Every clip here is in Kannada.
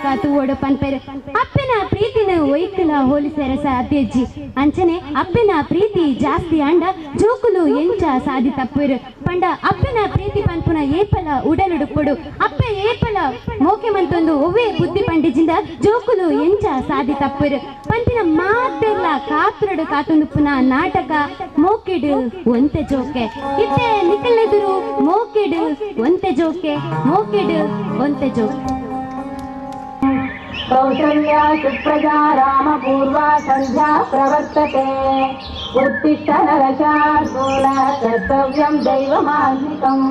ಕಾತು ಓಡು ಪನ್ಪೆರು ಅಪ್ಪನ ಪ್ರೀತಿನ ಒಯ್ಕಲ ಹೋಲಿಸರ ಸಾಧ್ಯಜ್ಜಿ ಅಂಚನೆ ಅಪ್ಪನ ಪ್ರೀತಿ ಜಾಸ್ತಿ ಅಂಡ ಜೋಕುಲು ಎಂಚ ಸಾಧಿ ತಪ್ಪರು ಪಂಡ ಅಪ್ಪನ ಪ್ರೀತಿ ಪನ್ಪುನ ಏಪಲ ಉಡಲುಡುಪುಡು ಅಪ್ಪ ಏಪಲ ಮೋಕೆ ಮಂತೊಂದು ಒವ್ವೇ ಬುದ್ಧಿ ಪಂಡಿಜಿಂದ ಜೋಕುಲು ಎಂಚ ಸಾಧಿ ತಪ್ಪರು ಪಂಪಿನ ಮಾತೆಲ್ಲ ಕಾತುರಡು ಕಾತುಂದುಪುನ ನಾಟಕ ಮೋಕೆಡು ಒಂತೆ ಜೋಕೆ ಇತ್ತೆ ನಿಕಲ್ನೆದುರು ಮೋಕೆಡು ಒಂತೆ ಜೋಕೆ ಮೋಕೆಡು ಒಂತೆ ಜೋಕೆ कौसल्या सुप्रजा रामपूर्वा संध्या प्रवर्तते उत्तिष्ठ नरशार्दूल कर्तव्यं दैवमान्विकम्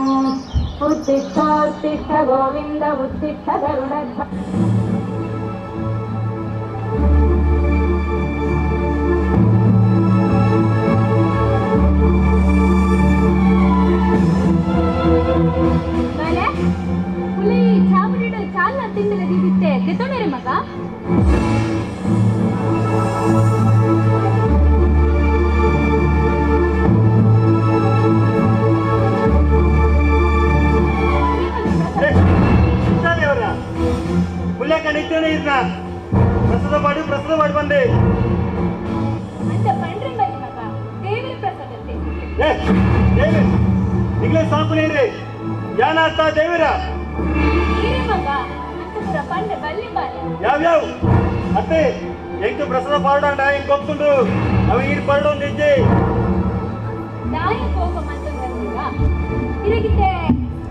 उत्तिष्ठोत्तिष्ठ गोविन्द उत्तिष्ठ गरुडध्वज ಗೆದ್ದೋಣರೆ ಮಗ ಪ್ರಸಾದ ಮಾಡಿ ಬಂದೆ ಅಂತ ಪಂಡ್ರೆ ಬನ್ನಿ ಮಗ ದೇವರ ಪ್ರಸಾದತೆ ನಿಗ್ಲೇ ಸಾಕು ನೀರಿ ಯಾನಾರ್ಥ ದೇವರ ಮಗ ಪಂಡ್ರೆ ಬಲ್ಲಿ ಬಾರಿ ಯಾವ್ಯಾವ ಅತ್ತೆ ಎಂಟು ಪ್ರಸಾದ ಪಾಡೋಣ ಹೆಂಗ್ ಗೊತ್ತುಂಡು ಅವ ಈಡು ಪರಡೋ ನಿಜ್ಜೆ ದಾಯಕ್ಕೆ ಹೋಗೋ ಮಂತಂಗ ಇರಗಿದ್ದೆ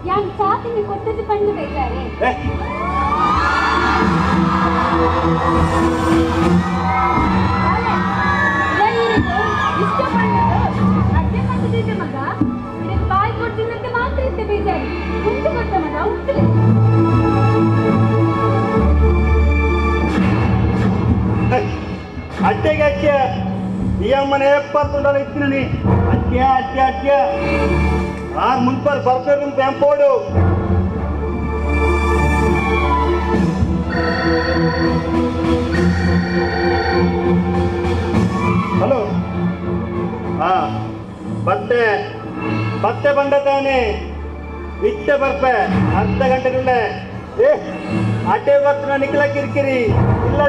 ಯಾನ್ ಸಾತಿನಿ ಕೊಟ್ಟದ್ದು ಪಂಡು ಬೇಜಾರೆ ಇಷ್ಟ ಪಂಡದು ಅಡ್ಡೆ ಮಂತದಿದ್ದೆ ಮಗ ಇದಕ್ಕೆ ಬಾಯಿ ಕೊಡ್ತೀನಂತೆ ಮಾತ್ರ ಇದ್ದೆ ಬೇಜಾರಿ ಉಂಟು ಕೊಟ್ಟ ಮಗ ಉಂಟು ಅಟ್ಟೆಗೆ ಅಕ್ಕೆ ಈ ಅಮ್ಮನೆ 70 ಇತ್ತಿನ ನೀ ಅಕ್ಕೆ ಅಕ್ಕೆ ಅಕ್ಕೆ ಆರ್ ಮುನ್ಪರ್ ಬರ್ಬೇಕು ಬ್ಯಾಂಪೋಡು ಹಲೋ ಹಾ ಬತ್ತೆ ಬತ್ತೆ ಬಂದ ತಾನೆ ಬಿಟ್ಟೆ ಬರ್ಪೆ ಅರ್ಧ ಗಂಟೆಗುಳ್ಳೆ ಅಟ್ಟೆ ಬರ್ತ ನಿಕ್ಲ ಕಿರಿಕಿರಿ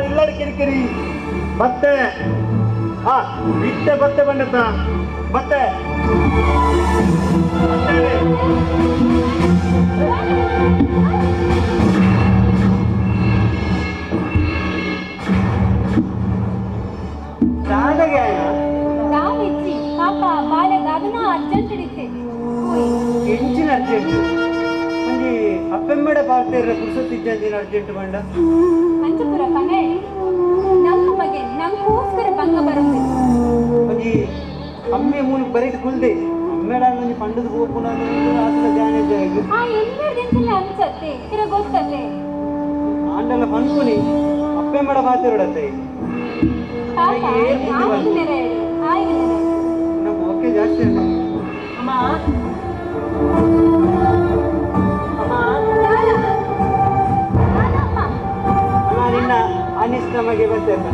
ಇಲ್ಲ ಕಿರಿಕಿರಿ ಮತ್ತೆ ಹಾ ಬಿಟ್ಟೆ ಬತ್ತೆ ಬಂದತ್ತ ಮತ್ತೆ ಪಾಪ ಬಾಲ್ಯದ ಅದನ್ನ ಅರ್ಜೆಂಟ್ ಹಿಡಿತೆ ಎಂಚಿನ ಅರ್ಜೆಂಟ್ ಒಂಜಿ ಅಪ್ಪೆಂಬೆಡ ಪಾರ್ತಿರ ಕುರ್ಸೊತ್ತಿಜ್ಜಂಜಿನ ಅರ್ಜೆಂಟ್ ಬಂಡ ಅಂಚಪುರ ಕಣೆ ನಮ್ಮ ಬಗ್ಗೆ ನಂಗೋಸ್ಕರ ಭಂಗ ಬರುತ್ತೆ ಒಂಜಿ ಅಮ್ಮೆ ಮೂಲ ಬರೀಟ್ ಕುಲ್ದೆ ಅಮ್ಮೆಡ ಒಂಜಿ ಪಂಡದ ಹೋಗ್ಕೊಂಡು ಆತನ ಜಾನೆ ಜಾಗ ಆ ಎಲ್ಲರಿಗಿಂತಲೇ ಅನ್ಸತ್ತೆ ಇರ ಗೊತ್ತಲ್ಲೇ ಆಂಡಲ ಪನ್ಕೊನಿ ಅಪ್ಪೆಂಬೆಡ ಪಾರ್ತಿರೋಡತ್ತೆ ನಮ್ಮ ಓಕೆ ಜಾಸ್ತಿ ಅಲ್ಲ ಅಮ್ಮ ನಿನ್ನ ಅನಿಷ್ಟ ನಮಗೆ ಬರ್ತೇನೆ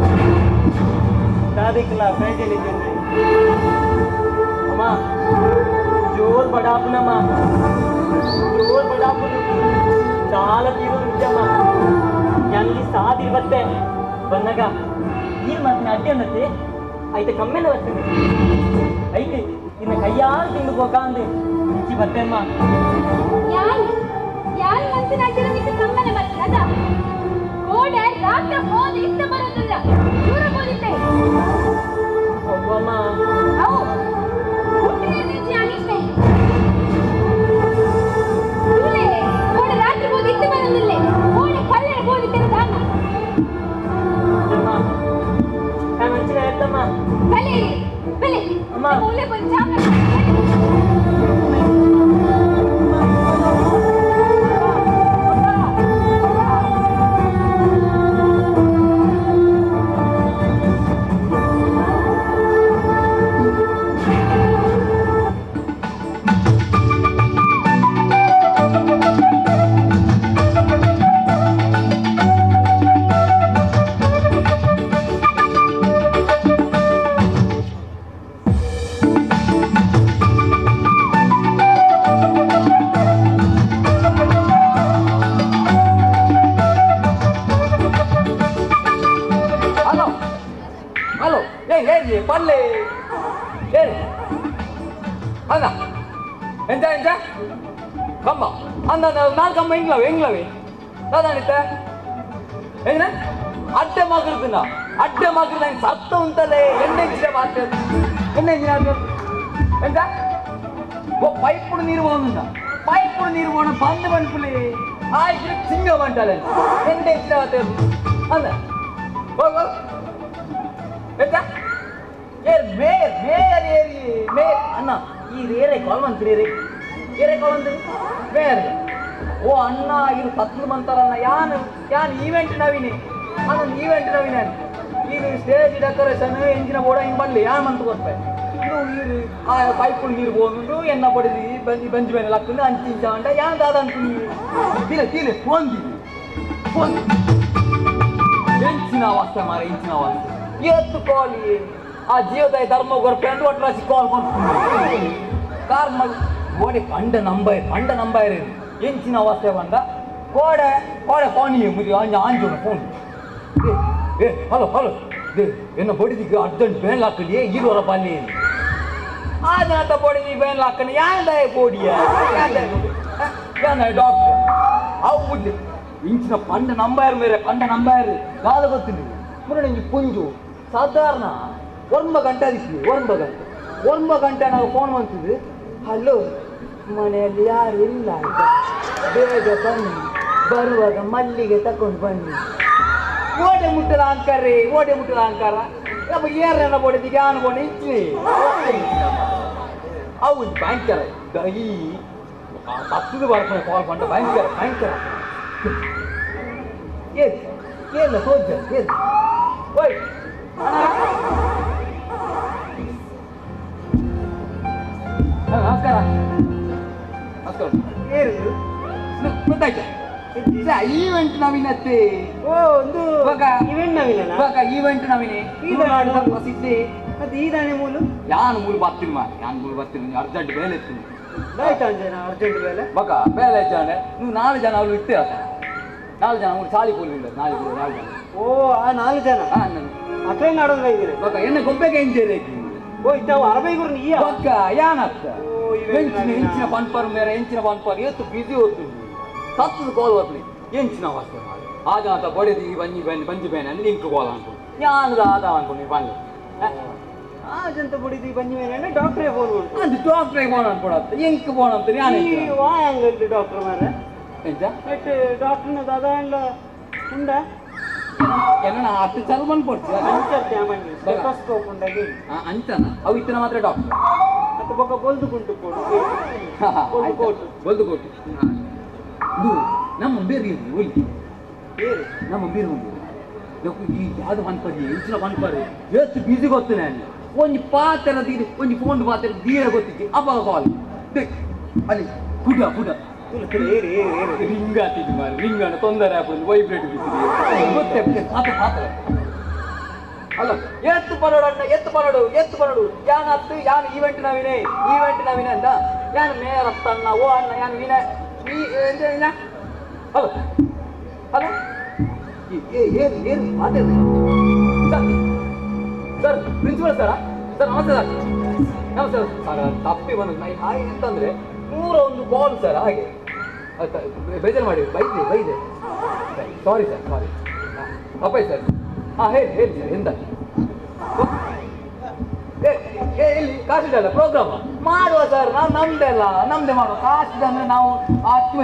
दादिकला पैदली चेन्नई अम्मा जोर बड़ापनम्मा जोर बड़ापन चाला तीरू निजम्मा यांगी सादी बत्ते बन्नगा ನೀರು ಮಾತ್ರ ಅಡ್ಡಿ ಅನ್ನತ್ತೆ ಐತೆ ಕಮ್ಮೆಲ್ಲ ಬರ್ತೇನೆ ಐತೆ ಇನ್ನು ಕೈಯಾರು ತಿಂದು ಹೋಗಂದು ರುಚಿ ಬರ್ತೇಮ್ಮ ಯಾರು ಮನಸ್ಸಿನ ಅಡ್ಡಿರೋದಕ್ಕೆ ಕಮ್ಮನೆ ಬರ್ತದೆ ಅದ ಗೋಡೆ ರಾತ್ರಿ ಹೋದ ಇಷ್ಟ ಬರೋದಿಲ್ಲ ದೂರ ಹೋದಿದ್ದೆ ಒಬ್ಬಮ್ಮ ಅವು ಹುಟ್ಟಿನ ನಿಜ ಅನಿಷ್ಟೇ ಗೋಡೆ ರಾತ್ರಿ ಹೋದ ಇಷ್ಟ ಬರೋದಿಲ್ಲ ಗೋಡೆ ಕಲ್ಲೇ ಹೋದಿದ್ದೆ ದಾನ ಬಲೆ ಬಲೆ ಅಮ್ಮ ಮೂಲೆ ಬಂದು ಜಾಗ ಕಮ್ಮ ಅಂದ ನಾನು ಕಮ್ಮ ಹೆಂಗ್ಲವೆ ಅದಾನಿತ್ತ ಏನ ಅಡ್ಡ ಮಗಳ್ದನ್ನ ಅಡ್ಡ ಮಗಳ್ದ ಸತ್ತ ಉಂಟಲ್ಲೇ ಎಣ್ಣೆಂಚಿನ ಮಾತ್ರ ಎಣ್ಣೆಂಚಿನ ಎಂತ ಪೈಪುಡು ನೀರು ಹೋಗುಂದ ಪೈಪುಡು ನೀರು ಹೋಣ ಬಂದು ಬಂದ್ಪುಲಿ ಆಯ್ತು ಸಿಂಗ ಬಂಟಲ್ಲ ಎಣ್ಣೆಂಚಿನ ಮಾತ್ರ ಅಂದ ಹೋಗು ಎಂತ ಮೇಯರ್ ಮೇಯರ್ ಏರಿ ಮೇಯರ್ ಅಣ್ಣ ಈ ರೇರೆ ಕಾಲ್ ಬಂತೀರಿ ಏರೆ ಕಾಲ್ ಅಂತೀರಿ ಮೇಯರ್ ಓ ಅಣ್ಣ ಇದು ಸತ್ಲು ಬಂತಾರಣ್ಣ ಯಾನ್ ಈವೆಂಟ್ ನವೀನಿ ಅದೊಂದು ಈವೆಂಟ್ ನವೀನ ಇದು ಸ್ಟೇಜ್ ಡೆಕೋರೇಷನ್ ಎಂಜಿನ ಬೋಡ ಹಿಂಗೆ ಬರಲಿ ಯಾನ್ ಮಂತ್ ಕೊಡ್ತಾರೆ ಇದು ನೀರು ಆ ಪೈಪುಲ್ ನೀರು ಹೋಗ್ಬಿಟ್ಟು ಎಣ್ಣ ಪಡೆದು ಬಂಜಿ ಮೇಲೆ ಹಾಕೊಂಡು ಅಂಚಿ ಇಂಚ ಅಂಟ ಯಾನ್ ದಾದ ಅಂತೀನಿ ತೀಲೆ ಫೋನ್ ಎಂಚಿನ ಅವಸ್ಥೆ ಮಾರ ಇಂಚಿನ ಅವಸ್ಥೆ ಇವತ್ತು ಕಾಲಿ ಆ ಜೀವದ ಧರ್ಮ ಕೊಡ್ಪೇಂದು ಒಟ್ಟರಾಸಿ ಕಾಲ್ ಮಾಡ್ತೀನಿ ಕಾರ್ ಗೋಡೆ ಪಂಡ ನಂಬಾಯಿರಿ ಎಂಚಿನ ಅವಸ್ಥೆ ಬಂದ ಕೋಡೆ ಫೋನಿ ಮುದಿ ಆಂಜೋಣ ಫೋನ್ ಹಲೋ ಎನ್ನ ಬಡಿದಿಗೆ ಅರ್ಜೆಂಟ್ ಬೇನ್ ಹಾಕಲಿ ಈರೋರ ಬಲ್ಲಿ ಆಜಾತ ಬಡಿದಿ ಬೇನ್ ಹಾಕಲಿ ಯಾಂದ ಬೋಡಿಯ ಡಾಕ್ಟರ್ ಅವು ಮುಡ್ಲಿ ಇಂಚಿನ ಪಂಡ ನಂಬಾಯಿರು ಗಾದ ಗೊತ್ತಿಲ್ಲ ಮುರ ನಿಂಗೆ ಪುಂಜು ಸಾಧಾರಣ 1 ಗಂಟೆ ಅದಕ್ಕೆ 1 ಗಂಟೆ ನಾವು ಫೋನ್ ಮಾಡ್ತಿದ್ವಿ ಹಲೋ ಮನೆಯಲ್ಲಿ ಯಾರು ಇಲ್ಲ ಬೇಗ ಬನ್ನಿ ಬರುವಾಗ ಮಲ್ಲಿಗೆ ತಕೊಂಡು ಬನ್ನಿ ಓಟೆ ಮುಟ್ಟದ ಅಂಕಾರ ಏರನ್ನ ಬೋಡಿದಿಗೆ ಅನ್ಕೊಂಡು ಇಚ್ಛೆ ಅವು ಭಯಂಕರ ಈ ಹತ್ತದ ಬರ್ತಾನೆ ಕಾಲ್ ಬಂದ ಭಯಂಕರ ಏನ ಸೋಜ ಓಯ್ ನಮಸ್ಕಾರ ಗೊತ್ತಾಯ್ತು ಈವೆಂಟ್ ನವೀನತ್ತೆ ಒಂದು ಈವೆಂಟ್ ನವೀನೆ ಪ್ರಸಿದ್ಧಿ ಮತ್ತೆ ಈ ದಾಣೆ ಮೂಲು ಯಾನ್ ಮೂಲು ಬರ್ತೀನಿ ಅರ್ಜೆಂಟ್ ಬೇಲೆ ಎತ್ತೀನಿ ಅರ್ಜೆಂಟ್ ಬೇಲೆ ಬೇಲೆ ಜಾನೆ ನೀವು 4 ಜನ ಅವ್ರು ಇರ್ತೀರ 4 ಜನ ಅವ್ರು ಸಾಲಿ ಕೂಲಿಲ್ಲ 4 ಜನ ಓ ಆ 4 ಜನ ಅಟ್ರೇ ನಾಡೋದು ಇದ್ದೀರಿ ಎಣ್ಣೆ ಗೊಬ್ಬೆಗೆ ಎಂಜೇರಿ ಓ ಇತ್ತಾವ ಅರಬೈಗುರು ನೀ ಯಾನತ್ತ ಎಂಚಿನ ಪನ್ಪರ್ ಮೇರೆ ಎಂಚಿನ ಪನ್ಪರ್ ಎಷ್ಟು ಬಿಸಿ ಹೋಗ್ತೀನಿ ಸತ್ತದ ಕಾಲ್ ಬರ್ಲಿ ಎಂಚಿನ ಅವಸ್ಥೆ ಮಾಡಿ ಆಗ ಅಂತ ಬಡಿದಿ ಬಂಜಿ ಬೇನೆ ಅಂದ್ರೆ ಇಂಕ ಕಾಲ್ ಅನ್ಕೊಂಡು ಯಾನದ ಆದ ಅನ್ಕೊಂಡು ನೀವು ಬನ್ನಿ ಆಜಂತ ಬಡಿದಿ ಬಂಜಿ ಮೇಲೆ ಡಾಕ್ಟ್ರೇ ಫೋನ್ ಮಾಡ್ತು ಅದು ಡಾಕ್ಟ್ರಿಗೆ ಫೋನ್ ಅನ್ಕೊಡತ್ತೆ ಎಂಕ ಫೋನ್ ಅಂತ ನಾನು ವಾಯಂಗಲ್ರಿ ಡಾಕ್ಟರ್ ಮಾರೆ ಎಂತ ಬಟ್ ಡಾಕ್ಟರ್ನ ದಾದಾ ಎಲ್ಲ ಉಂಡ ಎಲ್ಲ ಹತ್ತು ಚಲ ಬಂದ್ಕೊಡ್ತೀವಿ ಸ್ಟೆಥೋಸ್ಕೋಪ್ ಉಂಡಾಗಿ ಅಂಚನ ಅವು ಇತ್ತನ ಮಾತ್ರ ಡಾಕ್ಟರ್ ಮತ್ತೆ ಬೊಕ್ಕ ಬೊಲ್ದು ಕುಂಟು ಬೊಲ್ದು ಕೊಟ್ಟು ಇದು ನಮ್ಮ ಬೇರೆ ಒಯ್ದು ನಮ್ಮ ಬೇರೆ ಈ ಯಾವ್ದು ಪನ್ಪರಿ ಇಂಚಿನ ಪನ್ಪರಿ ಎಷ್ಟು ಬಿಸಿ ಗೊತ್ತೇನೆ ಅಲ್ಲಿ ಒಂದು ಪಾತ್ರದ ಒಂದು ಫೋನ್ ಪಾತ್ರೆ ದೀರ ಗೊತ್ತಿತ್ತು ಅಪ್ಪ ಕಾಲ್ ಅಲ್ಲಿ ಪುಡ ರಿಂಗ್ ಆಗ್ತಿದ್ದು ಮಾರಿ ರಿಂಗ್ ಅನ್ನ ತೊಂದರೆ ಹಾಕೊಂಡು ವೈಬ್ರೇಟ್ ಬಿಟ್ಟಿದೆ ಗೊತ್ತೇ ಪಾತ್ರ ಅಲ್ಲ ಎತ್ತು ಪರಡು ಯಾನ್ ಈವೆಂಟ್ ನವೀನೆ ಅಂತ ಯಾನ್ ಮೇಯರ್ ಅಣ್ಣ ಓ ಅಣ್ಣ ಯಾನ್ ವಿನಯ್ ಹಲೋ ಏನು ಮಾತಾಡಿ ಸರ್ ಪ್ರಿನ್ಸಿಪಲ್ ಸರ್ ನಮಸ್ತೆ ಸರ್ ತಪ್ಪಿ ಬಂದ ಹಾಗೆ ಅಂತಂದ್ರೆ 101 ಕಾಲ್ ಸರ್ ಹಾಗೆ ಬೇಜಾರು ಮಾಡಿ ಬೈದೆ ಸಾರಿ ತಪ್ಪಾಯ್ತು ಸರ್ ಹೇಳಿ ಸರ್ ಎಂತ ಇಲ್ಲಿ ಕಾಸಿದಲ್ಲ ಪ್ರೋಗ್ರಾಮ್ ಮಾಡುವ ಸರ್ ನಾವು ನಮ್ದೆ ಮಾಡುವ ಕಾಸಿದ ಅಂದ್ರೆ ನಾವು ಅಚ್ಚು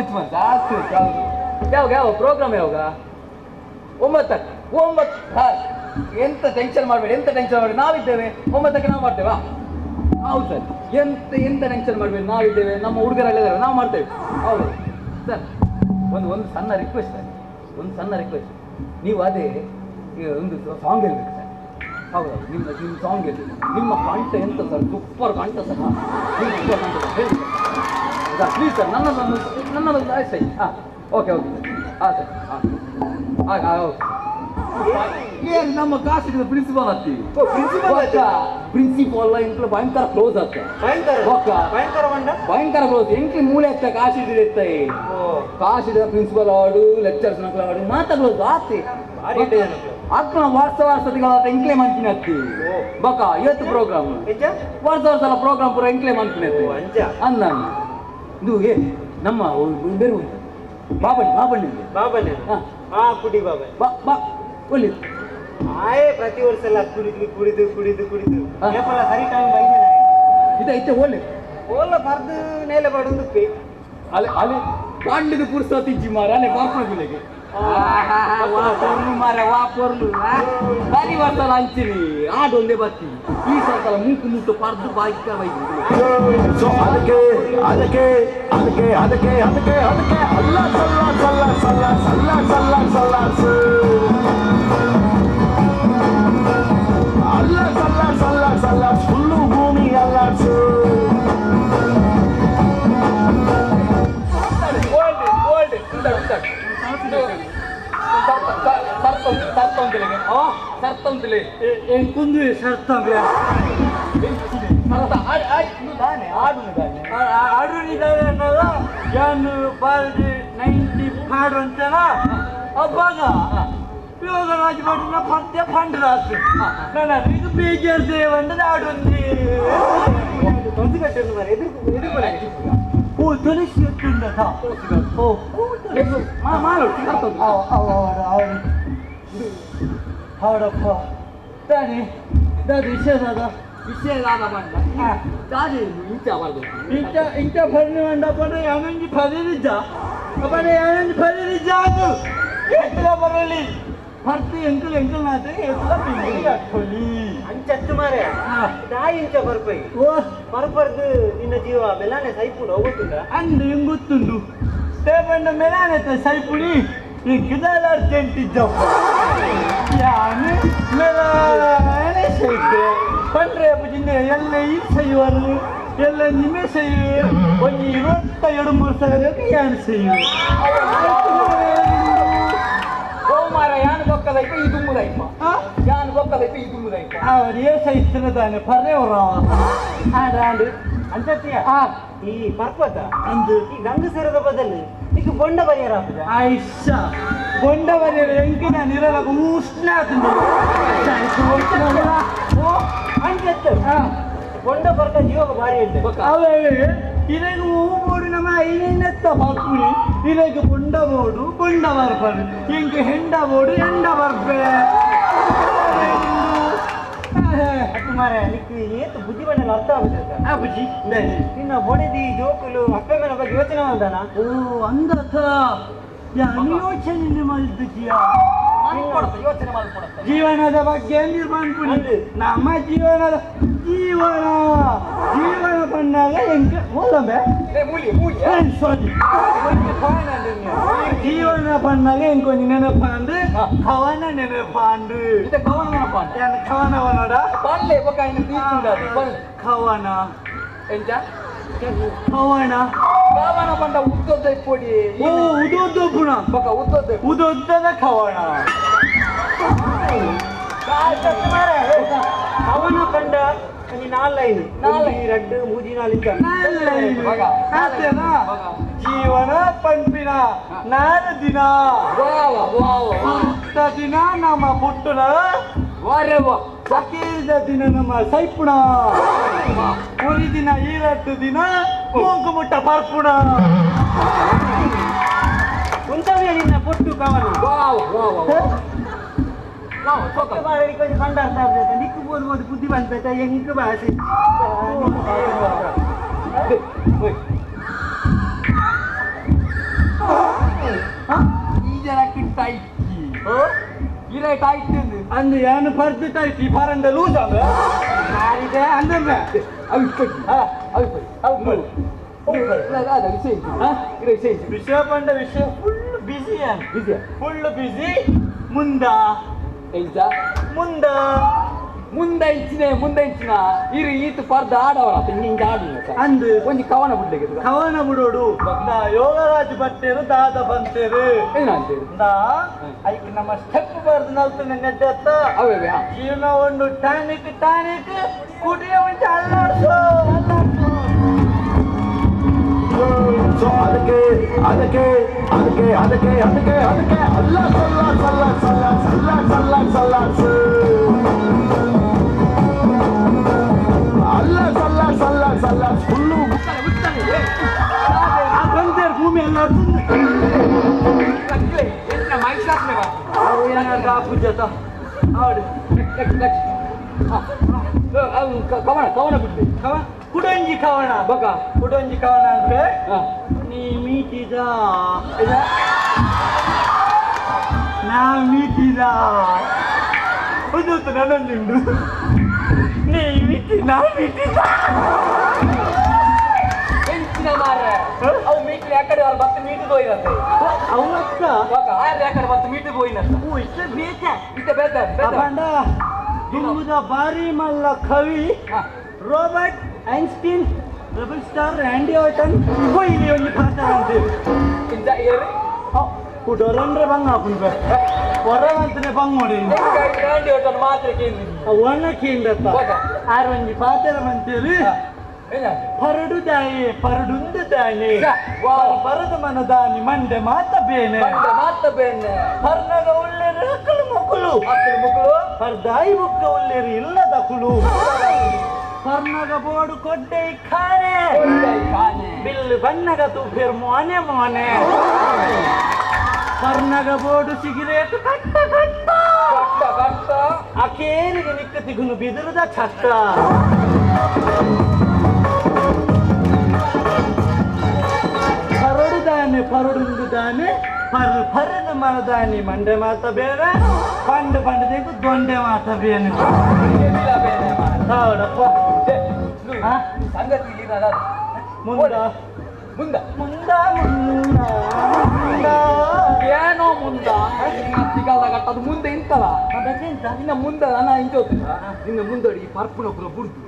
ಯಾವಾಗ ಪ್ರೋಗ್ರಾಮ್ ಯಾವಾಗ 9 ಎಂತ ಟೆನ್ಷನ್ ಮಾಡಬೇಡಿ ನಾವಿದ್ದೇವೆ 9ಕ್ಕೆ ನಾವು ಮಾಡ್ತೇವಾ ಹೌದು ಸರ್ ಎಂತ ಟೆನ್ಷನ್ ಮಾಡಬೇಡಿ ನಾವಿದ್ದೇವೆ ನಮ್ಮ ಹುಡುಗರಲ್ಲಿದ್ದಾರೆ ನಾವು ಮಾಡ್ತೇವೆ ಹೌದು ಸರ್ ಒಂದು ಸಣ್ಣ ರಿಕ್ವೆಸ್ಟ್ ನೀವು ಅದೇ ಒಂದು ಸಾಂಗ್ ಹೇಳ್ಬೇಕು ಸರ್ ಹೌದು ನಿಮ್ಮ ಸಾಂಗ್ ಹೇಳಿ ನಿಮ್ಮ ಕಂಠ ಎಂತ ಸರ್ ಸೂಪರ್ ಕಂಠ ಸರ್ ಹೇಳಿ ಸರ್ ಪ್ಲೀಸ್ ಸರ್ ನನ್ನದೊಂದು ಆಯ್ತು ಹಾಂ ಓಕೆ ಹಾಂ ಸರ್ ಹೌದು ಏನು ನಮ್ಮ ಕಾಸಿದ ಪ್ರಿನ್ಸಿಪಾಲ್ ಆಗ್ತೀವಿ ಪ್ರಿನ್ಸಿಪಾಲ್ ಇಂట్లో ಭಯಂಕರ ಕ್ಲೋಸ್ ಆಗ್ತದೆ ಭಯಂಕರ ಕ್ಲೋಸ್ ಎಂಟ್ಲಿ ಮೂಲೆ ಆಗ್ತಾ ಕಾಸಿದ ಪ್ರಿನ್ಸಿಪಾಲ್ ಆಡು ಲೆಕ್ಚರ್ಸ್ ನಕ್ಲ ಆಡು ಮಾತಾ ಕ್ಲೋಸ್ ಆಗ್ತಿ ಅಕ್ಕ ವರ್ಷದಿಗಳ ಎಂಕ್ಲೆ ಮಂಚಿನ ಹತ್ತಿ ಬಕ ಇವತ್ತು ಪ್ರೋಗ್ರಾಮ್ ವರ್ಷ ಪ್ರೋಗ್ರಾಮ್ ಪೂರ ಎಂಕ್ಲೆ ಮಂಚಿನ ಅಂದ ಇದು ನಮ್ಮ ಬೇರೆ ಉಂಟು ಬಾಬಣ್ಣ ಬಾಬನೇ ಹಾ. ಹಾ ಕುಡಿ ಬಾಬಾ ಬಾ ಒಳ್ಳೆದು ಆಯೇ ಪ್ರತಿ ವರ್ಷ ಎಲ್ಲ ಕುಡಿದು ಹಾ. ಏಪಲ ಸರಿ ಟೈಮ್ ಬೈದಿಲ್ಲ ಇದೈತೆ ಒಳ್ಳೆದು ಓಲ್ಲ ಬರ್ದು ನೇಲೆ ಬಡೊಂದು ಪೇ ಅಲ್ಲಿ ಪಾಂಡದ ಪುರ್ಸೋತಿಜ್ಜಿ ಮಾರ ಅಲ್ಲೇ ಬಾಪಣಗಿಲೆಗೆ ವಾಪರ್ಲು ಸರಿ ಬರ್ತಲ್ಲ ಅಂಚಿನಿ ಆಡು ಒಂದೇ ಬರ್ತಿ ಈ ಸಲ ಮುಟ್ಟು ಪರ್ದು ಬಾಯ್ಕ ಸೊ ಅದಕ್ಕೆ ಅದಕ್ಕೆ ಅದಕ್ಕೆ ಅದಕ್ಕೆ ಅದಕ್ಕೆ ಅದಕ್ಕೆ ಅಲ್ಲ ಸಲ್ಲ ಫುಲ್ಲು ಭೂಮಿ ಅಲ್ಲಾಡ್ಸು ಸರ್ತಂತಿಲೆ ಎಂಕುಂದು ಶರ್ತಂಬೆ ಆಡುನಿದ್ದಾರೆ ಅನ್ನೋದು ಯಾನು ಬಾಲ್ಡಿ 90 ಪಾಡು ಅಂತನ ಅಬ್ಬಾಗ ಯೋಗರಾಜ್ ಮಾಡಿನ ಪಂದ್ಯ ಪಂಡ್ರಾಸು ನಾನು ಇದು ಬೇಜಾರು ದೇವಂದ್ರೆ ಆಡೊಂದು ಒಂದು ಗಂಟೆ ಮರ ಎದುರು ಓ ತುಳಸಿ ಎತ್ತುಂಡ ಓ ಮಾಡು ಹೌದಪ್ಪ ತಾನೆ ದಾದ ವಿಷಯದಾದ ಬಂದ ದಾದಿ ಇಂಚ ಬರ್ಬೇಕು ಇಂಥ ಫರ್ನಿ ಮಂಡಪನ ಯಾನಂಜಿ ಫರಿರಿಜ್ಜ ಅಪ್ಪನ ಯಾನಂಜಿ ಫರಿರಿಜ್ಜ ಅದು ಎತ್ತಲ ಬರಲಿ ಭರ್ತಿ ಎಂಕಲ್ ನಾತೆ ಎತ್ತಲ ಪಿಂಗಿ ಹಾಕೊಳ್ಳಿ ಅಂಚತ್ತು ಮಾರೆ ದಾಯಿ ಇಂಚ ಬರ್ಪೈ ಓ ಬರ್ಬರ್ದು ನಿನ್ನ ಜೀವ ಮೆಲಾನೆ ಸೈಪುಡು ಹೋಗುತ್ತುಂಡ ಅಂದು ಹಿಂಗ್ ಗೊತ್ತುಂಡು ತೇಪಂಡ ಮೆಲಾನೆ ಸೈಪುಡಿ ಈ ಗಿದಾಲ ಅರ್ಜೆಂಟ್ ಇದ್ದಪ್ಪ ಯಾನು ಮೆಲಾನೆ ಸೈತೆ ಪಂಡ್ರೆ ಅಪ್ಪಜಿಂದ ಎಲ್ಲ ಈ ಸೈವರು ಎಲ್ಲ ನಿಮೆ ಸೈವೆ ಒಂದು 22 ಸಾವಿರಕ್ಕೆ ಯಾನು ಸೈವೆ ಮಾರ ಯಾನು ಬೊಕ್ಕದೈಪ ಈ ದುಮ್ಮುದೈಪ ಯಾನು ಬೊಕ್ಕದೈಪ ಈ ದುಮ್ಮುದೈಪ ಅವ್ರು ಏ ಸೈತಿನ ತಾನೆ ಪರ್ರೆವ್ರ ಆಂಡು ಅಂಚತ್ತೀಯ ಈ ಪರ್ಪತ ಅಂದು ಈ ಗಂಗಸರದ ಬದಲು ಈಗ ಬೊಂಡ ಬರಿಯರ ಆಯ್ಷ ಬೊಂಡ ಬರಿಯರ ಎಂಕಿನ ನಿರಲ ಉಷ್ಣ ಅಂಚತ್ತು ಬೊಂಡ ಬರ್ಕ ಜೀವಕ ಭಾರಿ ಇದೆ ಅವೇ ಇದಕ್ಕೆ ಹೂ ಬೋಡು ನಮ್ಮ ಐನೆತ್ತ ಬಾಕುಳಿ ಇದಕ್ಕೆ ಬೊಂಡ ಬೋಡು ಬೊಂಡ ಬರ್ಬಾರ್ದು ಹಿಂಗೆ ಹೆಂಡ ಬೋಡು ಎಂಡ ಬರ್ಬೆ ಮಾರೆ ನಿಕ್ಕೆ ಏತು ಬುದ್ಧಿ ಬಣ್ಣಲ್ಲ ಅರ್ಥ ಆಗುತ್ತೆ ಆ ಬುಜ್ಜಿ ನಿನ್ನ ಬೊಡೆದಿ ಜೋಕುಲು ಅಕ್ಕ ಮೇಲೆ ಬಗ್ಗೆ ಯೋಚನೆ ಮಾಡ್ದಾನ ಓ ಅಂದಥ ಯೋಚನೆ ಮಾಡಿದ್ದೀಯ ಯೋಚನೆ ಮಾಡ್ಕೊಡುತ್ತೆ ಜೀವನದ ಬಗ್ಗೆ ನಿರ್ಮಾಣ ನಮ್ಮ ಜೀವನ ಬಂದಾಗ ಹೆಂಗೆ ಹೋದಂಬೆ ಸಾರಿ ಜೀವನ ಬಂದಾಗ ಹೆಂಗೆ ನೆನಪಾಂಡು ಕವನ ನೆನಪಾಂಡು ಕವನವನೋಡ ಕವನ ಎಂಚ ಕವನ ಕವನ ಬಂದ ಉದ್ದದ ಪೊಡಿ ಓ ಉದೋದ್ದ ಗುಣ ಬಕ ಉದೋದ್ದದ ಕವನ ಕವನ ಕಂಡ ರಡ್ಡು ಮೂಜಿ ಜೀವನ ಪಂಪಿನ ನಾಲ್ಕು ದಿನ ದಿನ ನಮ್ಮ ಪುಟ್ಟನ ಸಕೇರಿದ ದಿನ ನಮ್ಮ ಸೈಪುಣ ಉರಿ ದಿನ ಈರಟ್ಟು ದಿನ ಮುಟ್ಟ ಪರ್ಪುಣ ಉಂಟವೇ ನಿನ್ನ ಪುಟ್ಟು ಕವನ ಕೊಂಚ ಕಂಡ ಅರ್ಥ ಆಗ್ತದೆ ನಿಕ್ಕು ಬೋದು ಬುದ್ಧಿ ಬಂದ್ಬೇಕ ಹೆಂಗ್ ಭಾಷೆ ಅಂದು ಏನು ಪರ್ದು ಟೈಟಿ ಪರಂದ ಲೂಸ್ ಆಗಿದೆ ಅಂದ್ರೆ ವಿಷಯ ಬಂದ ವಿಷಯ ಫುಲ್ ಬಿಸಿ ಫುಲ್ ಬಿಸಿ ಮುಂದೆ ಇಂಚಿನ ಇರು ಈತ ಪರ್ದ ಆಡವರ ಹಿಂಗೆ ಆಡು ಅಂದು ಒಂದು ಕವನ ಬಿಡ್ಲಿಕ್ಕೆ ಕವನ ಬಿಡೋಡು ನಾ ಯೋಗರಾಜ್ ಬಟ್ಟೆರು ದಾದ ಬಂತೇರು ಏನಂತೇಳಿ ನಾ ಐಕ್ ನಮ್ಮ ಸ್ಟೆಪ್ ಬರ್ದು ನಲ್ತನೆ ನೆಡ್ಡತ್ತ ಅವೇ ಜೀವನ ಒಂದು ಟಾನಿಕ್ ಕುಡಿಯ ಮುಂಚೆ ಅಲ್ಲಾಡ್ಸು ಸೊ ಅದಕ್ಕೆ ಅದಕ್ಕೆ ಅದಕ್ಕೆ ಅದಕ್ಕೆ ಅದಕ್ಕೆ ಅದಕ್ಕೆ ಅಲ್ಲ ಸಲ್ಲಾಡ್ಸು ಅಲ್ಲ ಸಲ್ಲಾಡ್ ಫುಲ್ಲು ಬಂದೇರು ಐಸ್ಲಾಸ್ನೇ ಬಾ ಅವು ಏನಾದ್ರು ಆಪುಜತ ಆಡು ಕವನ ಬಿಡ್ಲಿ ಕುಡಂಜಿ ಕವಣ ಬಕ ಕುಡಂಜಿ ಕವಣ ಅಂದ್ರೆ ನೀ ಮೀಟಿದ ನಾ ಮೀಟಿದ ಒಂದು ನನ್ನೊಂದುಂಡು ನೀ ಮೀಟಿ ನಾ ಮೀಟಿದ ಹೆಂಚಿನ ಮಾರ್ರೆ ಅವು ಮೀಟ್ಲಿ ಯಾಕಡೆ ಅವ್ರು ಬತ್ತು ಮೀಟಿಗೆ ಹೋಯ್ದಂತೆ ಅವಕ್ಕ ಬಕ ಆರು ಯಾಕಡೆ ಬತ್ತು ಮೀಟಿಗೆ ಹೋಯ್ನಂತ ಓ ಇಷ್ಟ ಬೇಕ ಇತ್ತ ಬೇತ ಅಪಂಡ ದುಂಬುದ ಬಾರಿ ಮಲ್ಲ ಕವಿ Robert Einstein rebel star Randy Orton ಇಲ್ಲಿ ಒಂದು ಪಾತ್ರ ಇಂದ ಏರಿ ಕುಡೋರಂದ್ರೆ ಬಂಗ ಹಾಕೊಂಡ್ಬೆ ಹೊರವಂತನೇ ಬಂಗ್ ನೋಡಿ ಗಾಂಡಿ ಹೋಟೆಲ್ ಮಾತ್ರ ಕೇಂದ್ರಿ ಒಣ ಕೇಂದ್ರಪ್ಪ ಆರು ಒಂಜಿ ಪಾತ್ರ ಬಂತೇರಿ ಪರಡು ದಾಯಿ ಪರಡುಂದು ದಾನಿ ಬರದ ಮನ ದಾನಿ ಮಂಡೆ ಮಾತ ಬೇನೆ ಮಾತ ಬೇನೆ ಪರ್ನಗ ಉಳ್ಳೇರಿ ಅಕ್ಕಲು ಮಕ್ಕಳು ಮಕ್ಕಳು ಪರ್ದಾಯಿ ಬುಕ್ಕ ಉಳ್ಳೇರಿ ಇಲ್ಲದ ಕುಳು ಪರ್ನಗ ಬೋಡು ಕೊಡ್ಡೆ ಖಾನೆ ಬಿಲ್ಲು ಬಣ್ಣಗ ತೂಫೇರ್ ಮೋನೆ ಮೋನೆ ಪರ್ನಗ ಬೋಡು ಸಿಗರೇಟ್ ಕಟ್ಟ ಕಟ್ಟ ಕಟ್ಟ ಅಕೇರಿಗೆ ನಿಕ್ಕ ತಿಗುನು ಬಿದಿರದ ಛತ್ತ ಪರಡು ದಾನೆ ಪರಡುಂದು ದಾನೆ ಪರದ ಮನದಾನಿ ಮಂಡೆ ಮಾತ ಬೇರೆ ಪಂಡ ಪಂಡದೇಕು ದೊಂಡೆ ಮಾತ ಬೇನೆ ಹೌದಪ್ಪ ಸಂಗತಿ ಮುಂದ ಮುಂದ ಮುಂದ ಮುಂದ ಮುಂದ ಏನೋ ಮುಂದ ಸಿಗಲ್ಲ ಅದು ಮುಂದೆ ಇಂತಲ್ಲ ಅದಕ್ಕೆಂತ ಇನ್ನ ಮುಂದೆ ನಾನು ಇಂಚೋತು ಇನ್ನ ಮುಂದಡಿ ಪರ್ಪುನ ಪುರ ಬುಡ್ದು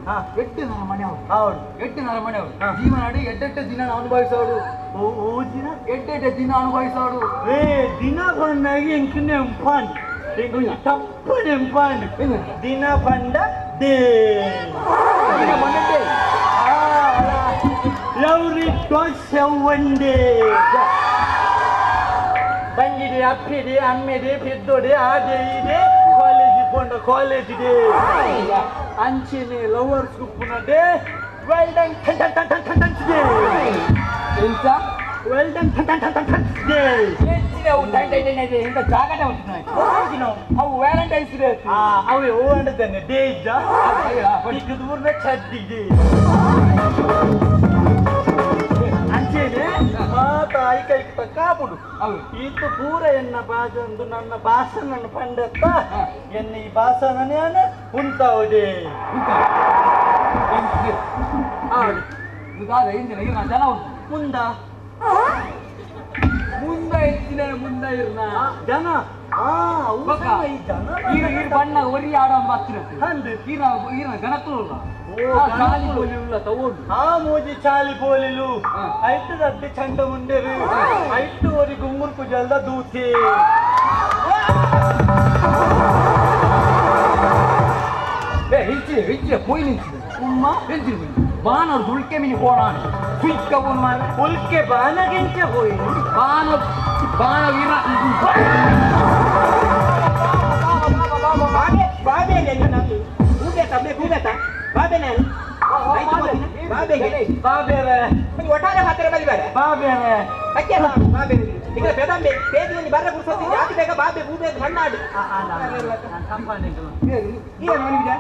ಎಟ್ಟು ನನ್ನ ಮನೆಯವರು ಹೌದು ಎಟ್ಟು ನನ್ನ ಮನೆಯವರು ಜೀವನ ಆಡಿ ಎಡ್ಡೆಟ್ಟು ದಿನ ಅನುಭವಿಸೋಡು ಓ ದಿನ ಎಡ್ಡೆಡ್ಡೆ ದಿನ ಅನುಭವಿಸೋಡು ಏ ದಿನ ಬಂದಾಗಿ ಎಂಕು ನೆಂಪಾನ್ ತಪ್ಪ ನೆಂಪಾನ್ ದಿನ ಬಂದ ದೇ ದಿನ ಬಂದದ್ದೇ ಲವ್ರಿ ದೋಸೆ ಒಂದೇ ಬಂದಿದೆ ಅಪ್ಪಿದೆ ಅಮ್ಮಿದೆ ಪೆದ್ದೋಡೆ ಆದೆ ಇದೆ ಕಾಲೇಜ್ ಪೋಂಡ ಕಾಲೇಜ್ ಇದೆ ಅಂಚಿನ ಲವರ್ಸ್ ಗುಪ್ಪುನಡೆ ವೆಲ್ ಡನ್ ಟನ್ ಟನ್ ಟನ್ ಟನ್ ಟನ್ ಟನ್ ಎಂತ ವೆಲ್ ಡನ್ ಟನ್ ಟನ್ ಟನ್ ಟನ್ ಟನ್ ಹೆಚ್ಚಿನ ಉಂಟು ಇಂಥ ಜಾಗಟೆ ಉಂಟು ಅವು ವ್ಯಾಲೆಂಟೈನ್ಸ್ ಡೇ ಅವೇ ಓ ಅಂಡದನ್ನೆ ಡೇ ಇದ್ದ ದೂರ್ನ ಛದ್ದಿಗೆ ಅಂಚೆನೆ ಮಾತ ಐಕೈ ಕಾಪುಡು ಈತು ಪೂರ ಎನ್ನ ಬಾಜಂದು ನನ್ನ ಭಾಷಣನ್ನು ಪಂಡತ್ತ ಎನ್ನ ಈ ಭಾಷಣನೇ ಉಂಟವುದೇ ಜನ ಉಂಟು ಮುಂದ ಮುಂದೆ ಹೆಚ್ಚಿನ ಮುಂದೆ ಇರ್ನ ಜನ ಈ ಜನ ಈ ಬಣ್ಣ ಒರಿ ಆಡೋ ಹತ್ತಿರ ಅಂದು ಈರ ಗಣಕುಲ್ಲ ಗಾಲಿ ಬೋಲಿಲ್ಲ ತಗೊಂಡು ಆ ಮೋಜಿ ಚಾಲಿ ಬೋಲಿಲು ಐಟು ರಡ್ಡಿ ಚಂಡ ಮುಂಡೆರು ಐಟು ಒರಿ ಗುಮ್ಮುರ್ಕು ಜಲ್ದ ದೂತಿ ಹೆಚ್ಚಿನ ಹೆಚ್ಚಿನ ಪೋಯಿ ನಿಂತಿದೆ ಉಮ್ಮ ಹೆಚ್ಚಿನ ಬಾನವ್ರು ದುಳ್ಕೆ ಮಿನಿ ಹೋಣಾಣ ಕ್ವಿಕ್ಕ ಒಂದು ಮಾಡ ಉಲ್ಕೆ ಬಾನಗೆಂಚೆ ಹೋಯಿ ಬಾನ ಬಾನ ವೀರ ಬಾಬೆ ನಾನು ಕೂಬೇತ ಕೂಬೇತ ಬಾಬೆ ನಾನು ಬಾಬೇರೆ ಒಟ್ಟಾರೆ ಮಾತ್ರ ಬಲಿಬೇಡ ಬಾಬೇರೆ ಅಕ್ಕೆ ಬಾಬೆ ಈಗ ಬೆದಂಬೆ ಪೇಜಿ ಬರ್ರ ಗುರ್ಸೋತಿ ಜಾತಿ ಬೇಗ ಬಾಬೆ ಬೂಬೆ ಮಣ್ಣಾಡು ಏನು ನಿಮ್ಗೆ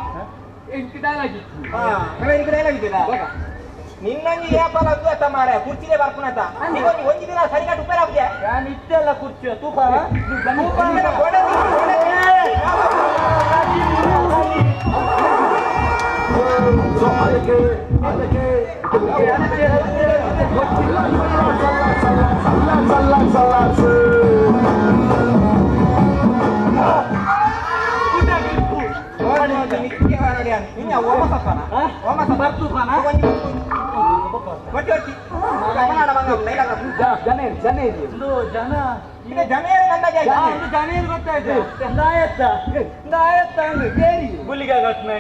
ಎಂಟು ಡಾಲಾಗಿತ್ತು ಕಳೆದ ಡೈಲಾಗಿದ್ದಿಲ್ಲ ನಿನ್ನಂಗೆ ಏಪಲ ಅತ್ತ ಮಾರ ಕುರ್ಚಿದೆ ಬರ್ಪುನತ ನೀವು ಒಂದು ದಿನ ಸರಿಗಾಟ್ ಉಪೇರ ಆಗಿದೆ ನಾನು ಇಷ್ಟೆಲ್ಲ ಕುರ್ಚಿ ತೂಪಾರ So ಅದಕ್ಕೆ ಜನ ಗೊತ್ತಾಯ್ತು ದಾಯತ್ತ ಅಂದ್ರೆ ಕೇರಿ ಗುಲಿಗ ಘಟನೆ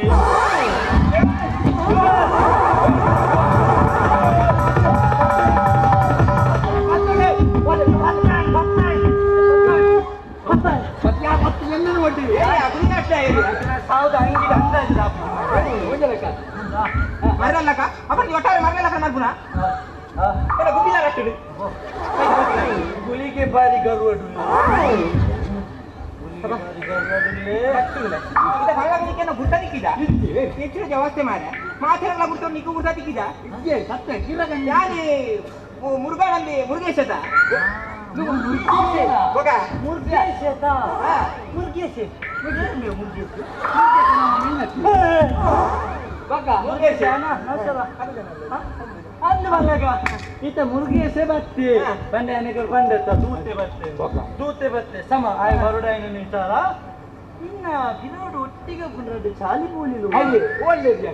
ಮರಲ್ಲಕ ಅಪ್ಪ ನೀವು ಒಟ್ಟಾರೆ ಮರಲ್ಲಕ ಮಾಡ್ಬುನಾ ಗುಬ್ಬಿಲ್ಲ ಕಟ್ಟಿಡು ಗುಲಿಗೆ ಬಾರಿ ಗರುವಡು ಇದ ಭಂಗಕ್ಕೆ ನಾವು ಗುಡ್ಡ ದಿಕ್ಕಿದ ಹೆಚ್ಚಿನ ವ್ಯವಸ್ಥೆ ಮಾರೆ ಮಾತೆಲ್ಲ ಗುಡ್ಡ ನಿಕ್ಕು ಗುಡ್ಡ ದಿಕ್ಕಿದ ಯಾರಿ ಮುರುಗಾನಂದಿ ಮುರುಗೇಶತ ಈತ ಮುರುಗೇಶೆ ಬತ್ತೆ ಬಂಡೆ ಅನೇಕರು ಬಂದತ್ತ ದೂತೆ ಬತ್ತೆ ಸಮ ಆಯ್ ಬರುಡಾಯಿನ ನಿಂತಾರ ಇನ್ನ ಗಿರೋಡು ಒಟ್ಟಿಗೆ ಬಂದ್ರೆ ಚಾಲಿ ಬೋಲಿಲು ಒಳ್ಳೆದು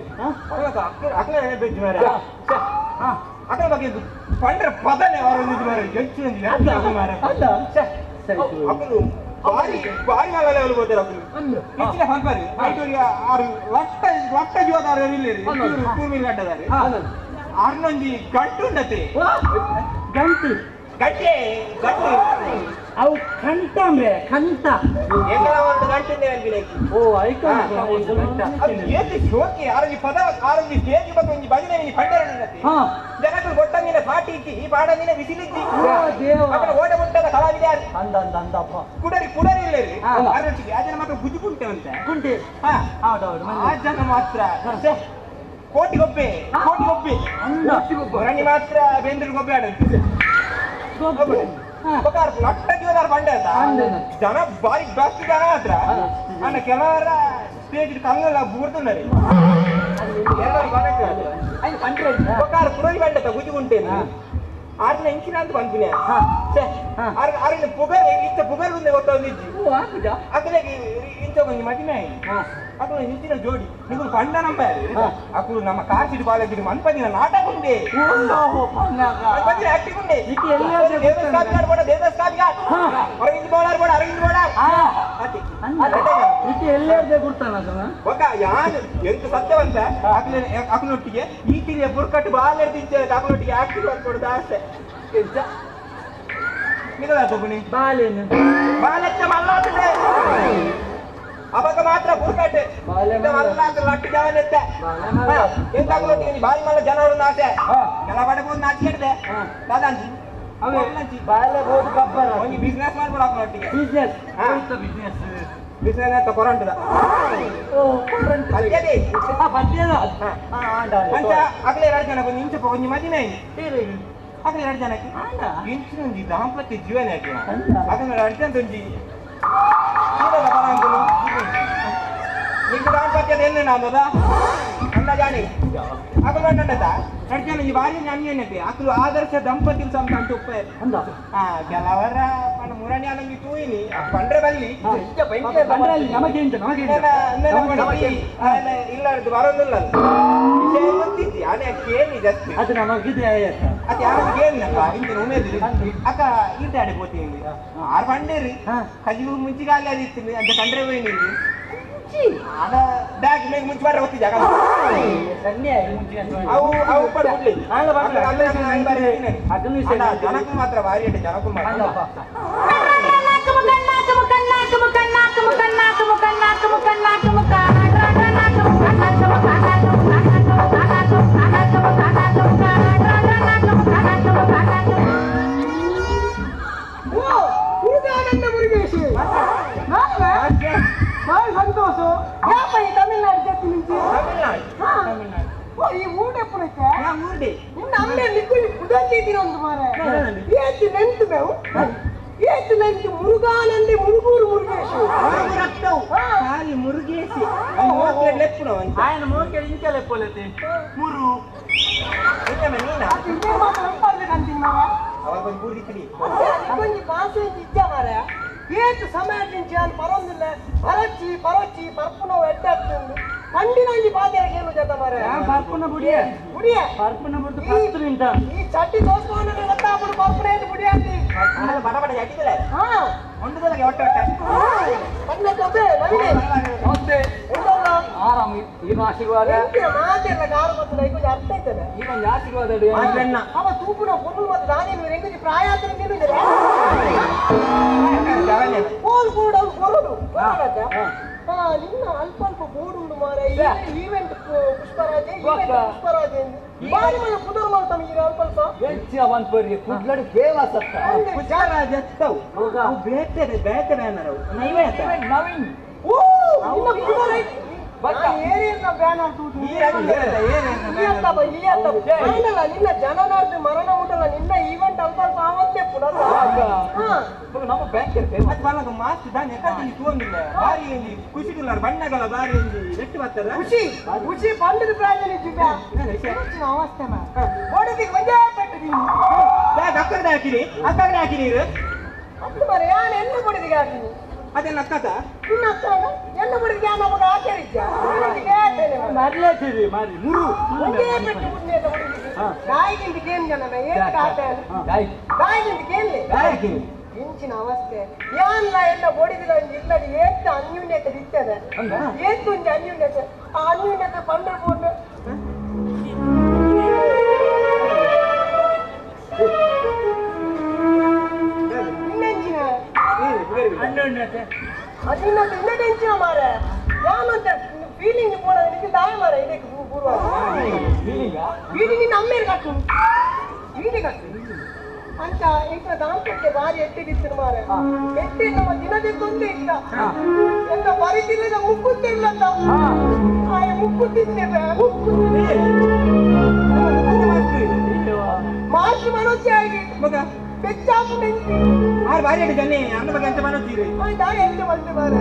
ಅದ್ರ ಬಗ್ಗೆ ಪಂಡ್ರ ಪದನೆ ಭಾರಿ ಭಾರಿ ಮೇಲೆ ಲೆವೆಲ್ ಬೋತಾರೆ ಹೆಚ್ಚಿನ ಪಂಪರಿ ಲಟ್ಟ ಜೀವದಾರ ಭೂಮಿ ಗಡ್ಡದಾರೆ ಆರ್ನೊಂದಿ ಗಂಟು ಉಂಡತೆ ಗಂಟು ಗಟ್ಟೆ ಗಟ್ಟು ಅವು ಕಂಟಂಬ್ರೆ ಕಂಟ ಎಂಗಳ ಒಂದು ಗಂಟೆ ಓ ಐಕ ಏತಿ ಶೋಕಿ ಆರಂಜಿ ಪದ ಆರಂಜಿ ಸ್ಟೇಜ್ ಬಗ್ಗೆ ಒಂದು ಭಜನೆ ನೀ ಪಂಡರ ಜನಗಳು ಗೊಟ್ಟಂಗಿನ ಪಾಟಿ ಇತ್ತಿ ಈ ಪಾಡಂಗಿನ ಬಿಸಿಲಿತ್ತಿ ಅక్కడ ಓಡ ಮುಟ್ಟದ ಕಲಾವಿದ ಅಂದಪ್ಪ ಕುಡರಿ ಇಲ್ಲ ಇಲ್ಲಿ ಆರೊಟ್ಟಿಗೆ ಆ ಜನ ಮಾತ್ರ ಗುಜಿ ಕುಂಟೆ ಕುಂಟೆ ಹೌದೌದು ಆ ಜನ ಮಾತ್ರ ಕೋಟಿಗೊಬ್ಬೆ ರಣಿ ಮಾತ್ರ ಬೇಂದ್ರ ಗೊಬ್ಬೆ ಆಡಂತೆ ಲಟ್ಟ ಜೀವದಾರ ಬಂಡೆ ಅಂತ ಜನ ಬಾರಿ ಜಾಸ್ತಿ ಜನ ಹತ್ರ ಅನ್ನ ಕೆಲವರ ಸ್ಟೇಜ್ ಕಲ್ಲ ಬೂರ್ದುಂಡರಿ ಪುರೋಗಿ ಬಂಡೆ ಗುಜಿ ಉಂಟೆ ಆರ್ನ ಇಂಚಿನ ಅಂತ ಬಂದಿನಿ ಆರಿನ ಪುಗರ್ ಇಂಚ ಪುಗರ್ ಮುಂದೆ ಗೊತ್ತೊಂದಿಜ್ಜಿ ಅಕಲೆಗೆ ಇಂಚ ಒಂದು ಮದಿಮೆ ಅಕಲು ಇಂಚಿನ ಜೋಡಿ ನೀವು ಪಂಡ ನಂಬರ್ ಅಕಲು ನಮ್ಮ ಕಾರ್ಸಿಡಿ ಕಾಲೇಜಿಗೆ ಮನ್ಪದಿನ ನಾಟಕ ಉಂಡೆ ಮನ್ಪದಿನ ಆಕ್ಟಿಂಗ್ ಉಂಡೆ ಅರವಿಂದ್ ಬೋಳಾರ್ ಎಲ್ಲೇ ಗುರ್ತಾನ ಒಕ್ಕ ಯಾರು ಎಂತ ಸತ್ಯವಂತ ಅಕಲೊಟ್ಟಿಗೆ ಈ ತಿರಿಯ ಬುರ್ಕಟ್ಟು ಬಾಲ್ ಎಡ್ದಿದ್ದೆ ಅಕಲೊಟ್ಟಿಗೆ ಆಕ್ಟಿಂಗ್ ಕೊಡ್ದ ಆಸೆ ನಿಗದಾತುನಿ ಬಾಲೇನು ಬಾಲೆಚ್ಚ ಮಲ್ಲಾತದೆ ಅವಾಗ ಮಾತ್ರ ಬುರ್ಕಟ್ಟೆ ಮಲ್ಲಾತ ಲಟ್ಟಿ ಜವನೆತ್ತೆ ಎಂತ ಅಕಲೊಟ್ಟಿಗೆ ಬಾಯಿ ಮಲ್ಲ ಜನವರನ್ನ ಆಸೆ ಕೆಲ ಬಡಬಹುದು ನಾಚಿಕೆಡ್ದೆ ದಾದಾಂಜಿ ಬಾಲೆ ಬೋದು ಕಬ್ಬರ ಒಂದು ಬಿಸ್ನೆಸ್ ಮಾಡ್ಬೋದು ಅಕಲೊಟ್ಟಿಗೆ ಬಿಸ್ನೆಸ್ ಅಂತ ಕೊರಂಟದ ಪದ್ಯದೇ ಅಂಚ ಅಗಲೇ 2 ಜನ ಒಂದು ಇಂಚ ಒಂದು ಮದಿನ ಅಗಲೇ 2 ಜನಕ್ಕೆ ಇಂಚಿನೊಂದು ದಾಂಪತ್ಯ ಜೀವನ ಯಾಕೆ ಅದನ್ನ 2 ಜನ ಒಂಜಿ ನಿಮ್ಗೆ ದಾಂಪತ್ಯದ ಎಣ್ಣೆ ನಾಮದ ಅಂದ ಜಾಣಿ ಅಕಲು ಅಂಡದ 2 ಜನ ಈ ಬಾರಿ ಅನ್ಯನತೆ ಅಕಲು ಆದರ್ಶ ದಂಪತಿ ಸಂತ ಅಂತ ಉಪ್ಪೆ ಕೆಲವರ ಮುರಣಿ ಅನ್ನಂಗಿ ತೂಯಿನಿ ಬಂಡ್ರೆ ಬಲ್ಲಿ ನಮಗೆ ಇಲ್ಲದ್ದು ಬರೋದಿಲ್ಲ ವಿಷಯ ಗೊತ್ತಿದ್ದಿ ಅದೇ ಕೇಳಿ ಜಾಸ್ತಿ ಅದು ನಮಗಿದೆ ಅದು ಯಾರು ಕೇಳಿನಪ್ಪ ಹಿಂದಿನ ಉಮೇದ್ರಿ ಅಕ್ಕ ಈಟಾಡಿ ಹೋಗ್ತೀನಿ 6 ಬಂಡೇರಿ ಕಜಿಗೂ ಮುಂಚಿಗೆ ಅಲ್ಲಿ ಅದಿತ್ತು ಅಂತ ಕಂಡ್ರೆ ಹೋಯ್ನಿ ಆಗ ಬ್ಯಾಗ್ ಮೇಲೆ ಮುಂಚೆ ಬಾರ ಹೋಗ್ತಿದ್ದೆ ಅವು ಪಡ್ಬಿಡ್ಲಿ ಜನಕ್ಕೂ ಮಾತ್ರ ಭಾರಿ ಅಡ್ಡೆ ಜನಕ್ಕೂ ಮಾತ್ರ ಸಂತೋಷ ತಮಿಳ್ನಾಡು ಜೊತೆ ನಿಂತು ಈ ಊಟ ಎಪ್ಪಡೈತೆ ಇನ್ನು ಅಮ್ಮೆ ನಿಕ್ಕುಳಿ ಕುಡಂದಿದ್ದೀನೊಂದು ಮಾರೆ ಏತು ನೆಂತು ಮೇವು ಏತು ನೆಂತು ಮುರುಗಾನಂದಿ ಮುರುಗೂರು ಮುರುಗೇಶು ಮುರುಗೇಶಿ ఆయన మోకే ఇంకా లేకపోతే మురు ನೀನಾ కంటున్నావా ಅವಾಗ ಒಂದು ಕೂಡಿತೀನಿ కొంచెం భాష ఇచ్చా మారే ఏటు సమయానికి అని పరొందిల్ల పరచి పరపున ఎట్టేస్తుంది కండినంజి బాధ్యతకి ఏమో చేద్దాం మారే పరపున బుడియే పరపున బుడి పత్తు నింట ఈ చట్టి దోసుకోండి కదా అప్పుడు పరపున ఏంటి బుడి అంటే ಬಡ ಜಟ್ಟಿದಲ್ಲ ಒಂದುದಕ್ಕೆ ಒಟ್ಟ ಅನ್ನ ಕಬೆ ನವಿನೆ ನಮಸ್ತೆ ಎಂದಲ್ಲ ಆರಾಮ ಈಗ ಆಶೀರ್ವಾದ ಮಾತೆಲ್ಲ ಕಾರು ಮತ್ತು ಐದು ಅರ್ಥ ಐತದೆ ಈಗ ಒಂದು ಆಶೀರ್ವಾದ ಅವ ತೂಪುನ ಪೊಣ್ಣು ಮತ್ತು ನಾನೇ ನೀವು ಹೆಂಗೆ ಪ್ರಾಯಾತ್ರ ನಿಲ್ಲಿದ್ರೆ ಕೋಲ್ ಕೂಡ ಕೊರಡು ನಿನ್ನ ಅಲ್ಪ ಬೋರ್ಡು ಮಾರೆ ಈವೆಂಟ್ ಪುಷ್ಪರಾಜ ಬಾರಿ ಮನೆ ಪುನರ್ಮಾನ ತಮಗೆ ಅಲ್ಪ ಹೆಚ್ಚಿನ ಒಂದು ಪರಿ ಕುಡ್ಲಡು ಫೇಮಸ್ ಅತ್ತ ಪುಷ್ಪರಾಜ ಬೇಟೆ ಬೇಟೆ ನವೀನ್ ಓ ನಿನ್ನ ಜನನಾರ್ಥ ಮರಣ ಉಂಟಲ್ಲ ನಿನ್ನ ಈವೆಂಟ್ ಅಲ್ಪ ಆವತ್ತೇ ಪುನಃ ನಮ್ಮ ಬ್ಯಾಂಕ್ ಮಾಸ್ಕ್ ದಾನೆ ಕಟ್ಟಿಗೆ ತಗೊಂಡಿಲ್ಲ ಬಾರಿ ಖುಷಿಗಿಲ್ಲ ಬಣ್ಣಗಳ ಬಾರಿ ನೆಟ್ಟು ಬರ್ತಾರೆ ಖುಷಿ ಖುಷಿ ಬಂದಿದ ಪ್ರಾಣಿ ಅವಸ್ಥೆ ಓಡಿದಿಗೆ ಒಂದೇ ಪೆಟ್ಟಿದ್ದೀನಿ ಅಕ್ಕಡೆ ಹಾಕಿರಿ ಅಕ್ಕಡೆ ಹಾಕಿರಿ ಅಕ್ಕ ಮರ ಯಾನು ಎಣ್ಣೆ ಕೊಡಿದಿಗೆ ಹಾಕಿನಿ ಅದೇನು ಅಕ್ಕದ ನಿನ್ನ ಅಕ್ಕ ಎಣ್ಣೆ ಕೊಡಿದಿಗೆ ಯಾನು ನಮಗೆ ಆಚರಿಸ ಮರ್ಲೇತೀರಿ ಮಾರಿ ಮುರು ಒಂದೇ ಪೆಟ್ಟು ಮುಂದೆ ಗಾಯದಿಂದ ಕೇನ್ ಜನ ಏನು ಆಟ ಗಾಯದಿಂದ ಕೇನ್ಲಿ ಇಂಚಿನ ಅವಸ್ಥೆ ಯಾನ್ಲ ಎಲ್ಲ ಹೊಡಿದಿಲ್ಲ ಇಲ್ಲಡಿ ಏತ್ ಅನ್ಯೂನ್ಯತೆ ಇರ್ತದೆ ಏತ್ ಒಂದು ಅನ್ಯೂನ್ಯತೆ ಆ ಅನ್ಯೂನ್ಯತೆ ಪಂಡರ್ಪುರ್ ಇನ್ನೆಂಚಿನ ಅನ್ಯೋನ್ಯತೆ ಅನ್ಯೂನ್ಯತೆ ಇನ್ನೆಂಚಿನ ಮಾರ ಯಾನಂತ ಫೀಲಿಂಗ್ ಪೋಣ ನಿಮಗೆ ದಾಯ ಮಾರ ಇದಕ್ಕೆ ಪೂರ್ವ ಫೀಲಿಂಗ್ ನಮ್ಮೇಲೆ ಕಟ್ಟು ಫೀಲಿಂಗ್ ಕಟ್ಟು ಅಂತ ಈಗ ದಾಂಪತ್ಯ ಭಾರಿ ಎಟ್ಟಿಗಿತ್ತು ಮಾರ ಎಟ್ಟಿ ನಮ್ಮ ದಿನದಿತ್ತೊಂದೇ ಇಲ್ಲ ಎಂತ ಪರಿತಿಲ್ಲದ ಮುಕ್ಕುತ್ತಿಲ್ಲ ಮುಕ್ಕುತ್ತಿದ್ದೇವೆ ಮಾರ್ಚ್ ಮನೋಜಿ ಆಗಿ ಬೆಚ್ಚಾಪು ನೆಂಚಿ ಭಾರಿ ಜನ ಅನ್ನ ಬಗ್ಗೆ ಎಂತ ಮನೋಜಿ ದಾಯ ಎಂತ ಬಂದು ಮಾರ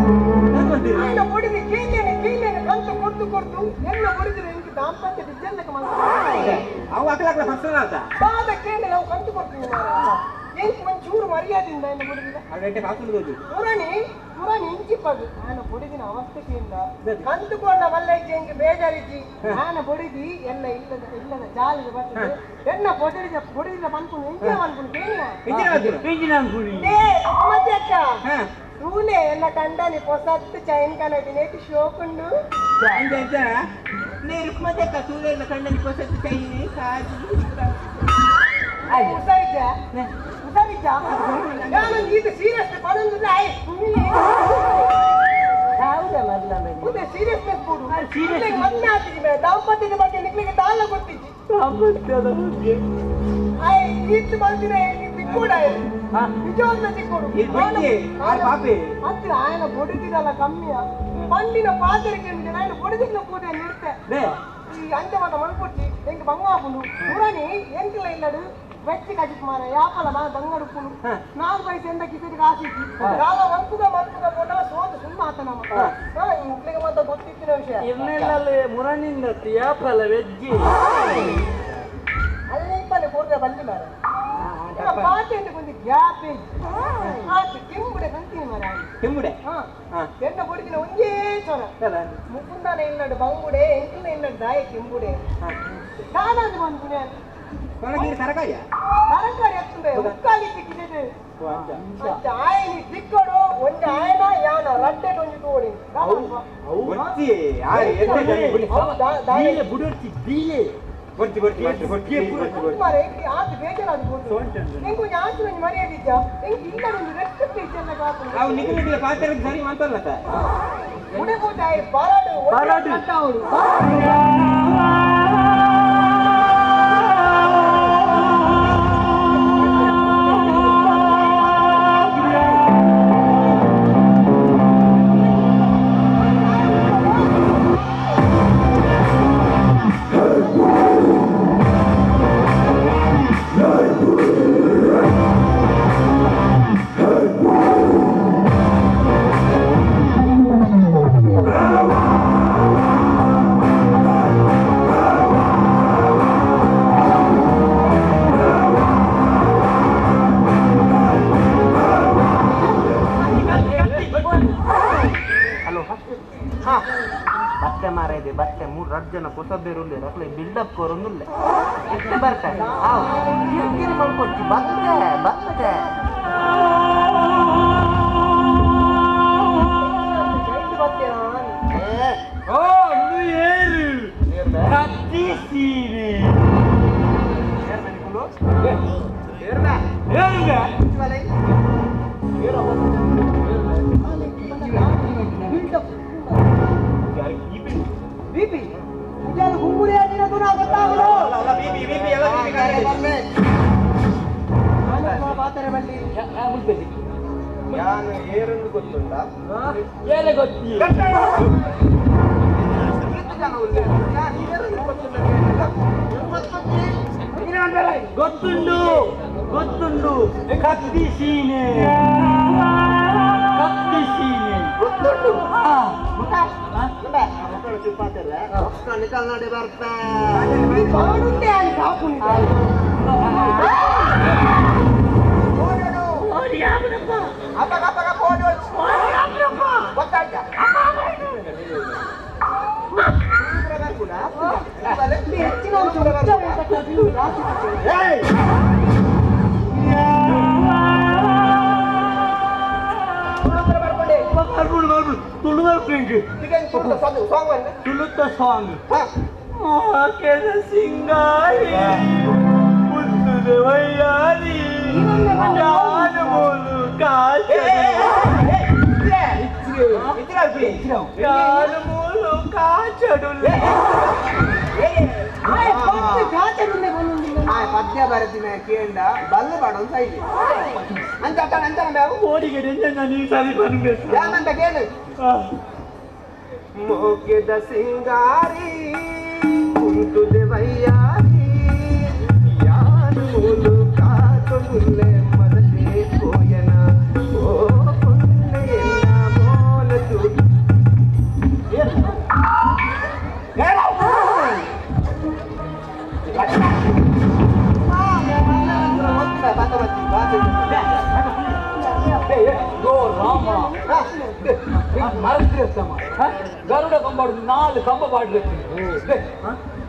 ఆయన పొడిది కీలేని కంతు కొడుతు ಎಲ್ಲ పొడిది ఇంక ದಾಂಪತ್ಯ ಬಿದ್ದೆಲ್ಲಕ್ಕೆ ಮಾಡ್ತಾರೆ ಅವು ಅಕಲಕಲ ಫಂಕ್ಷನ್ ಆತ ಬಾದ ಕೇಳಿ ನಾವು ಕಂತು ಕೊಡ್ತೀವಿ ಮಾರ ಎಂಕ ಮಂಚೂರು ಮರ್ಯಾದಿಂದ ಏನು పొడిದಿಲ್ಲ ಅಡೈತೆ ಕಾಸುಂದು ಪುರಾಣಿ ಇಂಚಿಪ್ಪದು ఆయన పొడిದಿನ ಅವಸ್ಥೆಯಿಂದ ಕಂತುಕೊಂಡ ಮಲ್ಲೈಜಿ ಎಂಕ ಬೇಜಾರಿಜಿ ఆయన పొడిದಿ ಎಲ್ಲ ಇಲ್ಲದ ಜಾಲಿಗೆ ಬರ್ತದೆ ಎನ್ನ పొడిದಿನ ಪನ್ಪುನು ಎಂಕ ಪನ್ಪುನು ಕೇಳಿಯ ಮತ್ತೆ ಅಕ್ಕ रूले ಎಲ್ಲ ತಂಡನಿ ಹೊಸತ್ತು ಚೈನ್ ಕನಡಿ ನೇತಿ ಶೋಕುಂಡು ಅಂಜಂಜ ನೇ ರುಕ್ಮತೆ ಕಸೂಲೆ ಎಲ್ಲ ತಂಡನಿ ಹೊಸತ್ತು ಚೈನ್ ಕಾಜಿ ಐ ಉಸರಿಜಾ ನಾನು ಇದು ಸೀರಿಯಸ್ ಪಡಂದಿಲ್ಲ ಐ ಹೌದಾ ಮಲ್ಲ ಮುದೆ ಸೀರಿಯಸ್ನೆಸ್ ಕೊಡು ಸೀರಿಯಸ್ ಮತ್ತೆ ಆತಿದಿ ಮೇ ದಾಂಪತ್ಯದ ಬಗ್ಗೆ ನಿಕ್ಲಿಗೆ ತಾಳ ಕೊಟ್ಟಿದ್ದಿ ದಾಂಪತ್ಯದ ಬಗ್ಗೆ ಐ ಇತ್ತು ಬಂದಿನ ಕೂಡ ನಿಜವಾದ ಚಿಕ್ಕೋಡು ಹತ್ತಿರ ఆయన పొడిదిರಲ್ಲ ಕಮ್ಮಿಯ పండిన పాత్రకి ఆయన పొడిదిన పూట నిర్తే ఈ అంతమాట మనుకొచ్చి ఇంక బంగాపును పురాని ఎంకల ఇల్లడు వెచ్చి కజిక్ మార యాపల మా బంగాడుపును 4 పైసೆ ಎಂದ ಕಿಸಿದ ಕಾಸಿತಿ ಯಾವ వంపుగా పోట ಸೋತ ಸುಮ್ಮ ಆತನಮ್ಮ ಇಂಕ್ಲಿಗೆ ಮತ್ತೆ ಗೊತ್ತಿತ್ತಿನ ವಿಷಯ ಇರ್ನೆಲ್ಲಲ್ಲಿ ಮುರಣಿಂದ ಯಾಪಲ ವೆಜ್ಜಿ ಅಲ್ಲಿ ಪಲೆ ಕೋರ್ಗೆ ಬಂದಿ ಮಾರ ಪಾಟೆಂದು ಒಂದು ಗ್ಯಾಪ್ ಆತು ಕೆಂಬುಡೆ ಕಂತೀನಿ ಮಾರ ಕೆಂಬುಡೆ ಎನ್ನ ಕೊಡಿದಿನ ಒಂದೇ ಚೊರ ಮುಕುಂದನ ಇಲ್ಲಡು ಬಂಗುಡೆ ಎಂಕಿನ ಇಲ್ಲಡು ದಾಯ ಕೆಂಬುಡೆ ನಾನಾದ್ರು ಬಂದ್ಬಿಡೆ ತರಕಾರಿ ಎತ್ತುಂಡೆ ಉಕ್ಕಾಲಿ ಸಿಕ್ಕಿದೆ ಆಯನಿ ದಿಕ್ಕಡು ಒಂದು ಆಯನ ಯಾನ ರಡ್ಡೆ ಒಂದು ತೋಡಿ ಬುಡರ್ತಿ ಬೀಲೆ ಮಾರೆ ಆತು ಬೇಜಾರಾದ ನಿಂಗೆ ಯಾಕೆ ಮರ್ಯಾದಿದ್ದ ನಿಂಗೆ ಇಲ್ಲ ಒಂದು ರೆಸ್ಪೆಕ್ಟ್ ಇದ್ದಲ್ಲ ಕಾಪು ನಾವು ನಿಖಿಲ ಪಾತ್ರ ಸರಿ ಮಾತಲ್ಲ ಉಡೆ ಕೂತಾಯಿ ಬಾರಾಡು ಅವಳು बच्चे मूर रज्जन कोसदेरुल्ले रखले बिल्डअप कोरोनुल्ले इतने ಬರ್ತಾರೆ ಆವ್ ಕಿರಿಕಿರಿ ಮಾಡ್ಕೊಡ್ತಿ ಬತ್ತೆ ಓ ನೀರು ಕತ್ತಿ ಸೀರೆ ಏರ್ಮನಿಕುಲು ಏರ್ಮಾ बीपी मुझे घुंगुरी आदमी तो ना बताओ लो बीपी ಎಲ್ಲ बीपी बात है बल्ली ಗೊತ್ತುಂಟಾ? ಏನೇ ಗೊತ್ತಿ ಎಷ್ಟು ಜನ ಉಳ್ಳೆ ಗೊತ್ತುಂಟ ಗೊತ್ತುಂಡು ಗೊತ್ತುಂಡು ಕತ್ತಿ ಸೀನೆ ಗೊತ್ತುಂಟು ಕನ್ನಡಿ ಬರ್ತಾ ತುಳುತ್ತ ಸಾಂಗ್ ಮಾಕೆದ ಸಿಂಗಾರಿ ಮುತ್ತುದೆ ವಯ್ಯಾರಿ ಜಾನಮೋಲು ಜಾನಮೋಲು ಕಾಚಡುಲೆ ಪದ್ಯ ಬರೆದಿನ ಕೇಂಡ ಬಲ್ಲು ಬಾಡೋ ಸೈಲಿ ಅಂತ ಅಂತ ಓಡಿಗೆ ನೀವು ಸರಿ ಬಂದ್ಬೇಕು ಯಾಮಂತ ಕೇಳು ಮೋಕೆದ ಸಿಂಗಾರಿ ಕುಂತುದೆ ವಯ್ಯಾರಿ ಯಾರು ಮೂಲು ಕಾತುಲ್ಲೆ ಮದತೆ ಹೋಯನ ಓ ಪುಲ್ಲೆ ಎಲ್ಲ ಮೋಲತು ಗರುಡ ಕಂಬಾಡುದು 4 ಕಂಬ ಬಾಡ್ಲಿಕ್ಕೆ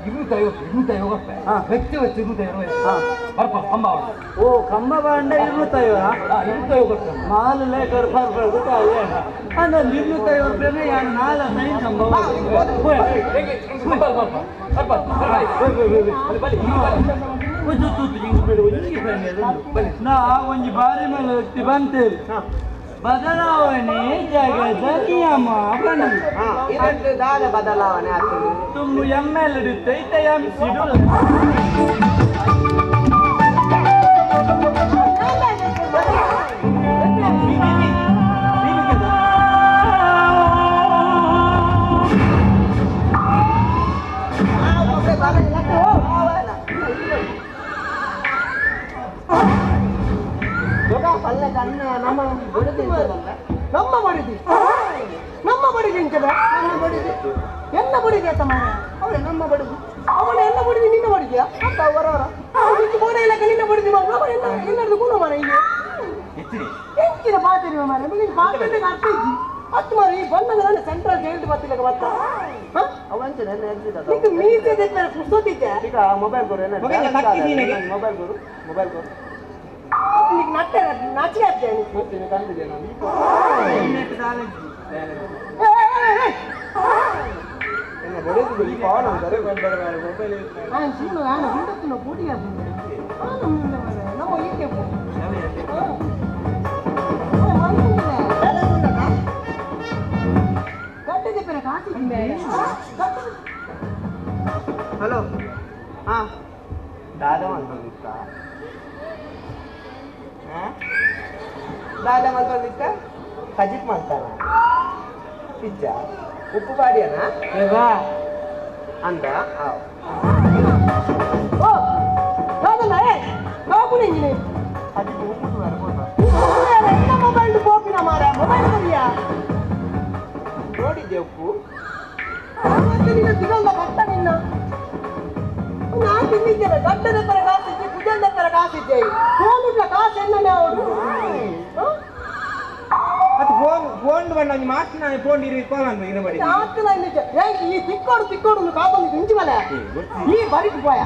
250 ವ್ಯಕ್ತಿ ವಚ್ಚು 250 ಬರ್ಪ ಕಂಬ ಓ ಕಂಬ ಬಾಂಡ 250 4 ಲೇಖರ್ ಬರ್ಬಾರ್ದು ಅಂದ್ರೆ 250 ರೂಪಾಯಿ ಯಾರು 4 ನೈನ್ ಕಂಬ ನಾ ಒಂಜಿ ಬಾರಿ ಮೇಲೆ ವ್ಯಕ್ತಿ ಬಂತೇಳಿ ಬದಲಾವಣೆ ಜಗದ ನಿಯಮ ಇದಕ್ಕೆ ದಾದ ಬದಲಾವಣೆ ಆಗ್ತದೆ ತುಂಬ ಎಮ್ಮೆಲ್ ಇಡುತ್ತೆ ಇತ್ತ ಎಮ್ ಸಿಡು ನಮ್ಮ ಬಡಿದಿ ಎಂಕದ ಎನ್ನ ಬಡಿದಿ ಅಂತ ಮಾರ ಅವಳೆ ನಮ್ಮ ಬಡಿದು ಅವಳ ಎಲ್ಲ ಬಡಿದಿ ನಿನ್ನ ಬಡಿದ್ಯಾ ಅಂತ ಅವರವರ ಬೋಡ ಇಲ್ಲಕ ನಿನ್ನ ಬಡಿದಿ ಎಲ್ಲರದು ಗುಣ ಮಾರ ಇಲ್ಲಿ ಎಂಕಿನ ಪಾತ್ರೆ ಮಾರ ನಿಮಗೆ ಪಾತ್ರೆ ಅರ್ಥ ಇದ್ದಿ ಹತ್ತು ಮಾರ ಈ ಬಂದಾಗ ನಾನು ಸೆಂಟ್ರಲ್ ಜೈಲ್ದು ಬರ್ತಿಲ್ಲ ಬತ್ತ ಇದು ಮೀಸೆ ಪುಸ್ತೋತಿದ್ದೆ ಈಗ ಮೊಬೈಲ್ ಕೊಡು ಮೊಬೈಲ್ ಕೊಡು నీకు నచ్చగా హలో దాదా అంటుందిస్తా దాదా మల్కొందిస్తా ఖజిత్ మల్తారా పిచ్చా ఉప్పు పాడియానా అందా ఓ దాదా కాపుని అది ఉప్పు వరకోట ಮೊಬೈಲ್ ಪೋಪಿನ ಮಾರ ಮೊಬೈಲ್ ಬರಿಯಾ ನೋಡಿದ್ದೆ ಉಪ್ಪು ನಿನ್ನ ಸಿಗಲ್ಲ ಕಟ್ಟ ನಿನ್ನ ನಾನು ತಿಂದಿದ್ದೇನೆ ಗಡ್ಡದ ಪರ ಕಾಸಿದ್ದೆ ಕುಜಂದ ಪರ ಕಾಸಿದ್ದೆ ಫೋನ್ ಕಾಸು ಎಣ್ಣೆ ಅವರು ಅದು ಫೋನ್ ಬಂದ ಮಾಸ್ಕ್ ನಾನು ಫೋನ್ ಇರಿ ಫೋನ್ ಅಂತ ಇರ ಬಡಿ ಆತ್ನ ಈ ತಿಕ್ಕೋಡು ಕಾಪಲ್ಲಿ ಇಂಚಿ ಮಲೆ ಈ ಬರಿಕು ಪೋಯ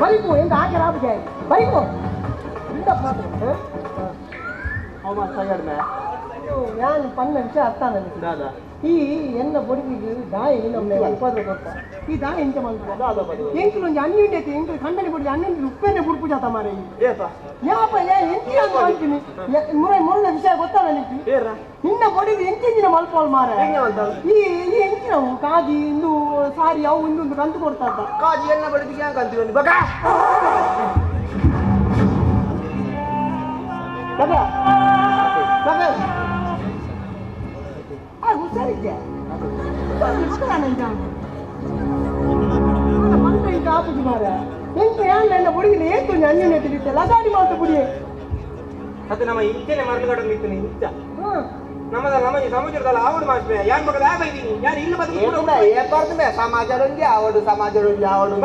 ಬರಿಕು ಎಂತ ಹಾಕಿ ರಾಬು ಬರಿಕು ಇಂತ ಪಾತ್ರ ಅವಮ್ಮ ಸೈಡ್ ನಾನು ಪನ್ನ ವಿಷಯ ಅರ್ಥ ನನಗೆ ದಾದಾ ಈ ಎನ್ನ ಬಡಿಗೆ ದಾಯಿ ನಮ್ಮನೆ ಉಪದ್ರ ಕೊಡ್ತಾ ಈ ದಾಯಿ ಎಂತ ಮಾಡ್ತಾರೆ ಎಂಕಲು ಒಂದು ಅನ್ನಿಂಡಿ ಐತಿ ಎಂಕಲು ಖಂಡನೆ ಬಡಿಗೆ ಅನ್ನಿಂಡಿ ಉಪ್ಪೇನೆ ಬುಡ್ಪು ಜಾತ ಮಾರ ಯಾಪ ಎಂಕಿ ಅಂತ ಅಂತೀನಿ ಮೂರನೇ ವಿಷಯ ಗೊತ್ತಾ ನನಗೆ ನಿನ್ನ ಬಡಿಗೆ ಎಂಚಿನ ಮಲ್ಪೋಲ್ ಮಾರ ಈ ಎಂಚಿನ ಕಾಜಿ ಇಂದು ಸಾರಿ ಅವು ಇನ್ನೊಂದು ಕಂತು ಕೊಡ್ತಾ ಇದ್ದ ಕಾಜಿ ಎನ್ನ ಬಡಿಗೆ ಯಾಕೆ ಅಂತೀವಿ ಬಗ ಇದ್ದೆ ಮಂತ್ರ ಇಂಕ ಆಪುಜಿ ಮಾರ ಎಂತ ಯಾನ ಬುಡಿಗಿನ ಏತು ಅನ್ಯನೇ ತಿಳಿತೆ ಲಗಾಡಿ ಮಾತು ಬುಡಿ ಅದು ನಮ್ಮ ಇಂಚನೆ ಮರಳುಗಡ ನಿಂತು ಇಂಚ ನಮ್ಮ ಸಮುದ್ರದಲ್ಲಿ ಆವಡು ಮಾಡ್ತೇವೆ ಯಾನ್ ಮಗದ ಆಬೈದೀನಿ ಯಾರು ಇಲ್ಲ ಏರ್ಪಡ್ತದೆ ಸಮಾಜರೊಂದಿ ಆವಡು ಸಮಾಜರೊಂದಿ ಆವಡು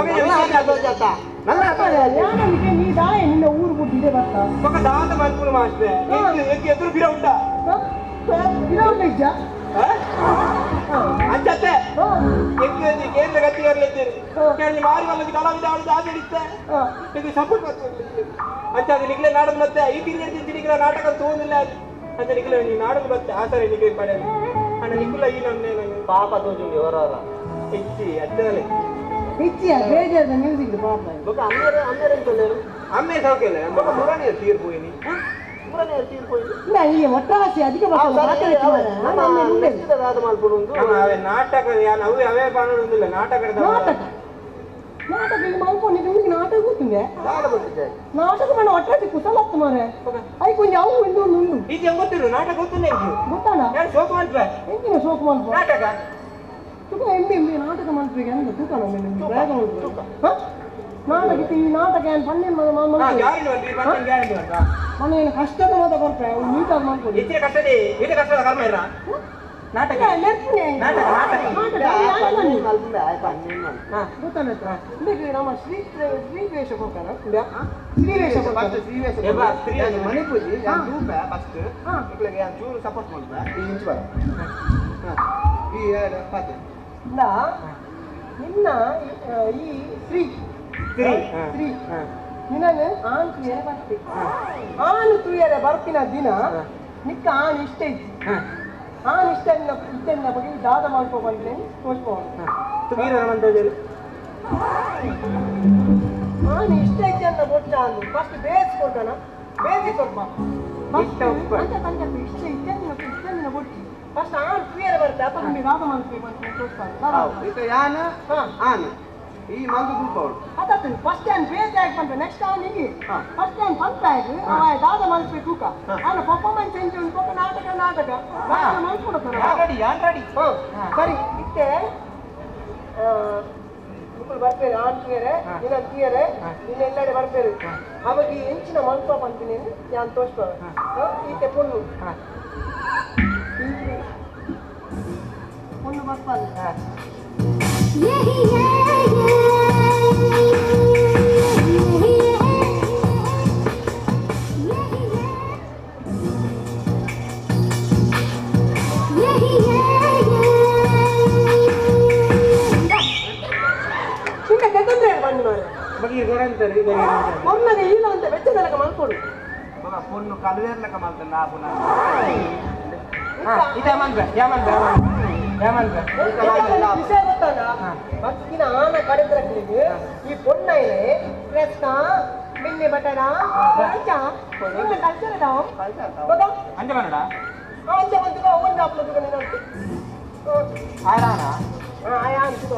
ಯಾನಿಗೆ ನೀ ದಾಯ ನಿನ್ನ ಊರು ಬಿಟ್ಟಿದೆ ಬರ್ತಾ ಮಗ ದಾದ ಮಾಡ್ಕೊಂಡು ಮಾಡ್ತೇವೆ ಎದುರು ಬಿರ ಉಂಟ ನಿಜ ಅಂಚತ್ತೆ ಕೇಂದ್ರ ಗತಿಯಲ್ಲಿದ್ದೀರಿ ಮಾರಿ ಮಲ್ಲಕ್ಕೆ ಕಲಾವಿದ ಅವಳು ದಾದ ಹಿಡಿತ್ತೆ ಇದು ಸಪೋರ್ಟ್ ಮಾಡ್ತೀವಿ ಅಂಚ ಅದು ನಿಗ್ಲೆ ನಾಡದು ಮತ್ತೆ ಈ ತಿಂಗಳ ನಾಟಕ ತೋಂದಿಲ್ಲ ಅಂತ ನಿಗ್ಲೆ ನೀ ನಾಡದು ಮತ್ತೆ ಆಸರೆ ನಿಗ್ಲೆ ಪಡೆ ಅಣ್ಣ ನಿಗ್ಲ ಈ ನನ್ನೇ ಪಾಪ ತೋಜುಂಗಿ ಹೊರವರ ಹೆಚ್ಚಿ ಅಚ್ಚದಲ್ಲಿ ಹೆಚ್ಚಿಯ ಬೇಜಾರದ ಮ್ಯೂಸಿಕ್ ಪಾಪ ಅಮ್ಮೆ ಸೌಖ್ಯ ಇಲ್ಲ ನಮ್ಮ ಮುರಾಣಿಯ ತೀರ್ಪೋಯಿನಿ ಇಲ್ಲ ಇಲ್ಲಿ ಒಟ್ಟಾಸಿ ಅಧಿಕ ನಾಟಕ ಅವೇ ಅವೇ ಕಾಣೋದಿಲ್ಲ ನಾಟಕ ನಾಟಕ ಇಲ್ಲಿ ಮಲ್ಕೊಂಡಿದ್ದು ನಿಮಗೆ ನಾಟಕ ಗೊತ್ತಿದೆ ನಾಟಕ ಮಾಡ ಒಟ್ಟಾಸಿ ಕುಸಲತ್ತು ಮಾರೆ ಅයි ಕೊಂಚ ಅವು ಇಂದು ಉಂಡು ಇದು ಹೆಂಗ್ ಗೊತ್ತಿರು ನಾಟಕ ಗೊತ್ತಿಲ್ಲ ಗೊತ್ತಾನ ಯಾರು ಶೋಕ ಮಾಡ್ತೇ ಎಂಗಿನ ಶೋಕ ಮಾಡ್ಬೋ ನಾಟಕ ತುಕ ಎಮ್ಮೆ ನಾಟಕ ಮಾಡ್ಬೇಕು ಅಂತ ತೂಕನ ಬೇಗ ನಾಟಕ ಈ ನಾಟಕ ಏನು ಪನ್ನೆ ಮನೆಯನ್ನು ಕಷ್ಟದ ಮಾತ ಬರ್ತಾರೆ ನೀಟಾಗಿ ಮಾಡ್ಕೊಳ್ಳಿ ಹೆಚ್ಚಿನ ಕಷ್ಟದೇ ಇದು ಕಷ್ಟದ ಕರ್ಮ ಇಲ್ಲ ನಾಟಕ ಗೊತ್ತಾನತ್ರ ನಮ್ಮ ಶ್ರೀ ವೇಷ ಹೋಗ್ತಾರ ಶ್ರೀ ವೇಷ ಮನೆ ಪೂಜಿ ಫಸ್ಟ್ ಚೂರು ಸಪೋರ್ಟ್ ಮಾಡ್ತಾ ಈ ಇಂಚು ಬರ ಈ ಪಾತೆ ಇಲ್ಲ ನಿನ್ನ ಈ ಶ್ರೀ ನಿನಗೆ ಆನ್ ತುಯರೆ ಬರ್ತೀನಿ ಆನ್ ತುಯರೆ ಬರ್ತಿನ ದಿನ ನಿಕ್ಕ ಆನ್ ಇಷ್ಟ ಇದ್ದಿ ಆನ್ ಇಷ್ಟನ್ನ ಬಗ್ಗೆ ದಾದ ಮಾಡ್ಕೋಬಂದ್ರೆ ತೋರಿಸ್ಬೋದು ಆನ್ ಇಷ್ಟ ಇದ್ದೆ ಅಂತ ಗೊತ್ತ ಅಂದು ಫಸ್ಟ್ ಬೇಯಿಸ್ಕೊಡ್ತಾನ ಬೇಯಿಸಿ ಕೊಡ್ಬ ಇಷ್ಟ ಇಷ್ಟ ಕೊಡ್ತಿ ಫಸ್ಟ್ ಆನ್ ತುಯರೆ ಬರುತ್ತೆ ಅಪ್ಪ ನಿಮಗೆ ದಾದ ಮಾಡ್ಬೇಕು ಅಂತ ತೋರಿಸ್ತಾರೆ ಯಾನು ಆನ್ ಈ ಮಂದು ಗ್ರೂಪ್ ಅವರು ಅದಾತು ಫಸ್ಟ್ ಟೈಮ್ ಬೇಸ್ ಆಗಿ ಬಂದ್ರೆ ನೆಕ್ಸ್ಟ್ ಟೈಮ್ ನಿಗೆ ಫಸ್ಟ್ ಟೈಮ್ ಬಂತ ಆಗಿ ದಾದ ಮಲ್ಪೆ ತೂಕ ಅವನ ಪರ್ಫಾರ್ಮೆನ್ಸ್ ಎಂತ ಉಂಟು ನಾಟಕ ಮಾಡ್ಕೊಡ್ತಾನೆ ಆಲ್ರೆಡಿ ಸರಿ ಇತ್ತೆ ಮಕ್ಕಳು ಬರ್ತಾರೆ ಆಂಟಿಯರೆ ಇನ್ನಂತಿಯರೆ ಇನ್ನ ಎಲ್ಲೆಡೆ ಬರ್ತಾರೆ ಅವಾಗ ಈ ಹೆಂಚಿನ ಮಲ್ಪ ಬಂತೀನಿ ನಾನು ತೋರಿಸ್ತಾರೆ ಈತೆ ಪೊಣ್ಣು ಬರ್ತಾರೆ ಮೊನ್ನೆ ಇಲ್ಲ ಅಂತ ಬೆಚ್ಚದಲಕ ಮಾಡ್ಕೊಡು ಪೊನ್ನು ಕಲವೇರ್ಲಕ ಮಾಡ್ತಾನೆ ನಾ ಪುನಃ ವಿಷಯ ಗೊತ್ತಾಗ ಮತ್ತಿನ ಆನ ಕಡೆದ್ರಕ್ಕೆ ಈ ಪೊಣ್ಣ ಇದೆ ರಸ್ತ ಮಿನ್ನೆ ಬಟರ ಕಲ್ಚರ್ ಅದಾವ ಅಂಜ ಕನ್ನಡ ಅಂಜ ಬಂತು ಒಂದು ಅಪ್ಲೋಡ್ ಆರಾನ ಆಯಾ ಅನ್ಸುತ್ತೋ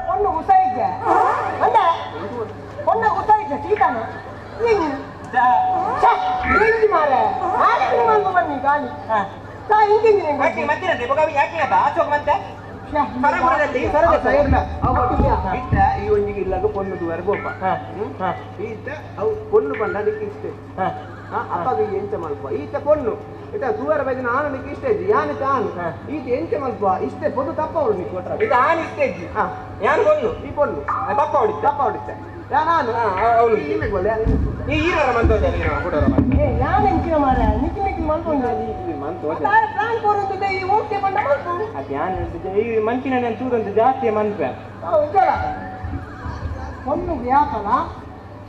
பொண்ணு உசாயிக்க அந்த பொண்ண உசாயிக்க சீதான மாற பண்ணி காலி ಈ ಒಂಜಿಗೆ ಇಲ್ಲಾಗ ಪೊಣ್ಣು ದೂರ ಗೋಪ ಈತ ಅವು ಪೊಣ್ಣು ಬಂದ ಅದಕ್ಕೆ ಇಷ್ಟ ಅಪ್ಪಗೆ ಎಂಚ ಮಲ್ಪ ಈತ ಪೊಣ್ಣು ಇತ ದೂರ ಬಗ್ಗೆ ನಾನು ನಿಕ್ಕೆ ಇಷ್ಟ ಇದ್ದಿ ಯಾನು ತಾನು ಈತ ಎಂಚ ಮಲ್ಪ ಇಷ್ಟೇ ಪೊದ್ದು ತಪ್ಪ ಅವಳು ನಿಕ್ಕೆ ಕೊಟ್ರ ಇದು ಆನ್ ಇಷ್ಟ ಇದ್ದಿ ಯಾರು ಪೊಣ್ಣು ಈ ಪೊಣ್ಣು ತಪ್ಪ ಹೊಡಿತ್ತೆ ನಾನು ಅವಳು ಈ ಹೀರೋರ ಮಂತೋಜ ನಾನು ಎಂಚಿನ ಮಾರ ನಿಕ್ಕಿ ನಿಕ್ಕಿ ಮಾಡ್ಕೊಂಡು ಪ್ಲಾನ್ ಕೋರಂತಿದ್ದೆ ಈ ಓಕೆ ಬಂದ ಮಾಡ್ಕೊಂಡು ಅದ್ಯಾನ್ ಈ ಮಂಚಿನ ಚೂರಂತ ಜಾಸ್ತಿ ಮನ್ಪೆ ವಿಚಾರ ಒಂದು ವ್ಯಾಪನ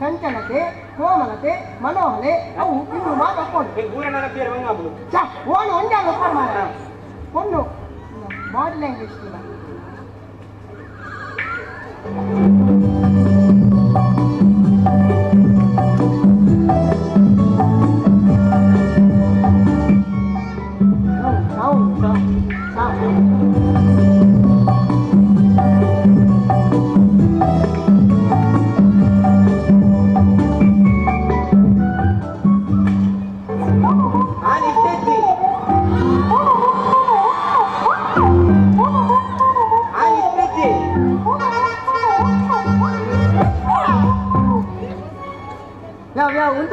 ಚಂಚಲತೆ ಕೋಮಲತೆ ಮನೋಹರೆ ಅವು ಇನ್ನು ಮಾತಾಡ್ಕೊಂಡು ಊರನ ಪೇರು ಹಂಗಾಗ್ಬಿಡು ಓನು ಒಂದೇ ಮಾರ ಒಂದು ಬಾಟ್ಲ್ ಹೆಂಗೆ ಇಷ್ಟಿಲ್ಲ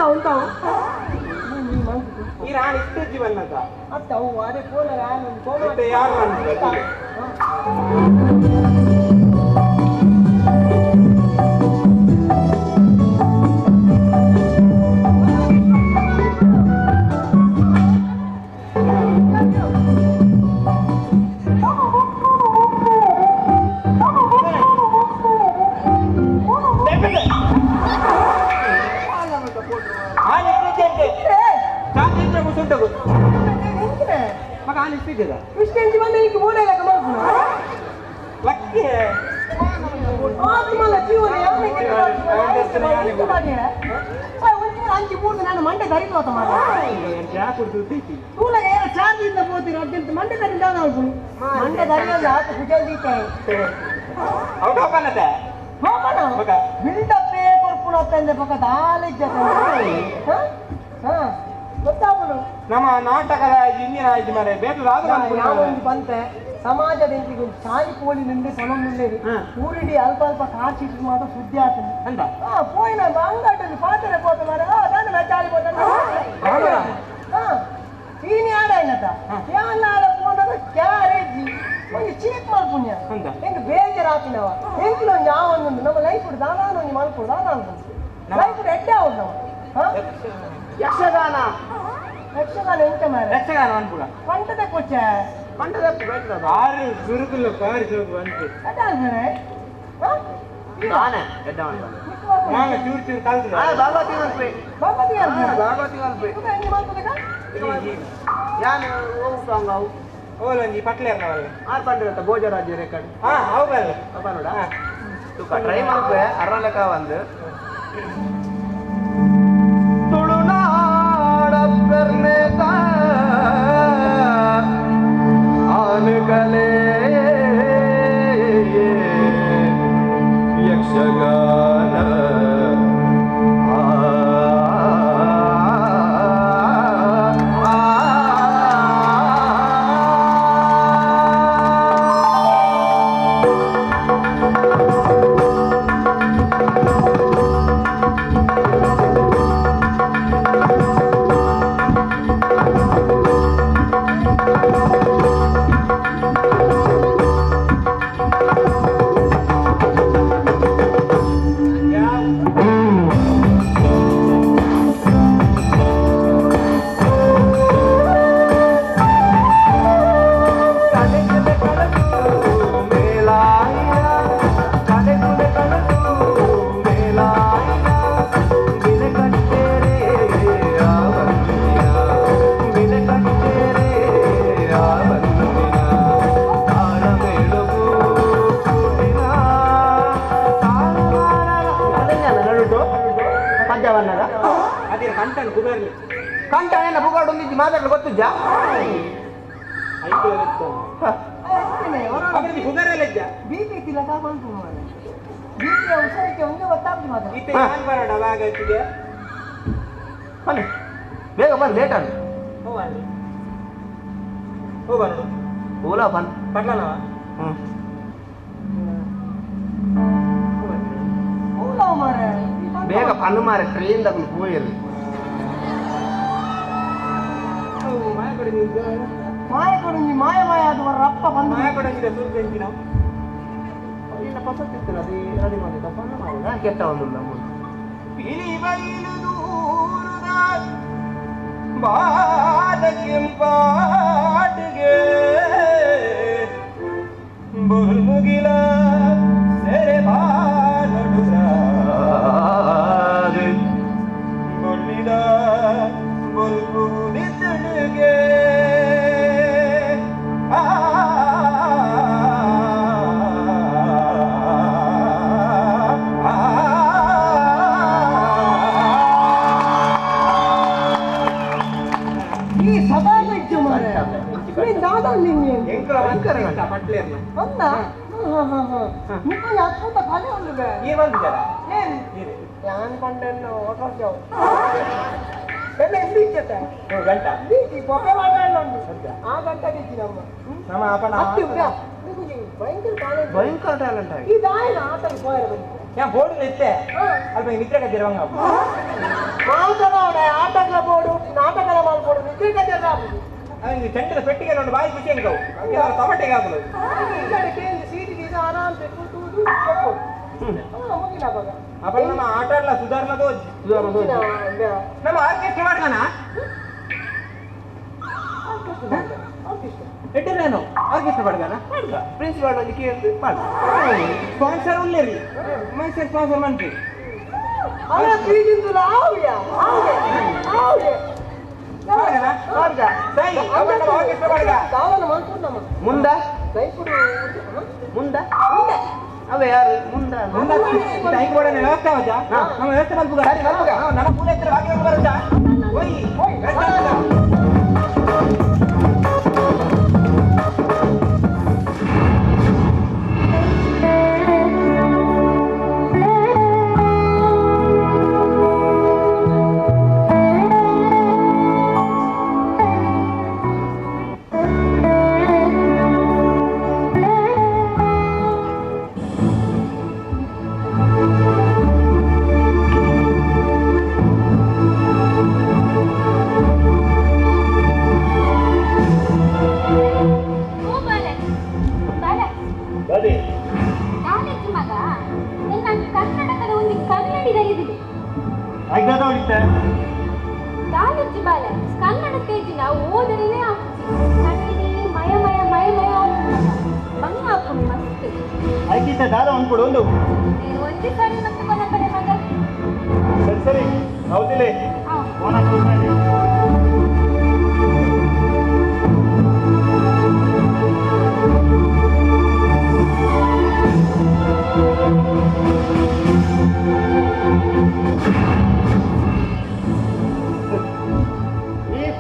ఉంటావు ಈ ರಾಣಿ ಇಷ್ಟೇಜಿ ಬನ್ನದ ಅತ್ತ ಅವು ಅದೇ ಫೋನ್ ಯಾರು ಇಷ್ಟೆಂಜಿ ಬಂದ ಈಗ ಮೂಲೆ ಲೆಕ್ಕ ಮಾಡ್ಕೊಂಡು ಲಕ್ಕಿ ಜೀವನ ಅಂಚಿ ಮೂರು ನಾನು ಮಂಡೆ ಕರಿತೋತ ತೂಲಗೆ ಚಾರ್ಜಿಂದ ಹೋಗ್ತೀರ ಅರ್ಜೆಂಟ್ ಮಂಡೆ ಕರಿಂದ ನೋಡ್ಕೊಂಡು ಮಂಡೆ ಕರಿಯೋದು ಹಾಕು ಕುಜಲ್ದೀತೆ ಹೋಗೋಣ ಬಿಲ್ಡಪ್ ಕೊಡ್ಕೊಂಡು ಹೋಗ್ತಾ ಪಕ್ಕ ದಾಲಿಜ್ಜ ಗೊತ್ತಾಗಲು ನಮ್ಮ ನಾಟಕದ ಇಂದಿನ ಇದು ಮರೆ ಯಾವೊಂದು ಬಂತೆ ಸಮಾಜದ ಇಂಟಿಗೆ ಸಾಯಿ ಪೋಲಿ ನಿಂದೆ ಸಮ ಮುಂದೇರಿ ಊರಿಡಿ ಅಲ್ಪ ಅಲ್ಪ ಕಾಚಿಟ್ಟು ಮಾತ್ರ ಸುದ್ದಿ ಆಗ್ತದೆ ಅಂತ ಪೋಯಿನ ಅಂಗಟ್ಟಲ್ಲಿ ಪಾತ್ರೆ ಪೋತ ಮಾರ ಅದನ್ನು ಮೆಚ್ಚಾಳಿ ಪೋತ ಸೀನಿ ಆಡ ಏನತ್ತ ಯಾವಲ್ಲ ಫೋನಾಗ ಕ್ಯಾರೇಜಿ ಒಂದು ಚೀಪ್ ಮಾಡ್ಪುಣ್ಯ ಹೆಂಗೆ ಬೇಜಾರಾತಿನವ ಹೆಂಗಿನ ಒಂದು ಯಾವೊಂದು ನಮ್ಮ ಲೈಫ್ ಹುಡ್ದು ನಾನು ಒಂದು ಮಾಡ್ಕೊಡ್ದು ಅನ್ಕೊಂಡು ಲೈಫ್ ಎಡ್ಡೆ ಹೌದು ನಾವು ಯಕ್ಷಗಾನ ಎಂತ ಮಾರ ಯಕ್ಷಗಾನ ಅನ್ಪುಡ ಪಂಟದ ಕೊಚ್ಚ ಪಂಟದ ಆರು ಸುರುಕುಲು ಕಾರಿ ಸೋಗು ಅಂತೆ ನಾನು ಚೂರು ಚೂರು ಕಲ್ತು ಓಲೊಂಜಿ ಪಟ್ಲೆ ಇರ್ನವಲ್ಲ ಭೋಜರಾಜ್ಯ ರೆಕಾರ್ಡ್ ಹೌದಲ್ಲ ಟ್ರೈ ಮಾಡ್ಬೇ ಅರ್ರಲಕ ಒಂದು करने का आन गले यक्षगान ಕಂಟನ ಬುಗಾಡು ಮಾತಾಡಲು ಗೊತ್ತಿದ್ದ ಬಿಪಿ ತಿಲಕ ಬಂತು ಬಿಪಿ ಔಷಧಕ್ಕೆ ಒಂದು ಗೊತ್ತಾಗ್ತದೆ ಮಾತ್ರ ಬೇಗ ಬರ್ ಲೇಟ್ ಆಗ ಓಲಾ ಬನ್ ಪಟ್ಲನವ ಓಲಾ ಮಾರೆ ಬೇಗ ಪನ್ನು ಮಾರೆ ಟ್ರೈನ್ ತಗೊಂಡು ಹೋಗಿರ್ಲಿ ಮಾಯ ಕೊಡಿ ಮಾಯ ಅದು ರಪ್ಪ ಬಂದು ಮಾಯ ಕೊಡಂಗಿದ ಸುರ್ಗಂಜಿ ನಾವು ಇಲ್ಲ ಪಸತ್ತಿತ್ತು ಅದು ರೆಡಿ ಮಾಡಿ ತಪ್ಪನ್ನ ಮಾಡಿ ಕೆಟ್ಟ ಒಂದು ಬಿಳಿ ಬೈಲು ದೂರದ ಬಾದಕೆಂಪಾಟಿಗೆ ಮುಗಿಲ ಸೆರೆ ಬಾನುಡುರ ಬೊಳ್ಳಿದ ಬೊಲ್ಬುದಿದ್ದಳಿಗೆ ಆ ಶಂಕರ ಪಟ್ಲೇರ್ನ ಒಂದ ಮುಖದಲ್ಲಿ ಅದ್ಭುತ ಕಲೆ ಉಂಟು ಬೇ ಈ ಬಂದಿದ್ದಾರ ಏನು ಯಾನ್ ಕಂಡೆನ್ನು ಹೊಸ ಎಲ್ಲ ಎಷ್ಟು ಇಚ್ಚತ್ತೆ ಗಂಟ ಬೀಚಿ ಬೊಬ್ಬೆ ಮಾತಾಡೋಣ ಆ ಗಂಟ ಬೀಚಿ ನಮ್ಮ ಅಪ್ಪನ ಭಯಂಕರ ಟ್ಯಾಲೆಂಟ್ ಭಯಂಕರ ಟ್ಯಾಲೆಂಟ್ ಆಗಿ ಈ ದಾಯಿನ ಆಟಕ್ಕೆ ಹೋಯರ ಬಂದಿದೆ ഞാൻ ബോർഡിൽ എത്തേ അല്പം നിദ്ര കത്തിരവാങ്ങ ಮಾತನಾಡ ಆಟಗಳ ಬೋರ್ಡು ನಾಟಕಗಳ ಮಾಡ್ಬೋದು ನಿದ್ದೆ ಕಟ್ಟಿರ അവന് ചെണ്ടದ ಪೆಟ್ಟಿಗೆ ನೋಡಿ ಬಾಯಿ ಖುಷಿ ಅನ್ಕವು ತಮಟೆಗೆ ಹಾಕಲು ಈ ಕಡೆ ಕೇಂದ್ರ ಸೀಟಿಗೆ ಆರಾಮ್ ಕೂತುವುದು ಮುಗಿಲ ಬಾಗ ಅಪ್ಪ ನಮ್ಮ ಆಟ ಆಡಲ ಸುಧಾರಣದು ನಮ್ಮ ಆರ್ಕೆಸ್ಟ್ರಾ ಮಾಡ್ತಾನ ಎಟ್ಟಿರೇನು ಆರ್ಕೆಸ್ಟ್ರಾ ಮಾಡ್ತಾನ ಪ್ರಿನ್ಸಿಪಾಲ್ ಅಲ್ಲಿ ಕೇಳಿ ಮಾಡಿ ಸ್ಪಾನ್ಸರ್ ಉಳ್ಳೇರಿ ಮೈಸೂರು ಸ್ಪಾನ್ಸರ್ ಮಾಡ್ತೀವಿ ಅಲ್ಲ ಪ್ರೀತಿಂದುಲ ಆವ್ಯ ಆವ್ಯ ಆರ್ಕೆಸ್ಟ್ರಾ ಮಾಡ್ಗ ಕಾವನ ಮಾಡ್ಕೊಂಡು ನಮ್ಮ ಮುಂದ ಕೈಪುಡು ಮುಂದ ಅವೇ ಯಾರು ಮುಂದ ಟೈಮ್ ಕೂಡ ವ್ಯವಸ್ಥೆ ಅವಜಾ ನಮ್ಮ ವ್ಯವಸ್ಥೆ ಮಾಡ್ಬೋದ ನಮ್ಮ ಪೂಲೆ ಹತ್ರ ಬಾಗಿ ಬರುತ್ತಾ ಹೋಯ್ ಕನ್ನಡ ಪೇಜಿನ ಓದನೇ ಕನ್ನಡಿ ಮಯ ಮಯ ಮಯ ಮಯ ಬಂಗ ಹಾಕೊಂಡು ಮಸ್ತ್ ಆಯ್ಕಿತ್ತ ದಾದ ಅಂದ್ಕೊಡು ಒಂದು ನೀನು ಒಂದೇ ಕಡೆ ಮತ್ತೆ ಕೊನ ಕಡೆ ಮಗ ಸರಿ ಸರಿ ಹೌದಿಲ್ಲ ಫೋನ್ ಹಾಕಿ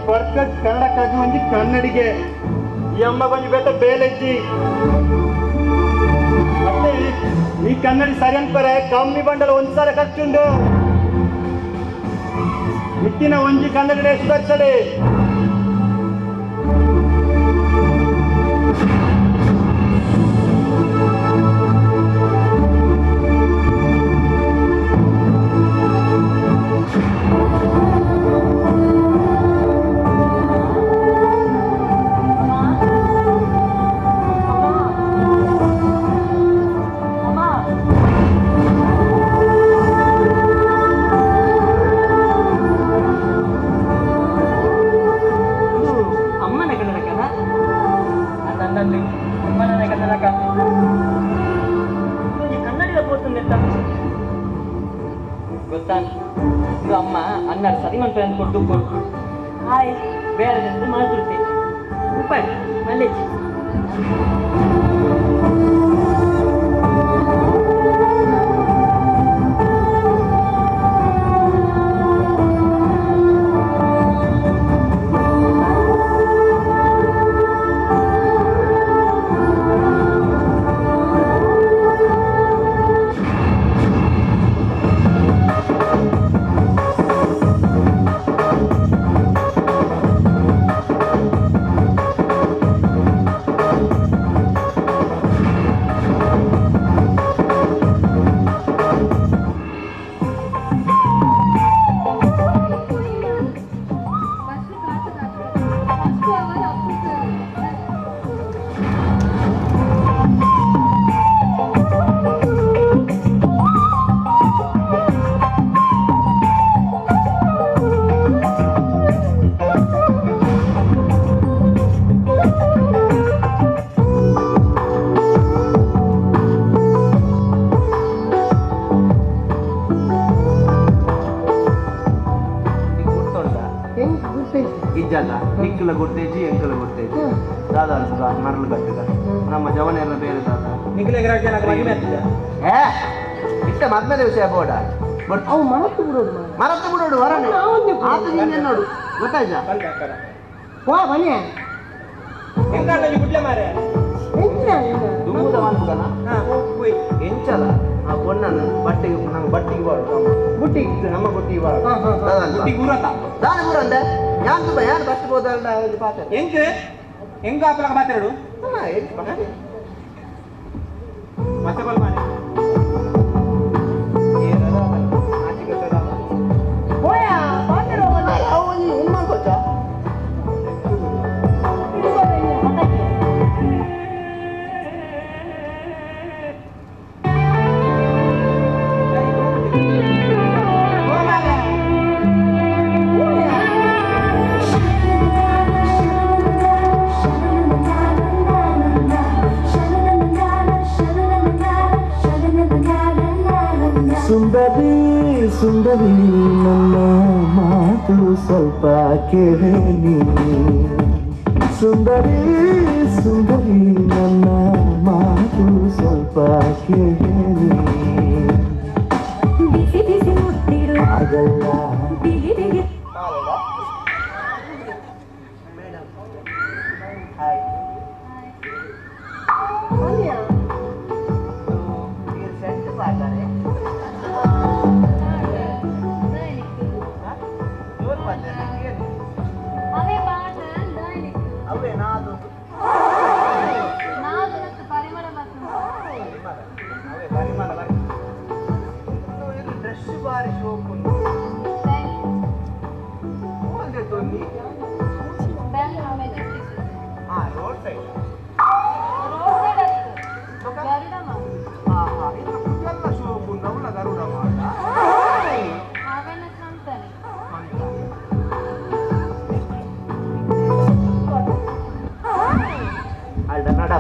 ಬರ್ಕಟ್ ಕನ್ನಡಕ್ಕಾಗಿ ಒಂಜಿ ಕನ್ನಡಿಗೆ ಈ ಅಮ್ಮ ಬಂದು ಬೇತ ಬೇಲೆಜ್ಜಿ ಮತ್ತೆ ಈ ಕನ್ನಡಿ ಸರಿ ಅನ್ಪರೆ ಕಮ್ಮಿ ಬಂಡಲ ಒಂದ್ಸಲ ಖರ್ಚುಂಡು ಇತ್ತಿನ ಒಂಜಿ ಕನ್ನಡಿ ಎಷ್ಟು ಖರ್ಚಡೆ ಗೊತ್ತಾ ಇದು ಅಮ್ಮ ಅನ್ನ ಸರಿಮಂತ ಕೊಟ್ಟು ಕೊಟ್ಟು ಹಾಯ್ ಬೇರೆ ಮಾಡ್ತಿರ್ತೀನಿ ಉಪ್ಪಾಯಿ ಮಲ್ಲೆ ಇಜ್ಜಲ್ಲ ನಿಕ್ಕಲ ಕೊಡ್ತೇಜಿ ಎಂಕಲ ಕೊಡ್ತೇಜಿ ದಾದ ಮರಳು ಕಟ್ಟಿದ ನಮ್ಮ ಜವನ ಎಲ್ಲ ಬೇರೆ ದಾದ ಏ ಇಷ್ಟ ಮದ್ಮೇಲೆ ವಿಷಯ ಬೋಡ ಅವು ಮರತ್ತು ಬಿಡೋದು ಮರತ್ತು ಬಿಡೋಡು ವರನೆ ಆತು ನೀನೆ ನೋಡು ಗೊತ್ತಾಯ್ತಾ ವಾ ಬನ್ನಿ ಹೆಂಗ ಗುಡ್ಲೆ ಮಾರೆ ಪೋಕನ ಎಂಚಲ ಆ ಪೊಣ್ಣನ ಬಟ್ಟೆಗೆ ನಂಗೆ ಬಟ್ಟಿಗೆ ಬಾಡು ಬುಟ್ಟಿ ನಮ್ಮ ಬುಟ್ಟಿಗೆ ಬಾಡು ದಾನ ಪೂರ ಅಂದೆ ಯಾನ್ ತುಂಬ ಯಾನ್ ಬಸ್ ಬೋದಲ್ಲ ಪಾತ್ರ ಹೆಂಗ ಆಪಲಾಗ ಮಾತಾಡು ಮತ್ತೆ ಬಲ್ ಮಾಡಿ ಸುಂದರಿ ಸುಂದರಿ ನನ್ನ ಮಾತು ಸ್ವಲ್ಪ ಕೇಳಿ ಸುಂದರಿ ಸುಂದರಿ ನನ್ನ ಮಾತು ಸ್ವಲ್ಪ ಕೇಳಿ ಬಿಸಿ ಬಿಸಿ ಮುಟ್ಟಿರು ಆಗಲ್ಲ ಬಿಗಿ ಬಿಗಿ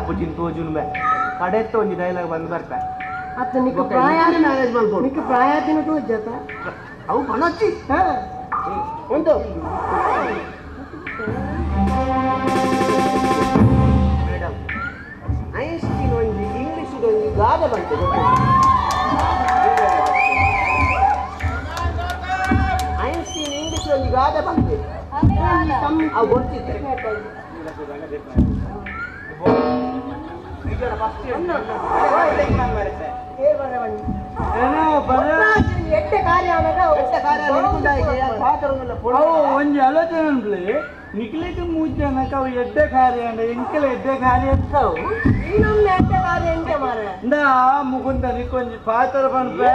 ಪುಜಿನ್ ತೋಜುನ್ ಬೇ ಕಡೆತ್ತ ಒಂಜಿ ಡೈಲಾಗ್ ಬಂದು ಬರ್ತಾ ಅತ್ತ ನಿಕ್ಕ ಪ್ರಾಯ ಮ್ಯಾನೇಜ್ ಮಾಡ್ಬೋದು ನಿಕ್ಕ ಪ್ರಾಯ ದಿನ ತೋಜತ ಅವು ಮನೋಚ್ಚಿ ಹಾ ಒಂದು ಮೇಡಮ್ ಐನ್ಸ್ಟೀನ್ ಒಂಜಿ ಇಂಗ್ಲಿಷ್ ಒಂಜಿ ಗಾದೆ ಬಂತು ಐನ್ಸ್ಟೀನ್ ಇಂಗ್ಲಿಷ್ ಒಂಜಿ ಗಾದೆ ಬಂತು ಅವು ಗೊತ್ತಿತ್ತು ಎಟ್ಟೆ ಕಾರ್ಯ ಒಂಜಿ ಆಲೋಚನೆ ಉಂಟ್ಲಿ ನಿಕ್ಲಿಕ್ಕೆ ಮೂಜನಕ ಅವು ಎಡ್ಡೆ ಕಾರ್ಯ ಅಂಡ ಎಂಕಲ ಎಡ್ಡೆ ಕಾರ್ಯ ಇರ್ತಾವು ಇನ್ನೊಂದು ಎಡ್ಡೆ ಕಾರ್ಯ ಎಂತ ಮಾರ ಇಂದ ಮುಕುಂದ ನಿಕ್ಕೊಂಜಿ ಪಾತ್ರ ಬಂದ್ರೆ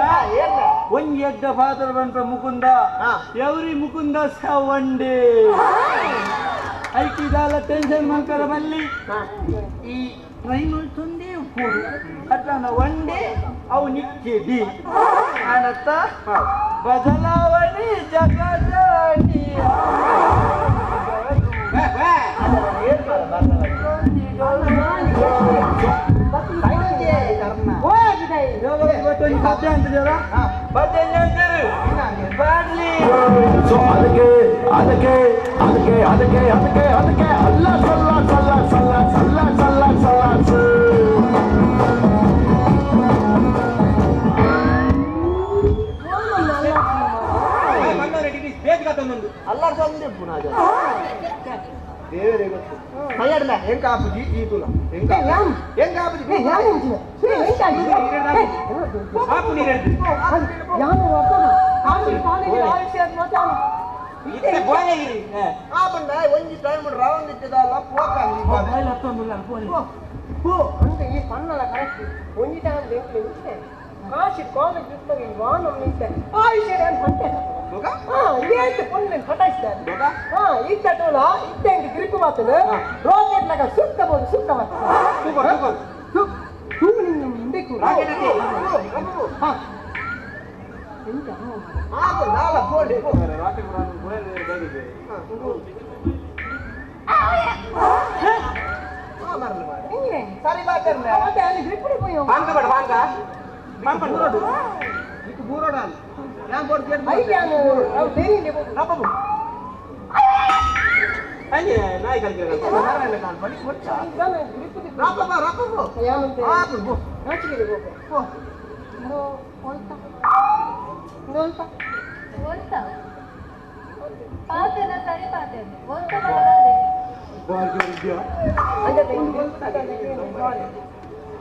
ಒಂಜಿ ಎಡ್ಡ ಪಾತ್ರ ಬಂದ್ರೆ ಮುಕುಂದ ಎವ್ರಿ ಮುಕುಂದ ಸವಂಡೆ ಐಕಿದಾಲ ಟೆನ್ಷನ್ ಮಾಡ್ತಾರ ಬಲ್ಲಿ ಈ ಟ್ರೈನ್ ತೊಂದೇ ಕೂಡು ಅಟ್ಲಾನ ಒಂಡೆ ಅವು ನಿಕ್ಕಿದಿ ಅನತ್ತ ಬದಲಾವಣೆ ಜಗದಾಡಿ ಸೊ ಅದಕ್ಕೆ ಅದಕ್ಕೆ ಅದಕ್ಕೆ ಅದಕ್ಕೆ ಅದಕ್ಕೆ ಅದಕ್ಕೆ ಅಲ್ಲ ಸಲ್ಲ ಸಲ್ಲ ಸಲ್ಲ ಸಲ್ಲ ಸಲ್ಲ ಸಲ್ಲ ಅಲ್ಲಾರು ಸಂದೆ ಪುನಾಜ ದೇವರೇ ಗೊತ್ತು ಕೈಯಡ್ಲ ಹೆಂಗ ಆಪುಜಿ ಈ ತುಲ ಹೆಂಗ ಹೆಂಗ ಆಪುಜಿ ಒಂಜಿ ಟೈಮ್ ರೌಂಡ್ ಇತ್ತದಲ್ಲ అంటే ఈ పన్నుల కరెక్ట్ ಒಂಜಿ ಟೈಮ್ ದೇಂಕ್ಲೆ ಕಾಶಿ ಕಾಲೇಜ್ ಇರ್ತದೆ ವಾನ ನಿಂತೆ ಆಯ್ಷೆ ಅಂತ ಇದೇಂತ ಪೊನ್ನೆ ಕಟಾಯಿಸ್ತಾರೆ ಇದ್ದಟೋಲ ಇದ್ದಂಗೆ ಗ್ರಿಪ್ ಮಾತನು ರಾಕೆಟ್ ಲಗ ಸುಕ್ಕಬಹುದು ಸುಕ್ಕ ಮಾತು ಸರಿ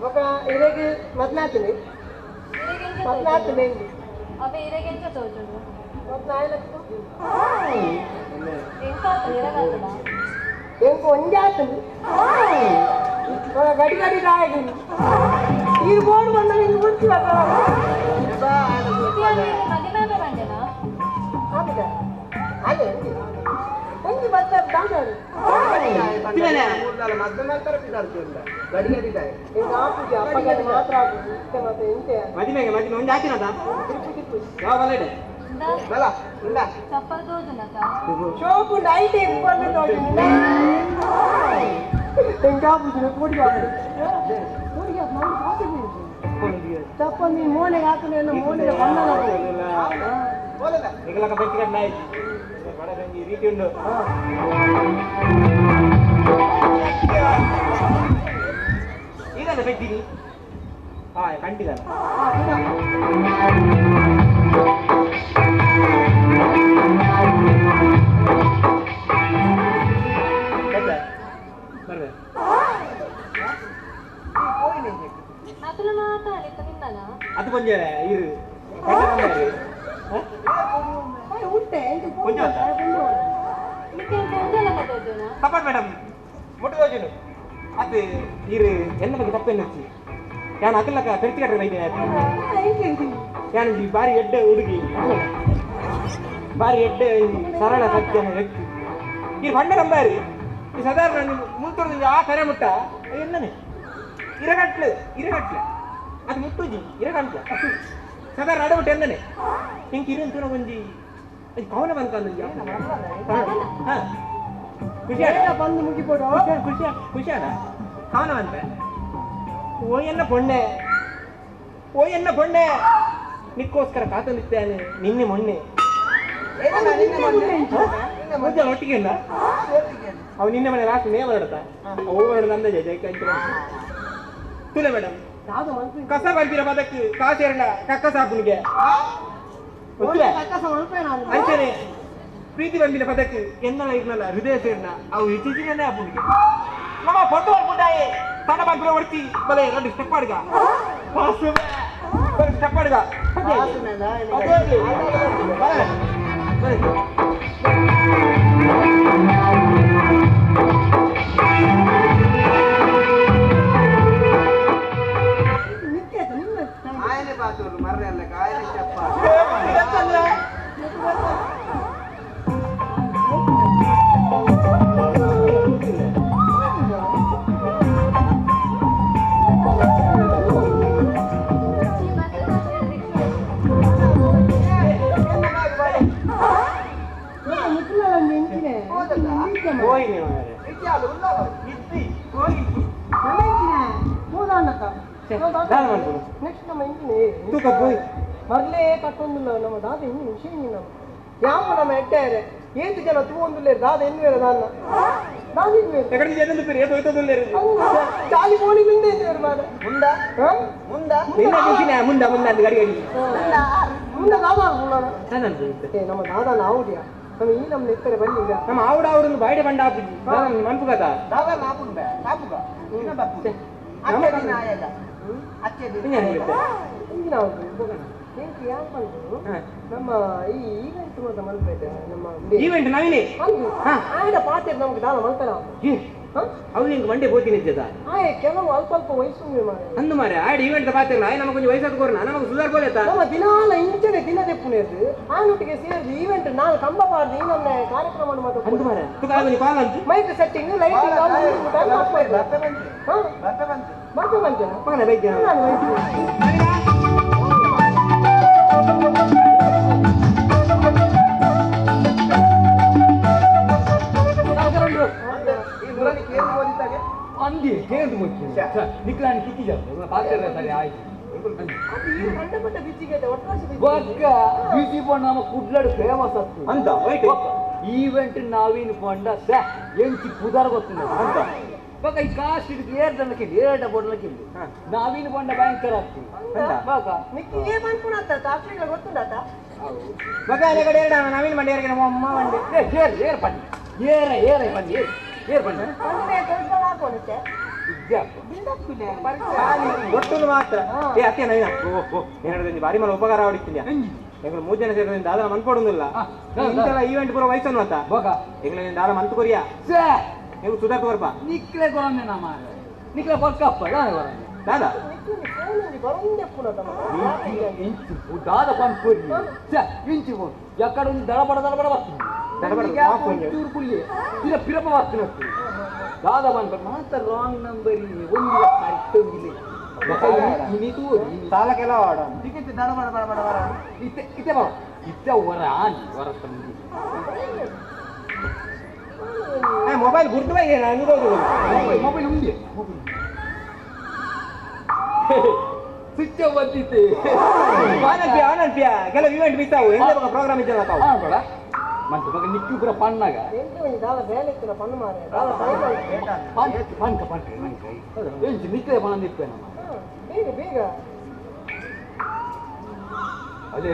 ఒక ఇరగి మద్నాతిని మద్నాతిని అవి ఇరగెంచ తోచుడు మద్నాయలకు ఇంకా ఇరగదుడా ఇంకో ಒಂಜಾತನು ఒక గడి గడి రాయగను ఈ బోర్డు వల్ల నేను గుర్తు మదిమేమే బండేనా ఆపిదా అదే కొంచెం బస్తా దాంటారు మధ్య మాత్రం గడి గడి రాయ ఇంకా ఆపుకి అప్పగడి మాత్రం ఇంకా ಮತ್ತೆ ಎಂತೆ ಮದಿಮೆಗೆ ಮದಿಮೆ ಒಂದು ಹಾಕಿನದ ಯಾವ ಬಲ್ಲಡೆ ಬಲ ಉಂಡ ಚಪ್ಪಲ್ ತೋಜುನಕ ಶೋಕು ನೈಟ್ ಇಟ್ಕೊಂಡು ತೋಜುನ ఇంకా పుట్టిన పూడిగా పూడిగా మనం కాపీ ಚಪ್ಪಲ್ ನೀನು ಮೋನೆಗೆ ಹಾಕನೇನು ಮೋನೆಗೆ ಬಂದಲ್ಲ ಈಗಲಕ ಬೆಟ್ಟಿಗೆ ನಾಯಿ ಈ ರೀತಿ ಉಂಟು ಈಗಲ್ಲ ಬೆಟ್ಟಿನಿ ಹಾ ಕಂಟಿಲ್ಲ ಬರ್ಬೇ అతను మాట్లాడి నిన్ననా ಅದು ಕೊಂಚ ಇರು ఉంటే కొంచెం ఇంకేం కొంచెం తోజునా ತಪ್ಪಾಡ್ ಮೇಡಮ್ ಮುಟ್ಟದೋಜನು ಅದು ಇರು ಎನ್ನ ಬಗ್ಗೆ ತಪ್ಪೇನು వచ్చి ಯಾನು ಅಕಲಕ ಖರ್ಚಿಗಟ್ರೆ ಬೈದೇನೆ ಯಾನು ಈ ಬಾರಿ ಎಡ್ಡೆ ಹುಡುಗಿ ಬಾರಿ ಎಡ್ಡೆ ಸರಳ ಸತ್ಯ ವ್ಯಕ್ತಿ ಈ ಪಂಡ ನಂಬಾರಿ ಈ ಸಾಧಾರಣ ಮುಂತುರ್ದು ಆ ಕರೆ ಮುಟ್ಟ ಎನ್ನನೆ ಇರಗಟ್ಲೆ ಅದು ಮುಟ್ಟುಜಿ ಇರಗಂಟ್ಲ ಸಾಧಾರಣ ಅಡಬಿಟ್ಟು ಎಂದನೆ ಹಿಂಗೆ ಇರಂತೂ ಒಂಜಿ ಕವನ ಬಂತ ಹಾ ಬಂದು ಮುಗಿಬೋಡು ಖುಷಿಯಾದ ಕವನ ಬಂತ ಓ ಎನ್ನ ಪೊಣ್ಣೆ ನಿಕ್ಕೋಸ್ಕರ ಕಾತಲಿದ್ದೇನೆ ನಿನ್ನೆ ಮೊನ್ನೆ ಮುಂಚೆ ಒಟ್ಟಿಗೆ ಇಲ್ಲ ಅವು ನಿನ್ನೆ ಮನೆ ಲಾಸ್ಟ್ ನೇ ಹೊರಡ್ತಾ ಅವು ಹೊರಡ್ದ ಅಂದಾಜೆ ತುಲೆ ಮೇಡಮ್ ಕಸ ಬಂದಿರೋ ಪದಕ್ಕೆ ಕಾಸೇರಣ ಕಕ್ಕ ಸಾಪುನಿಗೆ ಅಂಚನೆ ಪ್ರೀತಿ ಬಂದಿನ ಪದಕ್ಕೆ ಎನ್ನಲ್ಲ ಇರ್ನಲ್ಲ ಹೃದಯ ಸೇರ್ನ ಅವು ಇಚ್ಚಿಚಿನೇ ಆಪುನಿಗೆ ನಮ್ಮ ಪೊಟ್ಟು ಬರ್ಬಿಟ್ಟಾಯೆ ತನ್ನ ಬಂದ್ರೆ ಹೊಡ್ತಿ ಬಲೆ ಎರಡು ಸ್ಟೆಪ್ ಅಡ್ಗ ಸ್ಟೆಪ್ ಅಡ್ಗ ఆయనే పాత్రలు మర్రెళ్ళకి ఆయన చెప్పాలి ನೆಕ್ಸ್ಟ್ ನಮ್ಮ ಇಂಜಿನಿ ಮರ್ಲೇ ಕಟ್ಟೊಂದಿಲ್ಲ ನಮ್ಮ ದಾದ ಇನ್ನು ವಿಷಯ ನಮ್ಮ ಯಾವ ನಮ್ಮ ಎಡ್ಡಾರೆ ಏತು ಜನ ತೂವೊಂದುಲ್ಲೇರು ದಾದ ಎನ್ನುವೇರ ದಾನ ಚಾಲಿ ಬೋಳಿ ಮುಂದೆ ಇದ್ದೇವೆ ಮಾಡ ಮುಂದ ಮುಂದ ಮುಂದ ಮುಂದ ಗಡಿ ಗಡಿ ಮುಂದ ದಾದ ನಮ್ಮ ದಾದ ನಾವುದಿಯಾ ನಮ್ಮ ಈ ನಮ್ಮ ನೆತ್ತರೆ ಬನ್ನಿ ಈಗ ನಮ್ಮ ಆವುಡ ಅವರನ್ನು ಬಾಯ್ಡೆ ಬಂಡ ಹಾಕುದು ಮನ್ಪು ಕದ ದಾದ ನಾಪುಂಡ ನಾಪುಗ ಇನ್ನ ಬರ್ತೆ ಅಚ್ಚೆ ನಾಯಗ ಅಚ್ಚೆ ಇಂಜಿನ ಹೋಗೋಣ ఏంటి యాపండు ನಮ್ಮ ಈ ಈವೆಂಟ್ ಅಂತ ಮಲ್ಪೇಟೆ ನಮ್ಮ ಈವೆಂಟ್ ನಾವಿನೇ ಆಯ್ದ ಪಾತೆ ನಮ್ಗೆ ದಾನ ಮಲ್ಪೇನ ಅವ್ರು ನಿಂಗೆ ಮಂಡೆ ಹೋಗ್ತೀನಿ ಇದ್ದದ ಆಯ್ ಕೆಲವು ಅಲ್ಪ ಅಲ್ಪ ವಯಸ್ಸು ಮಾರೆ ಅಂದು ಮಾರೆ ಆಯ್ಡು ಈವೆಂಟ್ ಪಾತಿರ್ಲ ಆಯ್ ನಮಗೆ ಕೊಂಚ ವಯಸ್ಸಾದ ಕೋರ್ನ ನಮಗೆ ಸುಧಾರ್ ಬೋಲೇತ ನಮ್ಮ ದಿನಾಲ ಇಂಚನೆ ದಿನ ತೆಪ್ಪುನೇದು ಆನೊಟ್ಟಿಗೆ ಸೇರಿದು ಈವೆಂಟ್ ನಾನು ಕಂಬ ಬಾರ್ದು ಈ ನಮ್ಮ ಕಾರ್ಯಕ್ರಮ ಮಾತ್ರ ಅಂದು ಮಾರೆ ತುಕಾಗನಿ ಕಾಲ್ ಅಂತ ಮೈಕ್ ಸೆಟ್ಟಿಂಗ್ ಲೈಟಿಂಗ್ ಬರ್ತೆ ಬಂತೇನ ಮಗನ ಬೈದ್ಯ ನಾನು ವಯಸ್ಸು ಅಂದಿ ಕೇಂದ್ರ ಮುಖ್ಯ ನಿಕ್ಲಾನಿ ಕಿಕ್ಕಿ ಜಾಸ್ತಿ ಪಾತ್ರ ಸರಿ ಆಯ್ತು ಬೊಕ್ಕ ಬಿಸಿ ಪಂಡ ನಮ್ಮ ಕುಡ್ಲಾಡು ಫೇಮಸ್ ಆಗ್ತದೆ ಅಂತ ವೈಟ್ ಈವೆಂಟ್ ನಾವಿನ ಪಂಡ ಎಂಚಿ ಪುದಾರ ಗೊತ್ತಿಲ್ಲ ಅಂತ ಬೊಕ್ಕ ಈ ಕಾಸ್ಟ್ ಇಟ್ಟು ಏರ್ದಕ್ಕೆ ಏರ್ಡ ಬೋಡ್ಲಕ್ಕೆ ನಾವಿನ ಪಂಡ ಭಯಂಕರ ಆಗ್ತದೆ ಬೊಕ್ಕ ಮಿಕ್ಕಿ ಏನ್ ಮಾಡ್ಕೊಳತ್ತ ಕಾಫಿಗಳು ಗೊತ್ತುಂಡಾತ ಬೊಕ್ಕ ಅಲೆ ಕಡೆ ಏರ್ಡ ನಾವಿನ ಮಂಡೆ ಏರ್ಗೆ ನಮ್ಮ ಅಮ್ಮ ಮಂಡೆ ಏರ್ ಪಂಡಿ ಏರ ಪಂಡಿ ಏರ್ ಪಂಡಿ ಅಂದ್ರೆ ಸ್ವಲ್ಪ ಹಾಕೋಣಕ್ಕೆ ಒಟ್ಟು ಮಾತ್ರ ಏ ಅತ್ತೆ ನವೀನ ಏನಾದ್ರೆ ಬಾರಿ ಮೇಲೆ ಉಪಕಾರ ಹೊಡಿತೀನಿ ಎಂಗಳು 3 ಜನ ಸೇರಿದಿಂದ ಅದನ್ನ ಮನ್ಪಡುದಿಲ್ಲ ಇಂತೆಲ್ಲ ಈವೆಂಟ್ ಬರೋ ವಯಸ್ಸನ್ನು ಅಂತ ಎಂಗಳ ದಾದ ಮಂತ್ ಕೊರಿಯಾ ನೀವು ಸುಧಾರ್ಥ ಬರ್ಪ ನಿಕ್ಲೆ ಕೊರೊಂದೆ ನಮ್ಮ ನಿಕ್ಲೆ ಬರ್ಕಪ್ಪ ದಾದ ದಾದ ಪಂಪುರಿ ಇಂಚು ಎక్కడ ದಡಬಡ ಚೂರು ಪುಲ್ಲಿ ಇಲ್ಲ ಪಿರಪ ಬರ್ತೀನಿ ದಾದ ಬಂದ ಮಾತ್ರ ರಾಂಗ್ ನಂಬರ್ ಒಂದು ಇಟ್ಟಂಗಿಲ್ಲ ಸಾಲಕ್ಕೆಲ್ಲ ಇತ್ತೆ ಬರ ಇತ್ತೆ ಹೊರ ತಂದಿ ಮೊಬೈಲ್ ಗುರ್ತು ಬೈ ಮೊಬೈಲ್ ಉಂಡೆ ಸ್ವಿಚ್ ಆಫ್ ಬಂದಿತ್ತೆ ಕೆಲವು ಇವೆಂಟ್ ಬಿತ್ತಾವು ಎಂತ ಪ್ರೋಗ್ರಾಮ್ ಇದ್ದಲ್ಲ ತಾವು ಮಂತ್ ಬಗ್ಗೆ ನಿಕ್ಕಿ ಪೂರ ಪಣ್ಣಾಗ ನಿಕ್ಕಲೆ ಪಣ ನಿಪ್ಪೆ ನಮ್ಮ ಅದೇ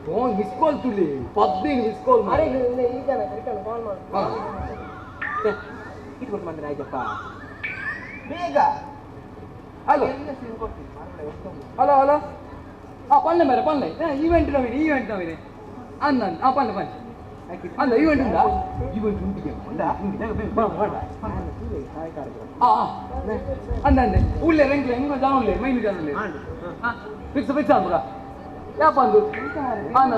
ಫೋನ್ ಮಿಸ್ ಕಾಲ್ ತುಳಿ 15 ಮಿಸ್ ಕಾಲ್ ಮಾಡಿ ಇಟ್ಕೊಂಡು ಬಂದ್ರೆ ಆಯ್ತಪ್ಪ ಬೇಗ ಹಲೋ ಹಲೋ ಹಲೋ ಪನ್ನೆ ಮೇರೆ ಪನ್ನೆ ಈವೆಂಟ್ ನವೀನೆ ಅನ್ನ ಪನ್ನೆ ಅಲ್ಲ ಈವೆಂಟ್ ಉಂಟಾ ಈವೆಂಟ್ ಅಂದೆ ಉಳ್ಳೆ ರೆಂಕ್ಲೆ ಹೆಂಗ ಜನ ಉಳ್ಳೆ ಮೈನು ಜನ ಉಳ್ಳೆ ಫಿಕ್ಸ್ ಆಗ್ಬಿಡ ಯಾಪಂದು ಅನ್ನ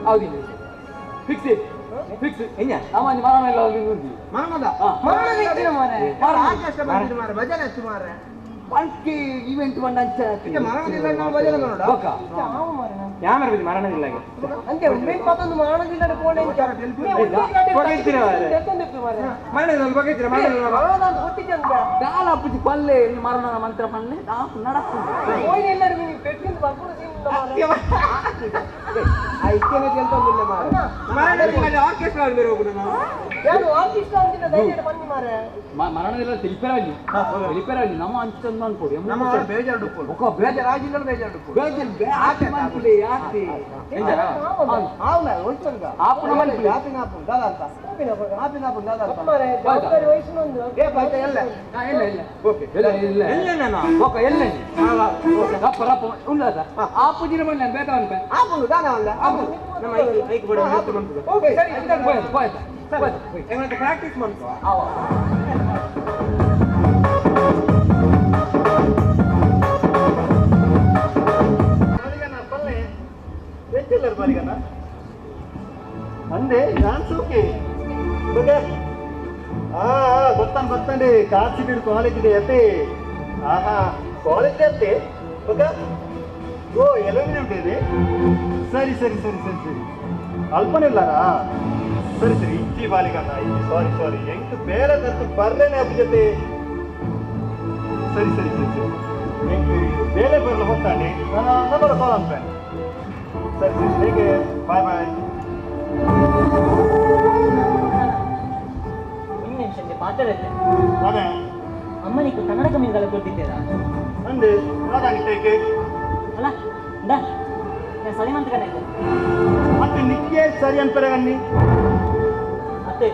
ಹೌದಿಲ್ಲ ಫಿಕ್ಸ್ ಹೆಂಗ ಸಾಮಾನ್ಯ ಮರಣ ಎಲ್ಲ ఉంది ಪಂಕಿ ಈವೆಂಟ್ ಬಂದ ಮರಣದಿಲ್ಲ ದಾಲಪ್ಪಿ ಪಲ್ಲೆ ಮರಣ ಮಂತ್ರ ಪಲ್ಲೆ ಮರಣದಿಲ್ಲ ತಿಳಿಪೇರಲ್ಲಿ ನಮ್ಮ ಅಂಚಂದ ಅನ್ಕೊಡಿ ಬೇಜಾರು ಆಪುಜಿನ ಬಂದ ಬೇಕಾದ ಪ್ರಾಕ್ಟೀಸ್ ಮಾಡ್ಕೋ ಅಂದೆ ನಾನ್ ಸೋಕೆ ಗೊತ್ತಂಡಿ ಕಾಸಿಬಿಡು ಕಾಲೇಜ್ ಇದೆ ಅತ್ತೆ ಕಾಲೇಜ್ ಅತ್ತೆ ಓ ಎಲ್ಲ ಉಂಟಿದೆ ಸರಿ ಅಲ್ಪನಿಲ್ಲಾರಾ ಸರಿ ಇಚ್ಚಿ ಬಾಲಿಗಣ್ಣ ಸಾರಿ ಎಂಕ್ ಬೇರೆ ತತ್ತು ಬರ್ಲೇನೆ ಅಪ್ಪ ಜೊತೆ ಸರಿ ಎಂಕ್ ಬೇರೆ ಬರಲು ಹೋಗ್ತಾನೆ ನಾನು ಕಾಲ್ ಅಂತಾನೆ ಸರಿ ಹೇಗೆ ಬಾಯ್ ಅದೇ ಅಮ್ಮ ನೀನು ಕನ್ನಡ ಕಮ್ಮಿಗಳು ಕೊಟ್ಟಿದ್ದೀರಾ ಅಂದೆ ಅದಾಗಿತ್ತೇಕೆ ಅಲ್ಲ ಸರಿ ಮಂತ್ ಕಡೆ ಮತ್ತೆ ನಿಕ್ಕೆ ಸರಿ ಅಂತಾರೆ ಅನ್ನಿ ಮತ್ತೆ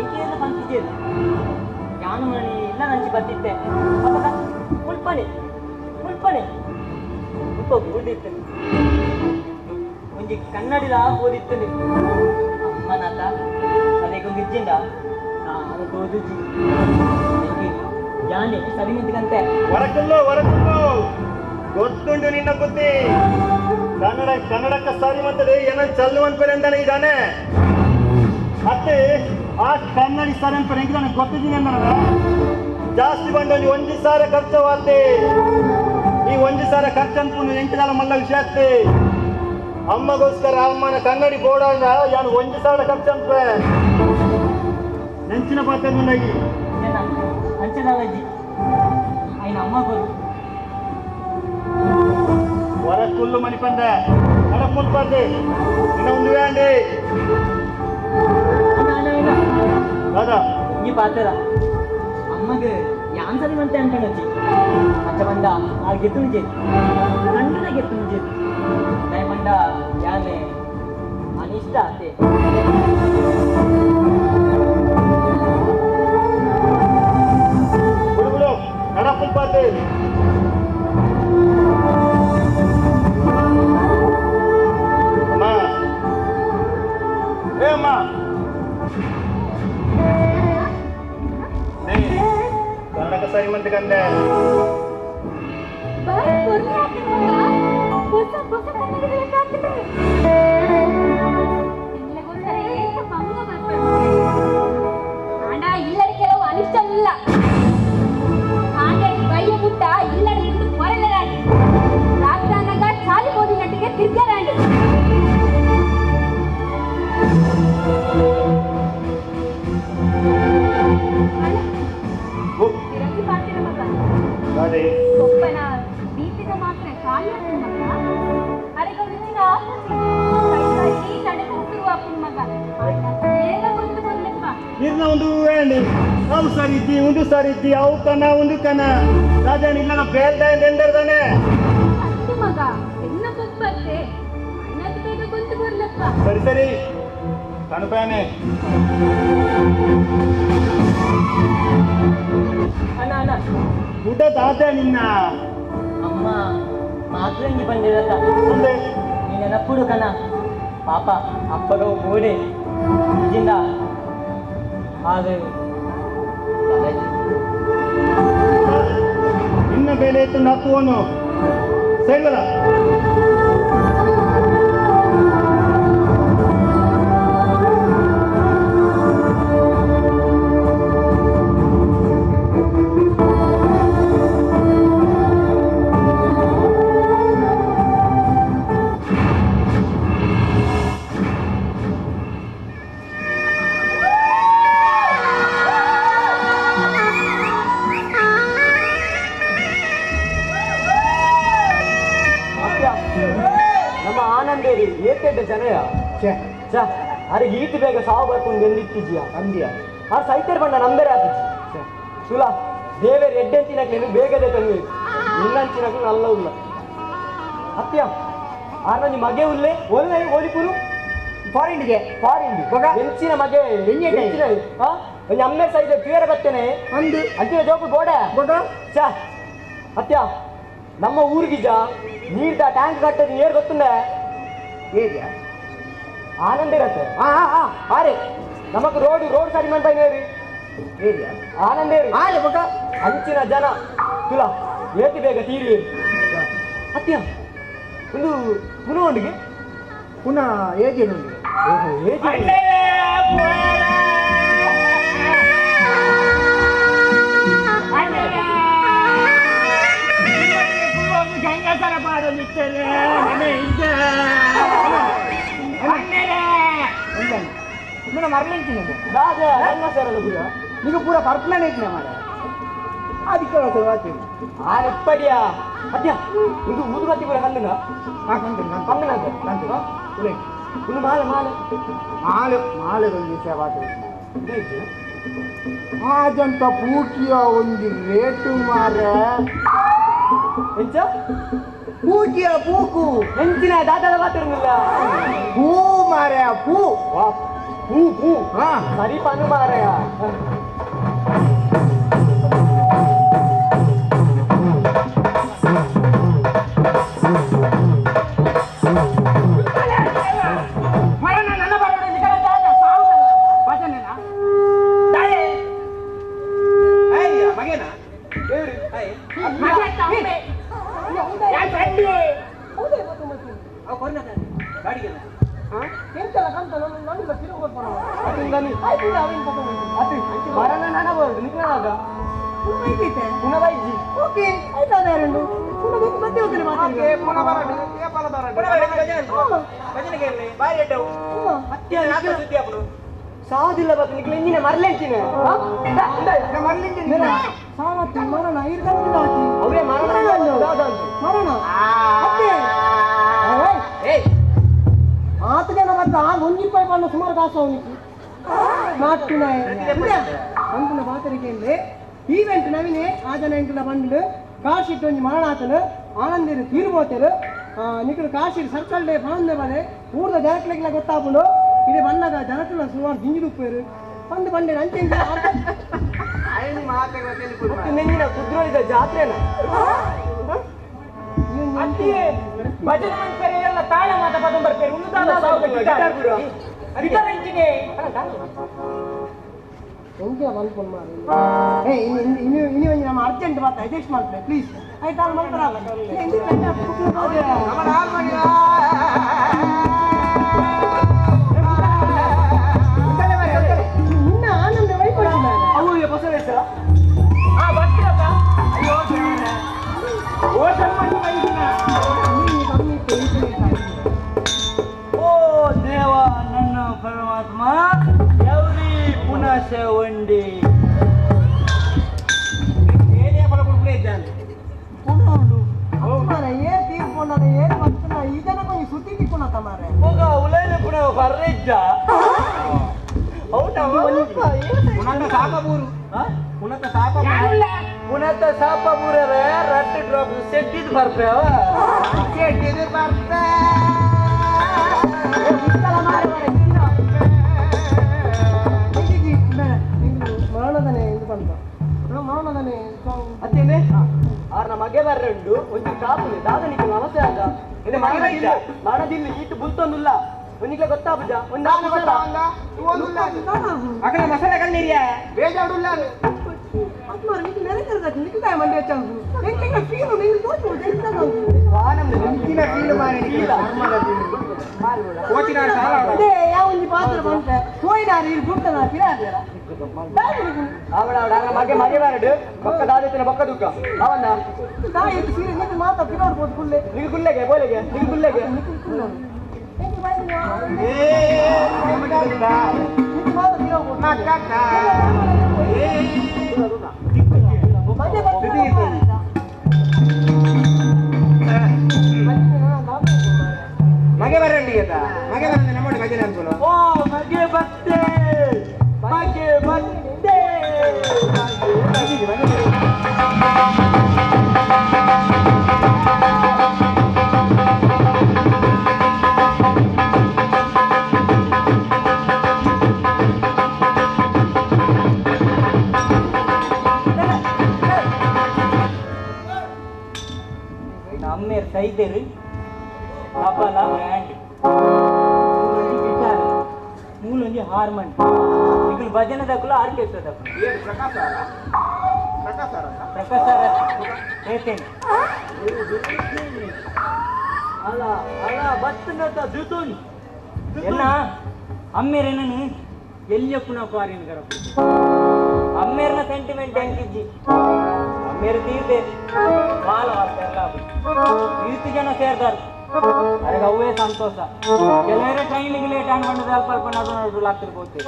ಎಂಕಿಯೆಲ್ಲ ಬಂದಿದ್ದೇನೆ ಯಾನು ಮಣಿ ಇಲ್ಲ ನಂಚಿ ಬಂದಿದ್ದೆ ಮುಲ್ಪಣಿ ಉಳ್ದಿತ್ತು ಒಂಜಿ ಕನ್ನಡಿಲ ಓದಿತ್ತು ಅಮ್ಮನಾತ ಅದಕ್ಕೊಂದು ಇಜ್ಜಿಂದ ಅದು ಓದಿಜ್ಜಿ ಯಾನೆ ಸರಿ ನಿಂತ್ಕಂತೆ ಹೊರಕಲ್ಲು ಗೊತ್ತುಂಟು ನಿನ್ನ ಬುದ್ಧಿ ಕನ್ನಡಕ್ಕೆ ಸಾರಿ ಮಂತದೆ ಏನೋ ಚಲ್ಲು ಅನ್ಪೇರೆ ಅಂತಾನೆ ಇದ್ದಾನೆ ಮತ್ತೆ ಆ ಕನ್ನಡಿ ಸಾರಿ ಅನ್ಪೇರೆ ಹೆಂಗೆ ನನಗೆ ಗೊತ್ತಿದ್ದೀನಿ ಅಂದ ಜಾಸ್ತಿ ಬಂದಲ್ಲಿ 1,000 ಖರ್ಚವಾಗ್ತೆ ಈ 1,000 ಖರ್ಚು ಅನ್ಕೊಂಡು 8 ಕಾಲ ಮಲ್ಲ ವಿಷಯ ಆಗ್ತೆ ಅಮ್ಮಗೋಸ್ಕರ ಅಮ್ಮನ ಕನ್ನಡಿ ಬೋರ್ಡ್ ಯಾನು 1,000 ಖರ್ಚು ಅನ್ಪೆ ನೆಂಚಿನ ಪಾತ್ರ ಮುಂದಾಗಿ ಅಂಚದಾವಜ್ಜಿ ఆయన అమ్మ కొరు వరకుళ్ళు మణిపంద నడపుల్పండి నిన్న ఉందివే అండి దాదా ఈ పాతరా అమ్మకి యాంసరి మంతే అంటానొచ్చి అచ్చమండ ఆ గెత్తు నుంచి కండున గెత్తు నుంచి దయమండ యానే అనిష్ట అతే ಸರಿ ಮಂತ ಕಂದೆ ಇಲ್ಲಡಿ ಕೆಲವು ಅನಿಷ್ಟ ಇಲ್ಲ ಬಯ್ಯ ಮುಟ್ಟ ಇಲ್ಲಡಿ ಹೊರಲರಾಡಿ ರಾಜಧಾನಗ ಚಾಲಿ ಓದಿನಟ್ಟಿಗೆ ತಿರ್ಗರಾಡಿ ಒಪ್ಪನ ಬೀಪಿನ ಮಾತ್ರ ಖಾಲಿ ಮಗ ಅರೆಗ ವಿಚಿನ ಆಪತ್ತಿ ಕಡೆ ಹೋಗುವ ಮಗ ಬೇಗ ಬಂದು ಬಂದಪ್ಪ ಇರ್ನ ಒಂದು ವೇಂಡಿ ಅವು ಸರಿದ್ದಿ ಒಂದು ಸರಿದ್ದಿ ಅವು ಕನ ಒಂದು ಕನ ರಾಜಾಣಿ ಇಲ್ಲ ಬೇಲ್ದ ಎಂದರ್ದಾನೆ ಅಷ್ಟು ಮಗ ಎಲ್ಲ ಬಪ್ಪತ್ತೆ ಅಣ್ಣದು ಬೇಗ ಬಂದು ಬರ್ಲಪ್ಪ ಸರಿ ಸರಿ ಕಣಪಾನೆ ಅಣ್ಣ ಅಣ್ಣ ಊಟ ತಾತ ನಿನ್ನ ಅಮ್ಮ ಮಾತಂಗಿ ಬಂದಿರತ್ತ ಮುಂದೆ ನೀ ನೆನಪುಡು ಕಣ ಪಾಪ ಅಪ್ಪಗ ಗೋಡೆ ನಿಜಿಂದ ಹಾಗೆ ನಿನ್ನ ಬೇಲೆ ಇತ್ತು ನಾಕುವನು ಸೈಗಲ ನಮ್ಮ ಆನಂದೇರಿ ಏಕೆಡ್ಡೆ ಜನಯ ಚ ಅರೆ ಈಟ್ ಬೇಗ ಸಾವು ಬರ್ಕೊಂಡು ಎಂದಿತ್ತಿದ್ಯಾ ಅಂದ್ಯ ಆ ಸೈತರ್ ಬಂಡ ನಂಬರೇ ಆತಿದ್ಯ ಸುಲ ದೇವೇರು ಎಡ್ಡೆಂಚಿನಕ್ಲೇನು ಬೇಗದೆ ತಂದು ಇನ್ನಂಚಿನಕ್ಲು ನಲ್ಲ ಉಲ್ಲ ಅತ್ಯ ಆನಂದಿ ಮಗೆ ಉಲ್ಲೆ ಒಲ್ಲೆ ಓಲಿಪುರು ಫಾರಿನ್ಗೆ ಹೆಂಚಿನ ಮಗೆ ಒಂದು ಅಮ್ಮೆ ಸೈಜ್ ಕ್ಲಿಯರ್ ಬರ್ತೇನೆ ಒಂದು ಅಂಚಿನ ಜೋಕು ಗೋಡೆ ಚ ಅತ್ಯ ನಮ್ಮ ಊರಿಗಿಜ ನೀರ್ದ ಟ್ಯಾಂಕ್ ಕಟ್ಟದ ನೀರು ಗೊತ್ತುಂಡೆ ಹೇಗೆ ಆನಂದ ಇರತ್ತೆ ಆರೆ ನಮಕ್ ರೋಡ್ ಸರಿ ಮಾಡ್ತಾ ಇದ್ದೀರಿ ಆನಂದೇರಿ ಅಂಚಿನ ಜನ ತುಲ ಏತಿ ಬೇಗ ತೀರಿ ಅತ್ಯ ಒಂದು ಪುನಃ ಒಂದಿಗೆ ಪುನಃ ಏಜೇನು ಗಂಗಾಸರ ಮಾಡಲಿದ್ದೇನೆ ಮರಲಿಂತೀನಿ ಈಗ ಪೂರ ಪರ್ಪನೆ ಐತಿನ ಮಾಡ ಅದಕ್ಕೆ ಆರೆಪ್ಪಡಿಯಾ ಅದ್ಯಾ ಒಂದು ಊದುಬತ್ತಿ ಕೂಡ ಕಂದಿನ ಕಂದಿನ ಒಂದು ಮಾಲೆ ಮಾಲೆ ಮಾಲೆ ಮಾಲೆ ಒಂದು ಸೇವಾ ಹಾಗಂತ ಪೂಕಿಯ ಒಂದು ರೇಟು ಮಾರ ಎಂಚ ಪೂಕಿಯ ಪೂಕು ಹೆಂಚಿನ ದಾದಾದ ಮಾತಿರಲಿಲ್ಲ ಪೂ ಮಾರ ಪೂ ಪೂ ಪೂ ಸರಿ ಪನು ಮಾರಯ ಸಾವುದಿಲ್ಲ ಬತ್ತು ನಿಕ್ಲೆ ಎಂಜಿನ ಮರಲೆಂಚಿನ ಅವೇ ಮರಣ ಆತ ಜನ ಬದ್ದ ಒಂಜಿಪ್ಪಾಯಿ ಪಂಡ ಸುಮಾರು ಕಾಸು ಅವನಿಗೆ ಮಾತುನ ಅಂತಿನ ಪಾತ್ರಿಕೆಯಲ್ಲಿ ಈವೆಂಟ್ ನವಿನೆ ಆ ಜನ ಎಂಟಿನ ಬಂದು ಕಾಶಿಟ್ಟು ಒಂಜಿ ಮರಣಾತನು ಆನಂದಿರು ತೀರ್ಬೋತರು ನಿಖಲು ಕಾಶಿರು ಸರ್ಕಲ್ ಡೇ ಬಂದ ಬಲೆ ಊರ್ದ ಜನಕ್ಲೆಗ್ಲ ಗೊತ್ತಾಪುಂಡು ಇದೇ ಬಣ್ಣದ ಜನಕ್ಲ ಸುಮಾರು ದಿಂಜಿಡುಪ್ಪೇರು ಬಂದು ಬಂಡೆ ಅಂಚೆ ನೆಂಜಿನ ಕುದ್ರೋಳಿದ ಜಾತ್ರೆನ ಭಜನೆ ಮಾಡ್ತಾರೆ ಎಲ್ಲ ತಾಳ ಮಾತ ಪದ ಬರ್ತಾರೆ ಎಂಜಿನ ಬಂದ್ಕೊಂಡು ಮಾಡಿ ಇನ್ನು ಒಂಜಿ ನಮ್ಮ ಅರ್ಜೆಂಟ್ ಮಾತ್ರ ಅಡ್ಜಸ್ಟ್ ಮಾಡ್ತಾರೆ ಪ್ಲೀಸ್ ಆಯ್ತಾ ಮಾಡ್ತಾರ ಇನ್ನ ಆನಂದ ವೈಕೊಳ್ತಿದ್ದಾರೆ ಅವು ಹೊಸ ಹೆಸರ ಓ ದೇವ ನನ್ನ ಪರಮಾತ್ಮ ಎವ್ರಿ ಪುನಃ ಸೇವಂಡಿ ಏನ್ ತೀರ್ಕೊಂಡ ಏನ್ ಬರ್ತಾನ ಈ ಜನ ಸುದ್ದಿ ತಿಕ್ಕೊಳತ ಮಾರೆ ಹೋಗ ಉಲೈನ ಪುನಃ ಬರ್ರಿದ್ದ ಪುನಃ ಸಾಪ ಬೂರರೆ ರಟ್ಟು ಡ್ರಾಪ್ ಸೆಟ್ಟಿದ್ ಬರ್ತಾವ ಸೆಟ್ಟಿದ್ ಬರ್ತಾ ಮರಣದನೆ ಇದು ಬಂತ ಮರಣದನೆ ಅತ್ತೇನೆ ಆರ್ನ ಮಗೆ ಬರ್ರೆಂಡು ಒಂದು ಕಾಪುಲಿ ದಾದನಿಗೆ ನಮಸ್ತೆ ಆಗ ಇದು ಮರಣದಿಲ್ಲ ಈಟು ಬುಲ್ತೊಂದುಲ್ಲ ಒಂದಿಗ್ಲ ಗೊತ್ತಾಬುಜ ಒಂದು ಅಕಲ ಮಸಾಲೆ ಕಣ್ಣೀರಿಯಾ ಬೇಜಾಡುಲ್ಲ ಅತ್ಮಾರ ನಿಂಗೆ ನೆರೆಕರದ ನಿಂಗೆ ಮಂಡ್ಯ ಚಾಂಗು ನಿಂಗೆ ಫೀಲು ನಿಂಗೆ ತೋಚು ಜೈತಾಗ ವಾನಂ ನಿಂತಿನ ಫೀಲ್ ಮಾಡಿ ಇಲ್ಲ ಕೋಚಿನ ಸಾಲ ಅದೇ ಯಾವ ಒಂದು ಪಾತ್ರ ಬಂತ ಹೋಯ್ದಾರಿ ಇಲ್ಲಿ ಗುಂಟನ ಪಿರಾದರ ಅವಳ ಮಗೆ ಮಗೆ ಬರಡು ಬೊಕ್ಕ ದಾದಿತ್ತಿನ ಬೊಕ್ಕ ದುಃಖ ಅವನ್ನ ತಾಯಿ ಇದು ಸೀರೆ ನಿಂಗೆ ಮಾತಾ ಪಿರಾಡ್ಬೋದು ಕುಲ್ಲೆ ನಿಂಗೆ ಗುಲ್ಲೆಗೆ ಬೋಲೆಗೆ ನಿಂಗೆ ಗುಲ್ಲೆಗೆ ನಿಂಗೆ ಮಾತಾ ಪಿರಾಡ್ಬೋದು ಮನೆ ಮಗೆ ಬರಂಡಿ ಮಗೆ ಬಂದ ನಮ್ಮ ಗಜನ ಅನ್ಕೊಳ್ಳೋ ಓ ಮಗೆ ಬತ್ತೆ ಮಗೆ ಬತ್ತೆ ನಮ್ಮೇರ್ ಸೈದೇರಿ ಲಬಲ ಬ್ರ್ಯಾಂಡ್ ಗಿಟಾರ್ ಮೂಲೊಂಜಿ ಹಾರ್ಮೋನ್ ಇಗ್ಲು ಭಜನೆ ದಕ್ಕಲು ಆರ್ಕೆಸ್ಟ್ರಾ ದಕ್ಕಲು ಏನು ಪ್ರಕಾಶ್ ಪ್ರಕಾಶ್ ಏತೇನೆ ಅಲ್ಲ ಅಲ್ಲ ಬತ್ತನತ ದುತುನ್ ಎನ್ನ ಅಮ್ಮೇರೇನನು ಎಲ್ಲಿಯ ಪುನಃ ಪಾರಿನ ಗರಪ್ಪ ಅಮ್ಮೇರ್ನ ಸೆಂಟಿಮೆಂಟ್ ಹೆಂಗಿಜ್ಜಿ ಅಮ್ಮೇರು ತೀರ್ದೆ ಬಾಲ ವಾರ್ತೆಲ್ಲ ಈರ್ತಿ ಜನ ಸೇರ್ದಾರು ಅರೆಗೆ ಅವೇ ಸಂತೋಷ ಕೆಲವರೇ ಟ್ರೈನಿಗೆ ಲೇಟ್ ಅನ್ಕೊಂಡು ಸ್ವಲ್ಪ ಅಲ್ಪ ನಡು ನಡು ಆಗ್ತಿರ್ಬೋದು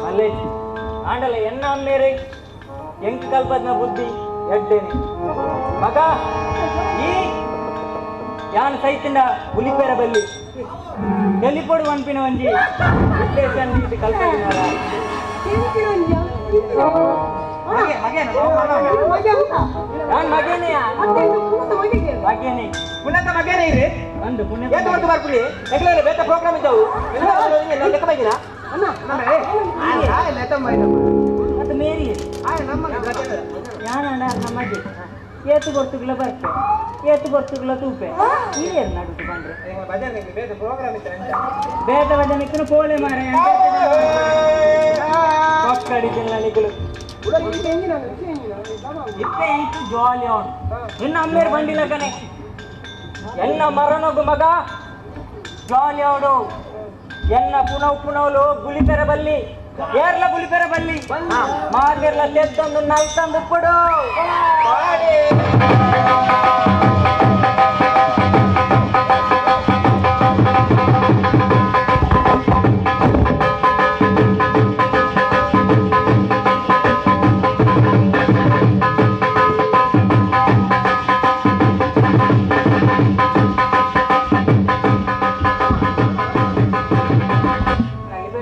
ಅಲ್ಲೇ ಆಂಡಲ್ಲ ಎನ್ನ ಅಮ್ಮೇರೆ ಹೆಂಗ್ ಕಲ್ಪದ್ನ ಬುದ್ಧಿ ಎಡ್ಡೇನೆ ಮಗ ಈ ಯಾನ್ ಸೈತಿಂದ ಹುಲಿಪೇರ ಬಲ್ಲಿ ಎಲ್ಲಿಪೋಡು ಅನ್ಪಿನ ಒಂಜಿ ಸ್ಟೇಷನ್ ಇದು ಕಲ್ಪದಿನಾರ ನಾನು ಮಗೇನೆಯ ಮಗೇನೆ ಪುನಃ ಮಗೇನೇ ಇರಿ ಅಂದು ಪುಣ್ಯ ಏನು ಹೊರತು ಬರ್ಬಿಡಿ ಎಗ್ಲೇ ಬೇರೆ ಪ್ರೋಗ್ರಾಮ್ ಇದ್ದಾವು ಲೆಕ್ಕ ಬೈದಿನ ಅದು ಮೇರಿ ಯಾನಂಡ ನಮಗೆ ಏತು ಗೊತ್ತುಗಳ ಬರ್ತೆ ಏತು ಗೊತ್ತುಗಳ ತೂಪೆ ಹಿರಿಯರು ನಡುತ್ತು ಬಂದ್ರೆ ಭಜನೆ ಬೇರೆ ಪ್ರೋಗ್ರಾಮ್ ಇತ್ತು ಬೇದ ಭಜನೆಕ್ಕೂ ಪೋಳೆ ಮಾರೆ ಮಕ್ಕಳಿದ್ದಿಲ್ಲ ನಳಿಗಳು ಇತ್ತೆ ಎಂಟು ಜಾಲಿ ಅವನು ಇನ್ನು ಅಮ್ಮೇರು ಬಂದಿಲ್ಲ ಕಣೆ ಎನ್ನ ಮರನೊಗು ಮಗ ಜಾಲಿ ಅವನು ಎನ್ನ ಪುನೌಲು ಗುಳಿಪೆರ ಬಲ್ಲಿ ಏರ್ಲ ಗುಳಿಪೆರ ಬಲ್ಲಿ ಮಾರ್ಗೆರ್ಲ ತೆತ್ತೊಂದು ನಲ್ತಂದು ಕೊಡು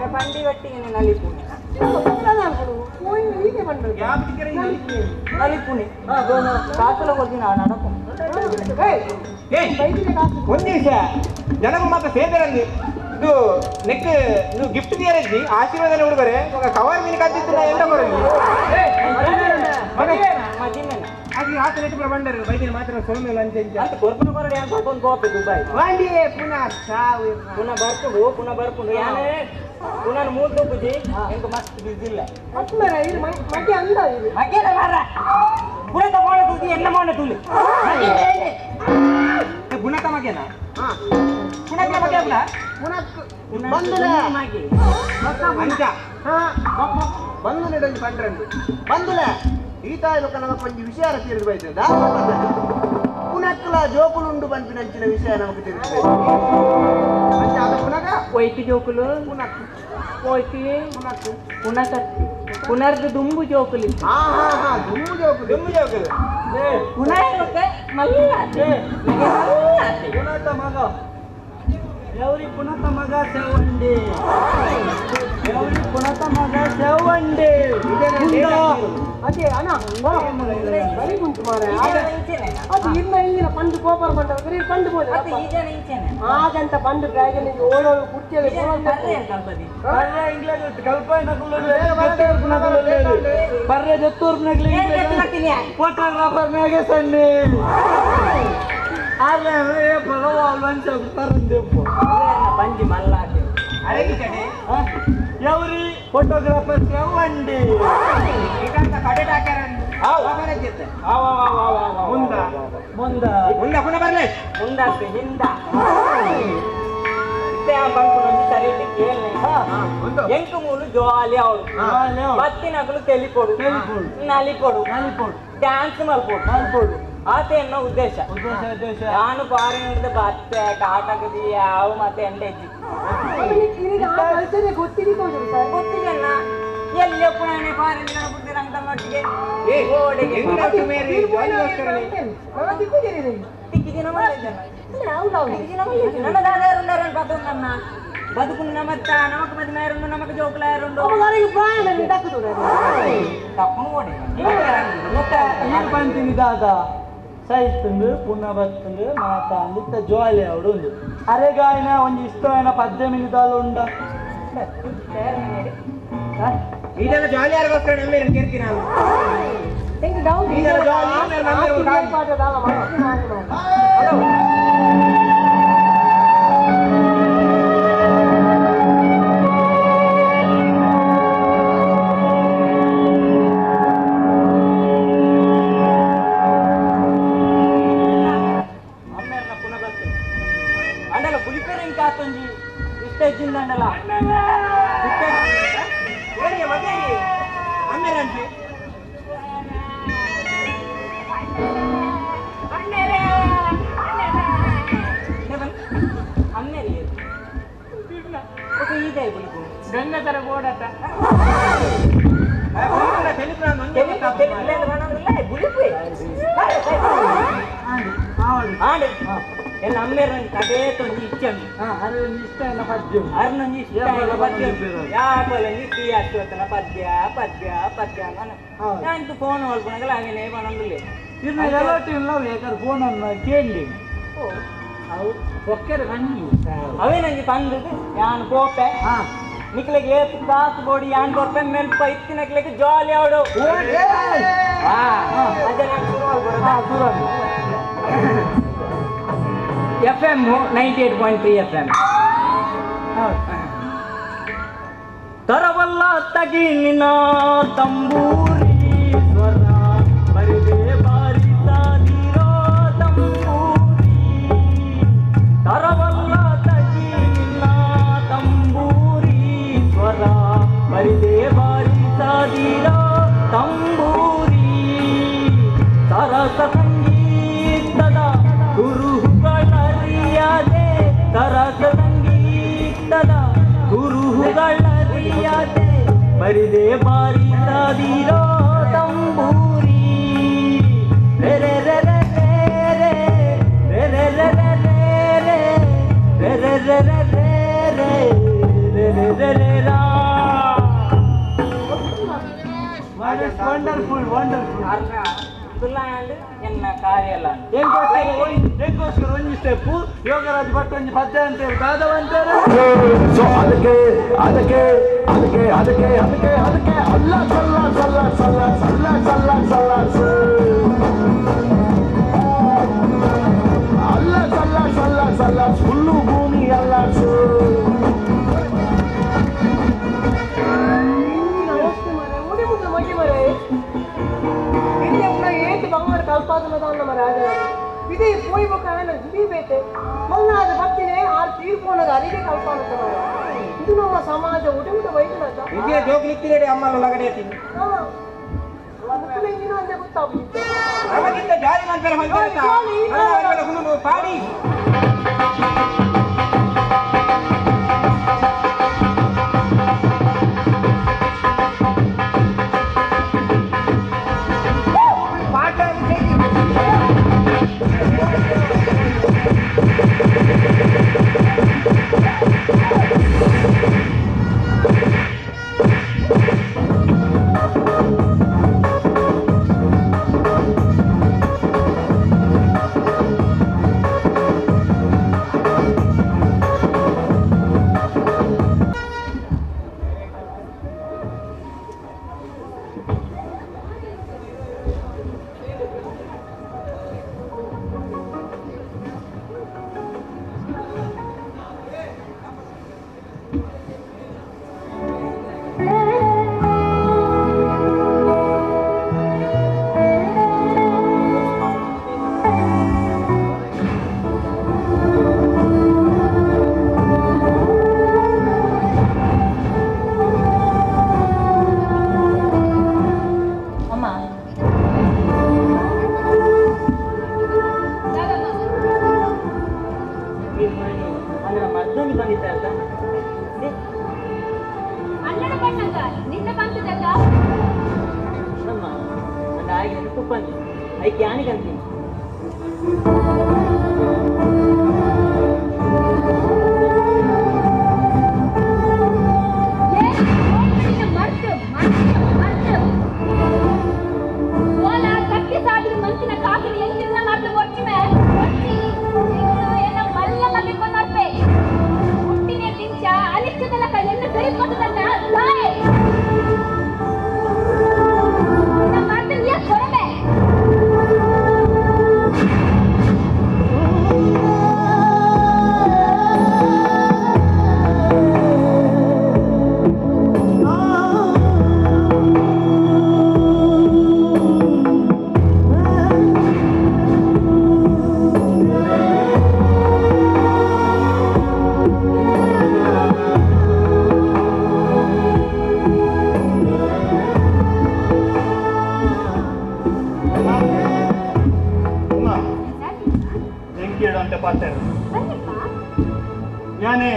ಬಂಡಿ ಒಟ್ಟಿಗೆ ನಲಿಪುಣಿ ನಲಿಪುಣಿ ಕಾಸಲ ಕೊಡ್ತೀನಿ ನಡಕು ಒಂದು ನಿಮಿಷ ಜನಗೂ ಮಾತ್ರ ಸೇದರಲ್ಲಿ ಇದು ನೆಕ್ ನೀವು ಗಿಫ್ಟ್ ದಿಯರಜ್ಜಿ ಆಶೀರ್ವಾದ ಹುಡುಗರೆ ಕವರ್ ಮೀನು ಕಾತಿತ್ತು ಎಂತ ಬರಲಿ ಹಾಗೆ ಆತ ನೆಟ್ಟು ಕೂಡ ಬಂಡರು ಬೈದಿನ ಮಾತ್ರ ಸೋಮೆ ಲಂಚ ಅಂತ ಕೊರ್ಪುನ ಬರಡಿ ಅಂತ ಒಂದು ಕೋಪೆ ದುಬೈ ಪುನಃ ಪುನಃ ಬರ್ಕೊಂಡು ಯಾನೇ ನಾನು ಮೂರು ತೂಪುಜಿ ಎಂಕ ಮಸ್ತ್ ಬಿಸಿಲ್ಲ ಮಗೆ ಅಂದ ಇದು ಮಗೇನ ಮಾರ ಪುಣತ ಮೋಣ ತುದಿ ಎನ್ನ ಮೋಣ ತುಲಿ ಗುಣತ ಮಗೇನ ಪುಣತ ಮಗೇನ ಬಂದುಲೆ ಮಗೆ ಅಂಚ ಬಂದು ನೆಡೊಂದು ಪಂಡ್ರಂದು ಬಂದುಲೆ ಈತ ಇಲ್ಲಕ ನಮಕ್ ಒಂದು ವಿಷಯ ತಿಳಿದು ಬೈತದ ಪುನಕ್ಕಲ ಜೋಕುಲುಂಡು ಬಂಪಿನಂಚಿನ ವಿಷಯ ನಮಗೆ ತಿಳಿದು ಬೈತು ಅಂಚ ಅದ ಪುನಗ ಒಯ್ತಿ ಜೋಕುಲು ಪುನಕ್ ಒಯ್ತಿ ಪುನಕ್ ಪುನಕತ್ತಿ ಪುನರ್ದು ದುಂಬು ಜೋಕುಲಿ ಹಾ ದುಮ್ಮು ಜೋಕುಲು ಪುನರ್ಕ್ಕೆ ಮಲ್ಲಾತೆ ಮಲ್ಲಾತೆ ಪುನತ ಮಗ ಎವರಿ ಪುನತ ಮಗ ಸೇವಂಡಿ ಎವರಿ ಪುನತ ಮಗ ಸೇವಂಡಿ ಅದೇ ಅಣ್ಣ ಬರೀ ಉಂಟು ಮಾರೆ ಅದು ಇನ್ನ ಇಂದಿನ ಪಂಡು ಕೋಪರ್ ಬಂದ ಬರೀ ಪಂಡು ಬೋದು ಆಗಂತ ಪಂಡು ಡ್ರ್ಯಾಗನ್ ಓಡೋಳು ಕುರ್ಚಿಯಲ್ಲಿ ಬರ್ರೆ ಇಂಗ್ಲೆಂಡ್ ಕಲ್ಪನೆ ಬರ್ರೆ ಜತ್ತೂರ್ ಫೋಟೋಗ್ರಾಫರ್ ನಾಗೆ ಸಣ್ಣಿ ಆದ್ರೆ ಲಂಚ ತರಂದೆಪ್ಪು ಬಂಜಿ ಮಲ್ಲಾತೆ ಅರಗಿ ಕಡೆ ಎವರಿ ಫೋಟೋಗ್ರಾಫರ್ ಸೇವಂಡಿ ಇದಂತ ಕಡೆಟ್ ಹಾಕ್ಯಾರ ಮುಂದ ಪುನಃ ಬರ್ಲಿ ಮುಂದಾಸ್ತೆ ಹಿಂದ ಬಂದ್ಕೊಂಡು ಸರಿ ಕೇಳಿ ಎಂಟು ಮೂರು ಜೋಲಿ ಅವಳು ಬತ್ತಿನಗಳು ತೆಲಿಪೊಡು ನಲಿಪೊಡು ಡ್ಯಾನ್ಸ್ ಮಲ್ಪೊಡು ಆತ ಎನ್ನೋ ಉದ್ದೇಶ ನಾನು ಫಾರಿನ್ ಬತ್ತೆ ಕಾಟಕದಿ ಯಾವ ಮತ್ತೆ ಎಂಡೆಜ್ಜಿ ಗೊತ್ತಿಲ್ಲ ಎಲ್ಲಿ ಪುಣೆ ಫಾರಿನ್ ಬುದ್ಧಿರಂತ ಮಟ್ಟಿಗೆ ತಿಕ್ಕಿದಿನ ನನ್ನ ದಾದಾರುಂಡಾರನ್ ಪದ ನನ್ನ ಬದುಕು ನಮತ್ತ ನಮಕ್ ಮದಿ ಮೇರುಂಡು ನಮಕ್ ಜೋಕುಲಾರುಂಡು ತಪ್ಪು ಓಡಿ ಏನು ಬಂತೀನಿ ದಾದ ಸೈತುಂಡು ಪುನಃ ಬತ್ತುಂಡು ಮಾತಾಂದಿತ್ತ ಜೋಲಿ ಅವಡು ಉಂಡು ಅರೆಗಾಯನ ಒಂದು ಇಷ್ಟమైన 10 ನಿಮಿಷాలు ಉಂಡ ಇದೆಲ್ಲ ಜಾಲಿ ಯಾರಿಗೋಸ್ಕರ ನಮ್ಮ ಕೇಳ್ತೀನಿ ನಾನು ಇದೆಲ್ಲ ಜಾಲಿ ಗಂಗಾಧರ ಗೋಡಟ ಎಲ್ಲ ಅಮ್ಮೇರ ಕದೇ ತೊಂದು ಇಚ್ಚಂಡು ಅದು ಇಷ್ಟమైన ಪದ್యం ಅರ್ ನಂಗೆ ಇಷ್ಟ ಪದ್ಯ ಯಾಪಲ್ಲ ನೀತಿ ಅಷ್ಟೊತ್ತನ ಪದ್ಯ ಪದ್ಯ ಪದ್ಯ ನಾನು ಫೋನ್ ಹೊಲ್ಕೊಂಡಾಗಲ್ಲ ಹಾಗೇನೆ ಬಂದಿಲ್ಲ ಇನ್ನು ಎಲ್ಲಟಿಲ್ಲ ಬೇಕಾದ್ರೆ ಫೋನ್ ಅನ್ನ ಕೇಳಿ ಅವು ಒಕ್ಕರೆ ಬನ್ನಿ ಅವೇ ನಂಗೆ ತಂದದ್ದು ಯಾನ್ ಕೋಪೆ ನಿಕ್ಲಿಗೆ ಏತು ಕಾಸು ಬೋಡಿ ಯಾನ್ ಕೋಪೆ ಮೆಲ್ಪ ಇತ್ತಿನಕ್ಲಿಕ್ಕೆ ಜಾಲಿ ಅವಡು FM 98.3 FM ತರವಲ್ಲ ತಗಿನಿನ ತಂಬೂರಿ ಸ್ವರ ಬರಿದೆ ಬಾರಿಸಾದಿರೋ ತಂಬೂರಿ ತರವಲ್ಲ ತಗಿನಿನ ತಂಬೂರಿ ಸ್ವರ ಬರಿದೆ ಬಾರಿಸಾದಿರೋ ತಂಬೂರಿ ಸರಸ ಸಂಗೀತದ ಗುರುಗಳರಿಯದೆ ಸರಸ ಸಂಗೀತದ ಗುರುಗಳರಿಯದೆ ಬರಿದೆ ಬಾರಿಸದಿರೋ ತಂಬೂರಿ ರೇ ರೇ ರೇ ರೇ ರೇ ರೇ ರೇ ರೇ ರೇ ರೇ ರೇ ರೇ ರೇ ರೇ ರೇ ರೇ ರೇ ರಾ ವಂಡರ್ಫುಲ್ ವಂಡರ್ಫುಲ್ ಎನ್ನ ಕಾರ್ಯಲ್ಲ ಏಕೋಸ್ಕರ ಒಂದು ಸ್ಟೆಪ್ಪು ಯೋಗರಾಜ್ ಭಟ್ ಒಂದು ಪದ್ಯ ಅಂತೇಳಿ ದಾದವಂತಾರೆ ಸೊ ಅದಕ್ಕೆ ಅದಕ್ಕೆ ಅದಕ್ಕೆ ಅದಕ್ಕೆ ಅದಕ್ಕೆ ಅದಕ್ಕೆ ಅಲ್ಲ ಸಲ್ಲ ಸಲ್ಲ ಸಲ್ಲ ಸಲ್ಲ ಸಲ್ಲ ಸಲ್ಲ ಅಲ್ಲ ಸಲ್ಲ ಸಲ್ಲ ಸಲ್ಲ ಸುಳ್ಳು ಭೂಮಿ ಅಲ್ಲ ಮಾತುಲದಾನ್ನ ಮರ ಇದೇ ಪೋಯ್ ಬೊಕ್ಕ ಇಡೀ ಬೇತೆ ಮಲ್ಲಾದ ಭಕ್ತಿನೇ ಆರು ತೀರ್ಪೋನದ ಅರಿಗೆ ಕಲ್ಪಾನ ಇದು ನಮ್ಮ ಸಮಾಜ ಉಡುಟ ವೈದ್ಯನಾಥ ಇದೇ ಜೋಗ್ಲಿಕ್ಕಿರೇಡಿ ಅಮ್ಮನ ಒಳಗಡೆ ಗೊತ್ತಾಗುತ್ತೆ ನಮಗಿಂತ ಜಾರಿ ಮಂತ್ರ ಪಾಡಿ ഞാനേ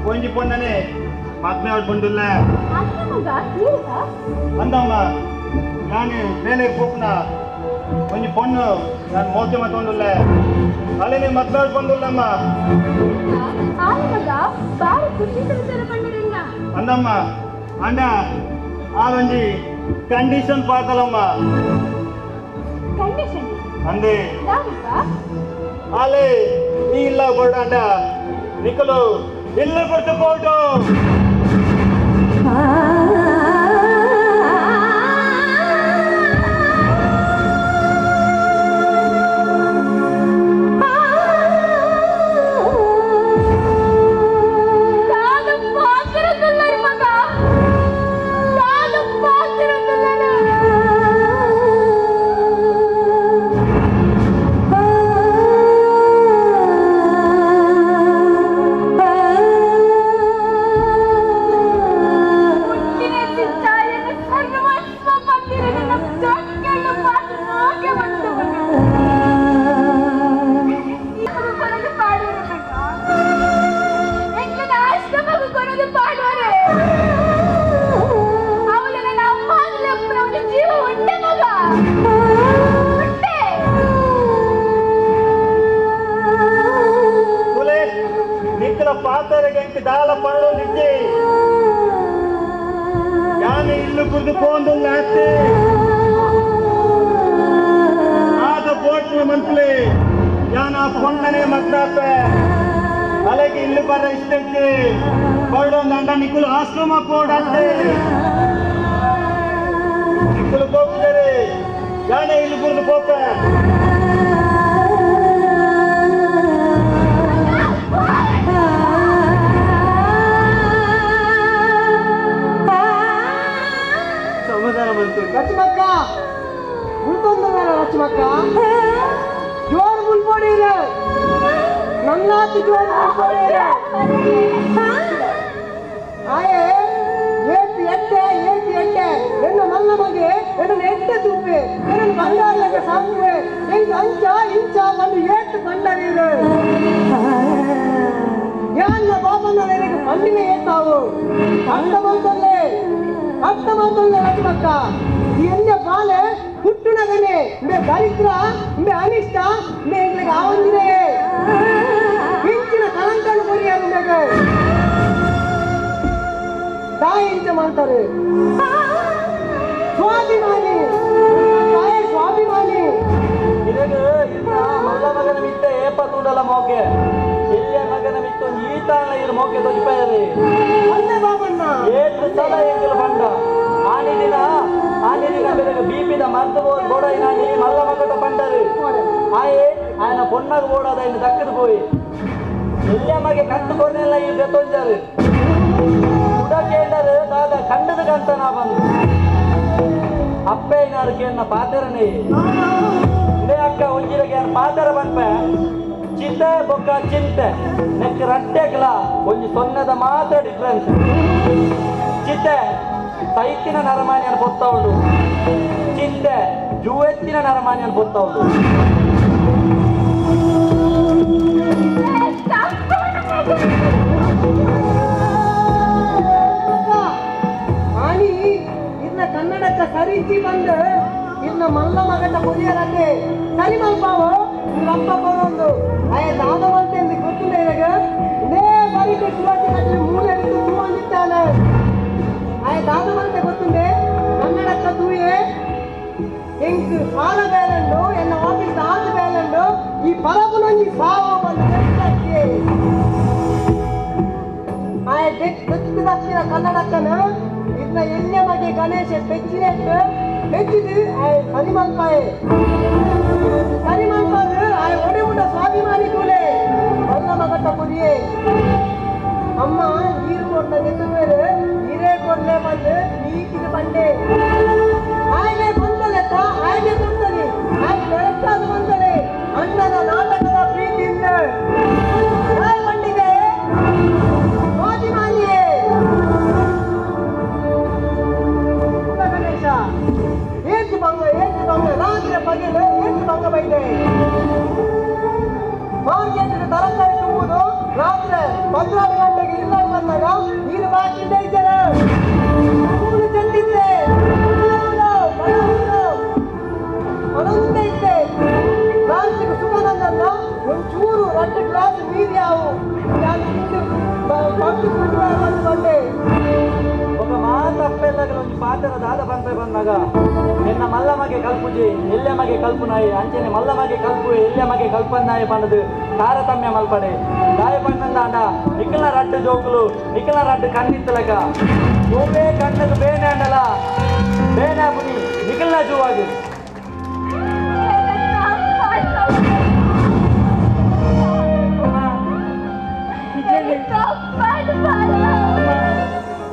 പോയി പൊന്നെ മഗ്നോട് ಬಂದಿಲ್ಲ ಅಂದಮ್ಮ ನಾನು ಮೇಲೆ ಹೋಗ್ನ ಒಂದು ಪೊಣ್ಣು ನಾನು ಮೋಕೆ ಮತ್ತೊಂದಿಲ್ಲ ಅಲ್ಲೇ ಮಗ್ನೋಡ್ ಬಂದಿಲ್ಲಮ್ಮ ಅಂದಮ್ಮ ಅಂಡ ಆಲೊಂಜಿ ಕಂಡೀಷನ್ ಪಾತಲಮ್ಮ ಅಂದೆ ಆಲೆ ಈ ಇಲ್ಲ ಬರ್ಡಂಡ ನಿಕಲು ಇಲ್ಲ ಬರ್ತು ಪೋಟು ಪಾತರಗೆ ದಾಳ ಪಳ್ಳು ನಿಜ್ಜೆ ಯಾನು ಇಲ್ಲು ಕುರ್ದು ಪೋಂದು ನಾತೆ ಆದ ಬೋಟ್ನ ಮಂತ್ಲಿ ಯಾನ ಪೊಣ್ಣನೆ ಮಗ್ನಾಪೆ ಅಲೆಗೆ ಇಲ್ಲು ಬರ ಇಷ್ಟಕ್ಕೆ ಬರ್ಡೊಂದು ಅಂಡ ನಿಕ್ಕುಲು ಆಶ್ರಮ ಪೋಡತ್ತೆ ನಿಕ್ಕುಲು ಹೋಗ್ತಾರೆ ಯಾನೆ ಇಲ್ಲು ಕುರ್ದು ಪೋಪೆ ಲಕ್ಷ್ಮಕ್ಕ ಉಂಟು ಬಂದ ಲಕ್ಷ್ಮಕ್ಕ ಜೋರ್ ಮುಲ್ಪೋಡಿ ನನ್ನಾತು ಜೋರ್ ಮುಲ್ಪೋಡಿ ಆಯೇ ಏಟು ಎಟ್ಟೆ ಎನ್ನ ಮಲ್ಲ ಮಗೆ ಎನ್ನ ಎಟ್ಟೆ ತುಪ್ಪೆ ಎನ್ನ ಬಂಗಾರಕ್ಕೆ ಸಾಕುವೆ ಎಂಟು ಅಂಚ ಇಂಚ ಒಂದು ಏಟು ಕಂಡರಿವೆ ಯಾನ್ನ ಬಾಬಣ್ಣನಿಗೆ ಮಣ್ಣಿನ ಏತಾವು ಅರ್ಥ ಮಾತಲ್ಲೇ ಲಕ್ಷ್ಮಕ್ಕ ಎಂದ ಬಾಲೆ ಹುಟ್ಟುನಗನೆ ಮೇ ದರಿದ್ರ ಮೇ ಅನಿಷ್ಟ ಮೇ ಎಂಗ್ಲಿಗೆ ಆವಂದಿರೇ ಇಂಚಿನ ಕಲಂಕನು ಕೊರಿಯಾರು ನಿಮಗೆ ತಾಯಿಂಚ ಮಾಡ್ತಾರೆ ಸ್ವಾಭಿಮಾನಿ ಇದಕ್ಕೆ ಇನ್ನ ಮಲ್ಲ ಮಗನ ಮಿತ್ತ ಏಪ ತೂಡಲ ಮೋಕೆ ಎಲ್ಲಿಯ ಮಗನ ಮಿತ್ತು ಈತಾನ ಇರು ಮೋಕೆ ತೊಜಿಪಾಯರಿ ಅಲ್ಲೇ ಬಾಬಣ್ಣ ಏಳು ಸಲ ಎಂಕಲು ಬಂಡ ಆನಿನ ಬೆಲೆಗೆ ಬೀಪಿದ ಮರ್ತು ಬೋಡ ನಾನಿ ಮಲ್ಲ ಮಗಟ ಬಂಡರು ಆಯೆ ఆయన పొన్నకు పోడా ఆయన దక్కదు పోయి ఎల్లి ಮಗೆ ಕಟ್ಟು ಕೊರ್ನೆಲ್ಲ ಈ ಬೆತ್ತೊಂಜರು ಉಡಕೇಂಡರು ದಾದ ಕಂಡದ ಕಂತ ನಾ ಬಂದು ಅಪ್ಪೇನಾರು ಎನ್ನ ಪಾತೆರನೇ ಇದೇ ಅಕ್ಕ ಒಂಜಿರಗೆ ಪಾತೆರ ಬಂಪ ಚಿಂತೆ ಬೊಕ್ಕ ಚಿಂತೆ ನೆಕ್ ರಟ್ಟೆಗ್ಲ ಒಂಜಿ ಸೊನ್ನೆದ ಮಾತ್ರ ಡಿಫ್ರೆನ್ಸ್ ಚಿಂತೆ ಸೈತಿನ ನರಮಾನಿಯನ್ನು ಪೊತ್ತ ಉಂಡು ಚಿಂತೆ ಜೂವೆತ್ತಿನ ನರಮಾನಿಯನ್ನು ಪೊತ್ತ ಉಂಡು ಆನಿ ಇನ್ನ ಕನ್ನಡಕ್ಕೆ ಸರಿಸಿ ಬಂದು ಇನ್ನ ಮಲ್ಲ ಮಗಟ ಕೊರಿಯರನ್ನೇ ಸರಿ ಮಲ್ಪಾವು ಅಪ್ಪ ಬರೋದು ಆಯ ದಾದ ಬಂತೆ ಎಂದು ಗೊತ್ತಿಲ್ಲ ಇವಾಗ ಇದೇ ಬಾರಿಗೆ ಸುವಾಸಿ ಕಟ್ಟಲಿ ಮೂಲೆ ತೂವಂದಿದ್ದಾನೆ ಆಯ ದಾದ ಬಂತೆ ಗೊತ್ತಿದೆ ಕನ್ನಡಕ್ಕ ತೂಯೆ ಎಂಕ್ ಸಾಲ ಬೇಲೆಂಡು ಎನ್ನ ಆಫೀಸ್ ಆದ ಬೇಲೆಂಡು ಈ ಪರಪುನೊಂದಿ ಸಾವು ಬಂದು ಆಯ ದಕ್ಷಿಣ ಕನ್ನಡಕ್ಕನ ಇನ್ನ ಎಣ್ಣೆ ಮಗೆ ಗಣೇಶ ಬೆಚ್ಚಿನೆಟ್ಟು ಬೆಚ್ಚಿದು ಆಯ ಸರಿಮಲ್ಪಾಯೆ ಆಯ ಒಡೆ ಉಂಡ ಸ್ವಾಭಿಮಾನಿ ಕೂಲೆ ಮಲ್ಲ ಮಗಟ ಕುರಿಯೇ ಅಮ್ಮ ನೀರು ಕೊಟ್ಟ ನೆತ್ತು ಮೇಲೆ ನೀರೇ ಕೊಡ್ಲೆ ಬಂದು ನೀಕಿನ ಬಂಡೆ ಆಯ್ಗೆ ಬಂದಲೆತ್ತ ಆಯ್ಗೆ ಬಂದಲಿ ಆಯ್ ಬೆಳಕಾದ ಬಂದಲೆ ಅಣ್ಣನ ನಾಟಕದ ಪ್ರೀತಿಯಿಂದ ಆಯ್ ಬಂಡಿಗೆ ಸ್ವಾಭಿಮಾನಿಯೇ ಗಣೇಶ ಏತು ಬಂಗ ರಾತ್ರಿ ಬಗೆಲು ಏತು ಬಂಗ ಬೈದೆ ಮಾರ್ಕೆಟ್ಗೆ ತರಕಾರಿ ತುಂಬುದು ರಾತ್ರಿ 12 ಗಂಟೆಗೆ ಇಲ್ಲ ಬಂದಾಗ ನೀರು ಬಾಕಿಂದ ಇದ್ದಾರೆ ಮೂರು ಚೆಂದಿದ್ದೆ ಅನಂತ ಇದ್ದೆ ಲಾಸ್ಟಿಗೆ ಸುಖನಂದನ್ನ ಒಂಚೂರು 2 ಗ್ಲಾಸ್ ನೀರು ಯಾವು ಬಂದೆ ఒక మాట అప్పేలాగా నుంచి పాతర దాద ಬಂದಾಗ నిన్న మల్లಮಗೆ కల్పుజి ఎల్లెಮಗೆ కల్పునాయి అంచెನೆ మల్లಮಗೆ కల్పు ఎల్లెಮಗೆ కల్పన్నాయి పన్నదు తారతమ్య మల్పడే దాయ పన్నదాండ నికల రడ్డు జోకులు నికల రడ్డు కన్నిత్తలక నువ్వే కన్నకు బేనే అండల బేనాపుని నికల జువాగు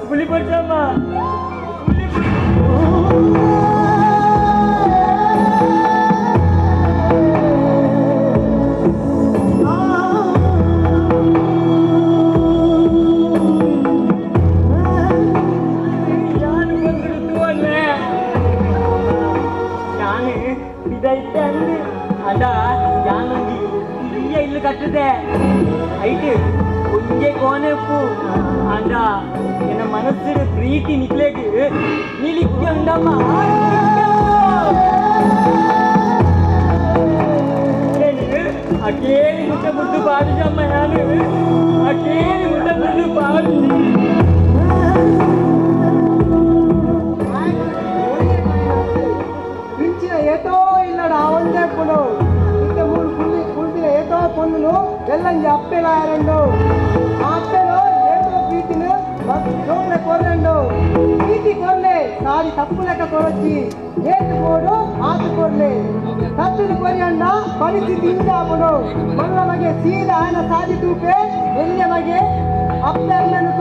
పులి పడ్డామా ಇದೈತೆ ಅಂದು ಅದ ಯಾನೊಂದು ಇಲ್ಲು ಕಟ್ಟದೆ ಐತೆ ಒಂದೇ ಕೋನೆಪ್ಪು ಅಂದ ಎನ್ನ ಮನಸ್ಸಿನ ಪ್ರೀತಿ ನಿಕ್ಲೇಗೆ ನಿಲಿಕ್ಕೆ ಉಂಡಮ್ಮ ಅಕೇಳಿ ಮುಟ್ಟ ಮುದ್ದು ಪಾಡಿಸಮ್ಮ ನಾನು ಅಕೇಳಿ ಮುಟ್ಟ ಮುದ್ದು ಪಾಡಿ ಇಂಚಿನ ಏತೋ ಇಲ್ಲಡ ಒಂದೇ ಕೊಡು ಇಂದ ಮೂರು ಕುಳಿದಿನ ಏತೋ పొందును వెళ్ళండి అప్పేలా ఆరండు ఆ అప్పేలో ఏదో ప్రీతిని జోకుల కొర్రండు ప్రీతి కొర్లే సారి తప్పు లెక్క కొరొచ్చి ఏటు కోడు ఆತು ಕೊರ್ಲೆ ತಪ್ಪು ಕೊರಿಯಂಡ ಪರಿಸ್ಥಿತಿ ಇಂದಾಪಡು ಮಲ್ಲ ಮಗೆ ಸೀದಾ ಆಯನ ಸಾದಿ ತೂಪೆ ಎಲ್ಲಿ ಮಗೆ ಅಪ್ಪೆ ಅಣ್ಣನು